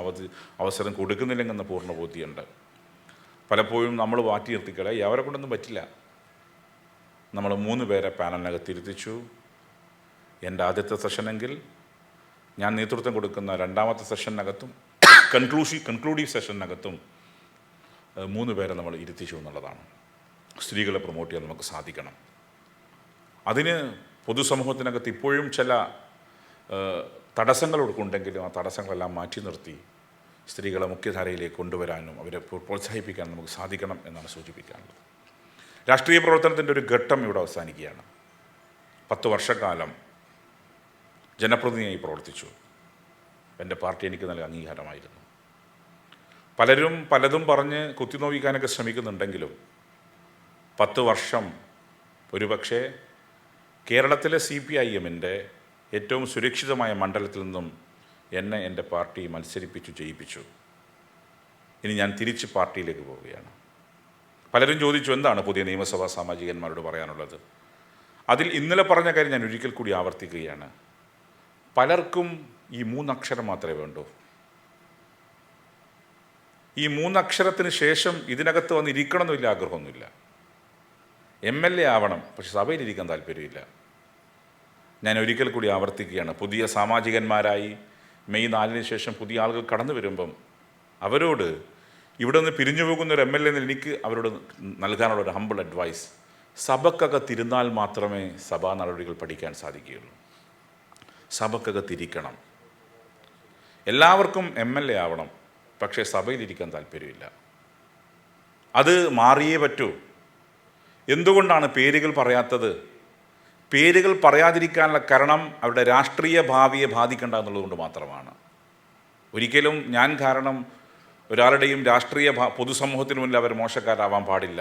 അവസരം കൊടുക്കുന്നില്ലെന്ന പൂർണ്ണ ബോധ്യമുണ്ട്. പലപ്പോഴും നമ്മൾ മാറ്റി നിർത്തിക്കളെ അവരെ കൊണ്ടൊന്നും പറ്റില്ല. നമ്മൾ 3 പേരെ പാനലിനകത്ത് ഇരുത്തിച്ചു. എൻ്റെ ആദ്യത്തെ സെഷനെങ്കിൽ ഞാൻ നേതൃത്വം കൊടുക്കുന്ന 2ാമത്തെ സെഷനകത്തും കൺക്ലൂഡീവ് സെഷനകത്തും 3 പേരെ നമ്മൾ ഇരുത്തിച്ചു എന്നുള്ളതാണ്. സ്ത്രീകളെ പ്രൊമോട്ട് ചെയ്യാൻ നമുക്ക് സാധിക്കണം. അതിന് പൊതുസമൂഹത്തിനകത്ത് ഇപ്പോഴും ചില തടസ്സങ്ങൾ ഉണ്ടെങ്കിലും ആ തടസ്സങ്ങളെല്ലാം മാറ്റി നിർത്തി സ്ത്രീകളെ മുഖ്യധാരയിലേക്ക് കൊണ്ടുവരാനും അവരെ പ്രോത്സാഹിപ്പിക്കാനും നമുക്ക് സാധിക്കണം എന്നാണ് സൂചിപ്പിക്കാനുള്ളത്. രാഷ്ട്രീയ പ്രവർത്തനത്തിൻ്റെ ഒരു ഘട്ടം ഇവിടെ അവസാനിക്കുകയാണ്. 10 വർഷക്കാലം ജനപ്രതിനിധിയായി പ്രവർത്തിച്ചു. എൻ്റെ പാർട്ടി എനിക്ക് നല്ല അംഗീകാരമായിരുന്നു. പലരും പലതും പറഞ്ഞ് കുത്തിനോവിക്കാനൊക്കെ ശ്രമിക്കുന്നുണ്ടെങ്കിലും 10 വർഷം ഒരുപക്ഷെ കേരളത്തിലെ CPIMൻ്റെ ഏറ്റവും സുരക്ഷിതമായ മണ്ഡലത്തിൽ നിന്നും എന്നെ എൻ്റെ പാർട്ടി മത്സരിപ്പിച്ചു ജയിപ്പിച്ചു. ഇനി ഞാൻ തിരിച്ച് പാർട്ടിയിലേക്ക് പോവുകയാണ്. പലരും ചോദിച്ചു എന്താണ് പുതിയ നിയമസഭാ സാമാജികന്മാരോട് പറയാനുള്ളത്. അതിൽ ഇന്നലെ പറഞ്ഞ കാര്യം ഞാൻ ഒരിക്കൽ കൂടി ആവർത്തിക്കുകയാണ്. പലർക്കും ഈ 3 അക്ഷരം മാത്രമേ വേണ്ടൂ. ഈ 3 അക്ഷരത്തിന് ശേഷം ഇതിനകത്ത് വന്നിരിക്കണമെന്നില്ല, ആഗ്രഹമൊന്നുമില്ല. MLA ആവണം, പക്ഷെ സഭയിലിരിക്കാൻ താല്പര്യമില്ല. ഞാൻ ഒരിക്കൽ കൂടി ആവർത്തിക്കുകയാണ്. പുതിയ സാമാജികന്മാരായി മെയ് 4-ന് ശേഷം പുതിയ ആളുകൾ കടന്നു വരുമ്പം അവരോട് ഇവിടെ നിന്ന് പിരിഞ്ഞു പോകുന്ന ഒരു MLA എന്ന് എനിക്ക് അവരോട് നൽകാനുള്ള ഒരു ഹമ്പിൾ അഡ്വൈസ്, സഭക്കകത്തിരുന്നാൽ മാത്രമേ സഭാ നടപടികൾ പഠിക്കാൻ സാധിക്കുകയുള്ളൂ. സഭക്കകത്തിരിക്കണം. എല്ലാവർക്കും MLA ആവണം, പക്ഷേ സഭയിലിരിക്കാൻ താല്പര്യമില്ല. അത് മാറിയേ പറ്റൂ. എന്തുകൊണ്ടാണ് പേരുകൾ പറയാത്തത്? പേരുകൾ പറയാതിരിക്കാനുള്ള കാരണം അവരുടെ രാഷ്ട്രീയ ഭാവിയെ ബാധിക്കേണ്ട എന്നുള്ളതുകൊണ്ട് മാത്രമാണ്. ഒരിക്കലും ഞാൻ കാരണം ഒരാളുടെയും രാഷ്ട്രീയ പൊതുസമൂഹത്തിന് മുന്നിൽ അവർ മോശക്കാരാവാൻ പാടില്ല.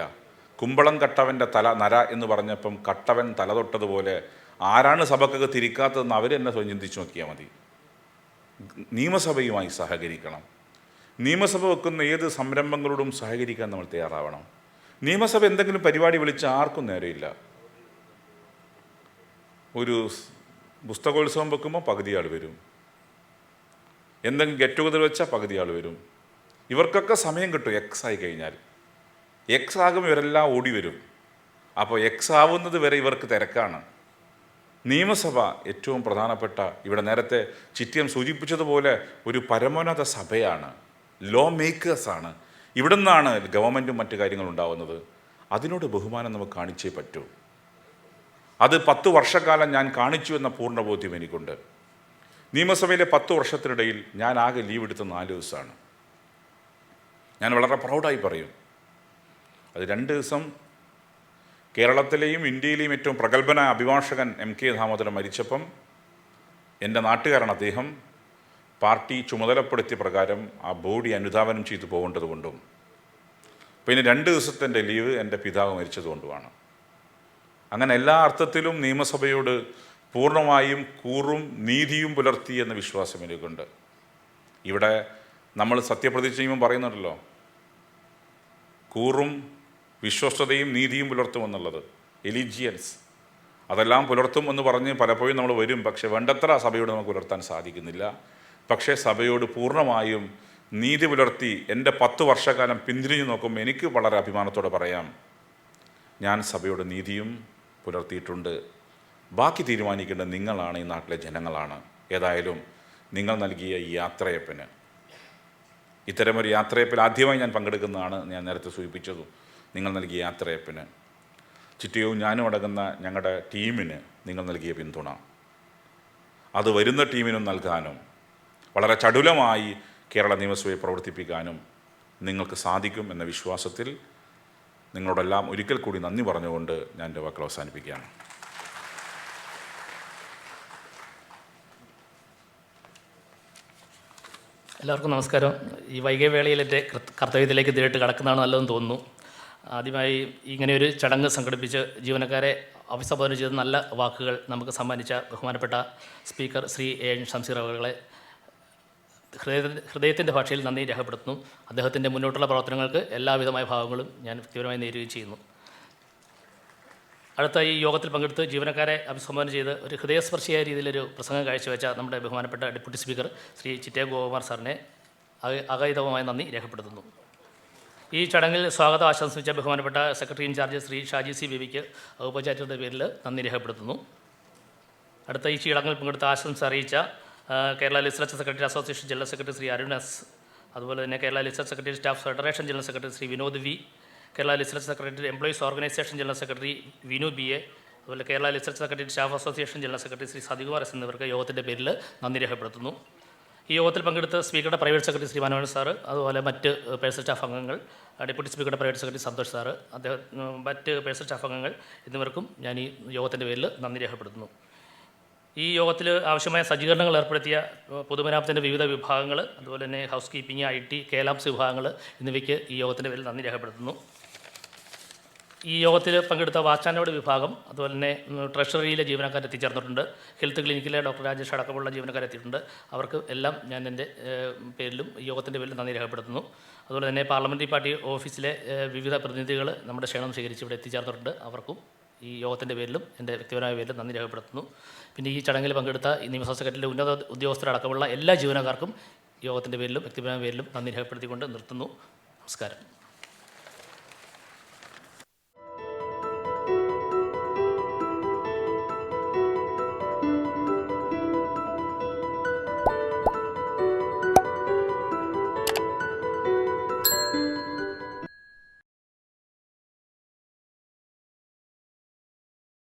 കുമ്പളം കട്ടവൻ്റെ തല നര എന്ന് പറഞ്ഞപ്പം കട്ടവൻ തല തൊട്ടതുപോലെ ആരാണ് സഭക്കകത്ത് ഇരിക്കാത്തതെന്ന് അവരെന്നെ സ്വയം ചിന്തിച്ച് നോക്കിയാൽ മതി. നിയമസഭയുമായി സഹകരിക്കണം. നിയമസഭ വെക്കുന്ന ഏത് സംരംഭങ്ങളോടും സഹകരിക്കാൻ നമ്മൾ തയ്യാറാവണം. നിയമസഭ എന്തെങ്കിലും പരിപാടി വിളിച്ച ആർക്കും നേരെയില്ല. ഒരു പുസ്തകോത്സവം വെക്കുമ്പോൾ പകുതി ആൾ വരും, എന്തെങ്കിലും ഗെറ്റ് ടുഗദർ വെച്ചാൽ പകുതി ആൾ വരും. ഇവർക്കൊക്കെ സമയം കിട്ടും. എക്സ് ആയി കഴിഞ്ഞാൽ എക്സ് ആകുമ്പോൾ ഇവരെല്ലാം ഓടി വരും. അപ്പോൾ എക്സ് ആവുന്നത് വരെ ഇവർക്ക് തിരക്കാണ്. നിയമസഭ ഏറ്റവും പ്രധാനപ്പെട്ട, ഇവിടെ നേരത്തെ ചിറ്റിയം സൂചിപ്പിച്ചതുപോലെ ഒരു പരമോന്നത സഭയാണ്, ലോ മേക്കേഴ്സാണ്. ഇവിടെ നിന്നാണ് ഗവൺമെൻറ്റും മറ്റു കാര്യങ്ങളും ഉണ്ടാവുന്നത്. അതിനോട് ബഹുമാനം നമുക്ക് കാണിച്ചേ പറ്റൂ. അത് 10 വർഷക്കാലം ഞാൻ കാണിച്ചു എന്ന പൂർണ്ണബോധ്യം എനിക്കുണ്ട്. നിയമസഭയിലെ 10 വർഷത്തിനിടയിൽ ഞാൻ ആകെ ലീവ് എടുത്ത 4 ദിവസമാണ്. ഞാൻ വളരെ പ്രൗഡായി പറയും. അത് 2 ദിവസം കേരളത്തിലെയും ഇന്ത്യയിലെയും ഏറ്റവും പ്രഗത്ഭനായ അഭിഭാഷകൻ MK ദാമോദരൻ മരിച്ചപ്പം എൻ്റെ നാട്ടുകാരാണ് അദ്ദേഹം. പാർട്ടി ചുമതലപ്പെടുത്തിയ പ്രകാരം ആ ബോഡി അനുധാവനം ചെയ്തു പോകേണ്ടതുകൊണ്ടും പിന്നെ 2 ദിവസത്തെ ലീവ് എൻ്റെ പിതാവ് മരിച്ചതുകൊണ്ടുമാണ്. അങ്ങനെ എല്ലാ അർത്ഥത്തിലും നിയമസഭയോട് പൂർണ്ണമായും കൂറും നീതിയും പുലർത്തി എന്ന വിശ്വാസം എനിക്കുണ്ട്. ഇവിടെ നമ്മൾ സത്യപ്രതിജ്ഞ ചെയ്യുമ്പോൾ പറയുന്നുണ്ടല്ലോ, കൂറും വിശ്വസ്തതയും നീതിയും പുലർത്തുമെന്നുള്ളത്, എലിജിയൻസ്, അതെല്ലാം പുലർത്തും എന്ന് പറഞ്ഞ് പലപ്പോഴും നമ്മൾ വരും. പക്ഷെ വേണ്ടത്ര സഭയോട് നമുക്ക് പുലർത്താൻ സാധിക്കുന്നില്ല. പക്ഷേ സഭയോട് പൂർണ്ണമായും നീതി പുലർത്തി എൻ്റെ 10 വർഷക്കാലം പിന്തിരിഞ്ഞു നോക്കുമ്പോൾ എനിക്ക് വളരെ അഭിമാനത്തോടെ പറയാം, ഞാൻ സഭയോട് നീതിയും പുലർത്തിയിട്ടുണ്ട്. ബാക്കി തീരുമാനിക്കേണ്ടത് നിങ്ങളാണ്, ഈ നാട്ടിലെ ജനങ്ങളാണ്. ഏതായാലും നിങ്ങൾ നൽകിയ ഈ യാത്രയപ്പിന്, ഇത്തരമൊരു യാത്രയപ്പിൽ ആദ്യമായി ഞാൻ പങ്കെടുക്കുന്നതാണ്, ഞാൻ നേരത്തെ സൂചിപ്പിച്ചതും, നിങ്ങൾ നൽകിയ യാത്രയപ്പിന്, ചിറ്റയും ഞാനും അടങ്ങുന്ന ഞങ്ങളുടെ ടീമിന് നിങ്ങൾ നൽകിയ പിന്തുണ, അത് വരുന്ന ടീമിനും നൽകാനും വളരെ ചടുലമായി കേരള നിയമസഭയെ പ്രവർത്തിപ്പിക്കാനും നിങ്ങൾക്ക് സാധിക്കും എന്ന വിശ്വാസത്തിൽ നിങ്ങളോടെല്ലാം ഒരിക്കൽ കൂടി നന്ദി പറഞ്ഞുകൊണ്ട് ഞാൻ എൻ്റെ വാക്കുകൾ അവസാനിപ്പിക്കുകയാണ്. എല്ലാവർക്കും നമസ്കാരം. ഈ വൈകിയ വേളയിൽ എൻ്റെ കർത്തവ്യത്തിലേക്ക് നേരിട്ട് കടക്കുന്നതാണ് നല്ലതെന്ന് തോന്നുന്നു. ആദ്യമായി ഇങ്ങനെയൊരു ചടങ്ങ് സംഘടിപ്പിച്ച് ജീവനക്കാരെ അഭിസംബോധന ചെയ്ത നല്ല വാക്കുകൾ നമുക്ക് സമ്മാനിച്ച ബഹുമാനപ്പെട്ട സ്പീക്കർ ശ്രീ എൻ ഷംസീർ അവകളെ ഹൃദയത്തിൻ്റെ ഭാഷയിൽ നന്ദി രേഖപ്പെടുത്തുന്നു. അദ്ദേഹത്തിൻ്റെ മുന്നോട്ടുള്ള പ്രവർത്തനങ്ങൾക്ക് എല്ലാവിധമായ ഭാവങ്ങളും ഞാൻ വ്യക്തിപരമായി നേരുകയും ചെയ്യുന്നു. അടുത്ത ഈ യോഗത്തിൽ പങ്കെടുത്ത് ജീവനക്കാരെ അഭിസംബോധന ചെയ്ത് ഒരു ഹൃദയസ്പർശിയായ രീതിയിലൊരു പ്രസംഗം കാഴ്ചവെച്ച നമ്മുടെ ബഹുമാനപ്പെട്ട ഡെപ്യൂട്ടി സ്പീക്കർ ശ്രീ ചിറ്റയ ഗോപകുമാർ സാറിനെ അഗൈതവമായ നന്ദി രേഖപ്പെടുത്തുന്നു. ഈ ചടങ്ങിൽ സ്വാഗതം ആശംസിച്ച ബഹുമാനപ്പെട്ട secretary in charge Shri Shaji C ബേബിക്ക് ഔപചാരികതയുടെ പേരിൽ നന്ദി രേഖപ്പെടുത്തുന്നു. അടുത്ത ഈ ചടങ്ങിൽ പങ്കെടുത്ത് ആശംസ അറിയിച്ച Kerala legislature secretary association general secretary Shri Arun S, അതുപോലെ തന്നെ Kerala legislature secretary staff federation general secretary Shri Vinod V, Kerala legislature secretary employees organisation general secretary Vinu B A, അതുപോലെ Kerala legislature secretary staff association general secretary Shri Sathikumar S എന്നിവർക്ക് യോഗത്തിൻ്റെ പേരിൽ നന്ദി രേഖപ്പെടുത്തുന്നു. ഈ യോഗത്തിൽ പങ്കെടുത്ത് സ്പീക്കറുടെ private secretary Shri Manohar sir, അതുപോലെ മറ്റ് പേഴ്സണൽ സ്റ്റാഫ് അംഗങ്ങൾ, ഡെപ്യൂട്ടി സ്പീക്കറുടെ പ്രൈവറ്റ് സെക്രട്ടറി സന്തോഷ് സാറ്, അദ്ദേഹം മറ്റ് പേഴ്സണൽ സ്റ്റാഫ് അംഗങ്ങൾ എന്നിവർക്കും ഞാൻ ഈ യോഗത്തിൻ്റെ പേരിൽ നന്ദി രേഖപ്പെടുത്തുന്നു. ഈ യോഗത്തിൽ ആവശ്യമായ സജ്ജീകരണങ്ങൾ ഏർപ്പെടുത്തിയ പൊതുമരാമത്തിൻ്റെ വിവിധ വിഭാഗങ്ങൾ, അതുപോലെ തന്നെ ഹൗസ് കീപ്പിംഗ്, IT, കേലാംസ് വിഭാഗങ്ങൾ എന്നിവയ്ക്ക് ഈ യോഗത്തിൻ്റെ പേരിൽ നന്ദി രേഖപ്പെടുത്തുന്നു. ഈ യോഗത്തിൽ പങ്കെടുത്ത വാച്ച് ആൻഡ് ഓർഡർ വിഭാഗം, അതുപോലെ തന്നെ ട്രഷറിയിലെ ജീവനക്കാർ എത്തിച്ചേർന്നിട്ടുണ്ട്. ഹെൽത്ത് ക്ലിനിക്കിലെ ഡോക്ടർ രാജേഷ് അടക്കമുള്ള ജീവനക്കാർ എത്തിയിട്ടുണ്ട്. അവർക്ക് എല്ലാം ഞാൻ എൻ്റെ പേരിലും യോഗത്തിൻ്റെ പേരിലും നന്ദി രേഖപ്പെടുത്തുന്നു. അതുപോലെ തന്നെ പാർലമെൻ്ററി പാർട്ടി ഓഫീസിലെ വിവിധ പ്രതിനിധികൾ നമ്മുടെ ക്ഷണം സ്വീകരിച്ച് ഇവിടെ എത്തിച്ചേർന്നിട്ടുണ്ട്. അവർക്കും ഈ യോഗത്തിൻ്റെ പേരിലും എൻ്റെ വ്യക്തിപരമായ പേരിലും നന്ദി രേഖപ്പെടുത്തുന്നു. പിന്നെ ഈ ചടങ്ങിൽ പങ്കെടുത്ത ഈ നിയമസഭാ സെക്രട്ടറിയിലെ ഉന്നത ഉദ്യോഗസ്ഥരടക്കമുള്ള എല്ലാ ജീവനക്കാർക്കും യോഗത്തിൻ്റെ പേരിലും വ്യക്തിപരമായ പേരിലും നന്ദി രേഖപ്പെടുത്തിക്കൊണ്ട് നിർത്തുന്നു. നമസ്കാരം.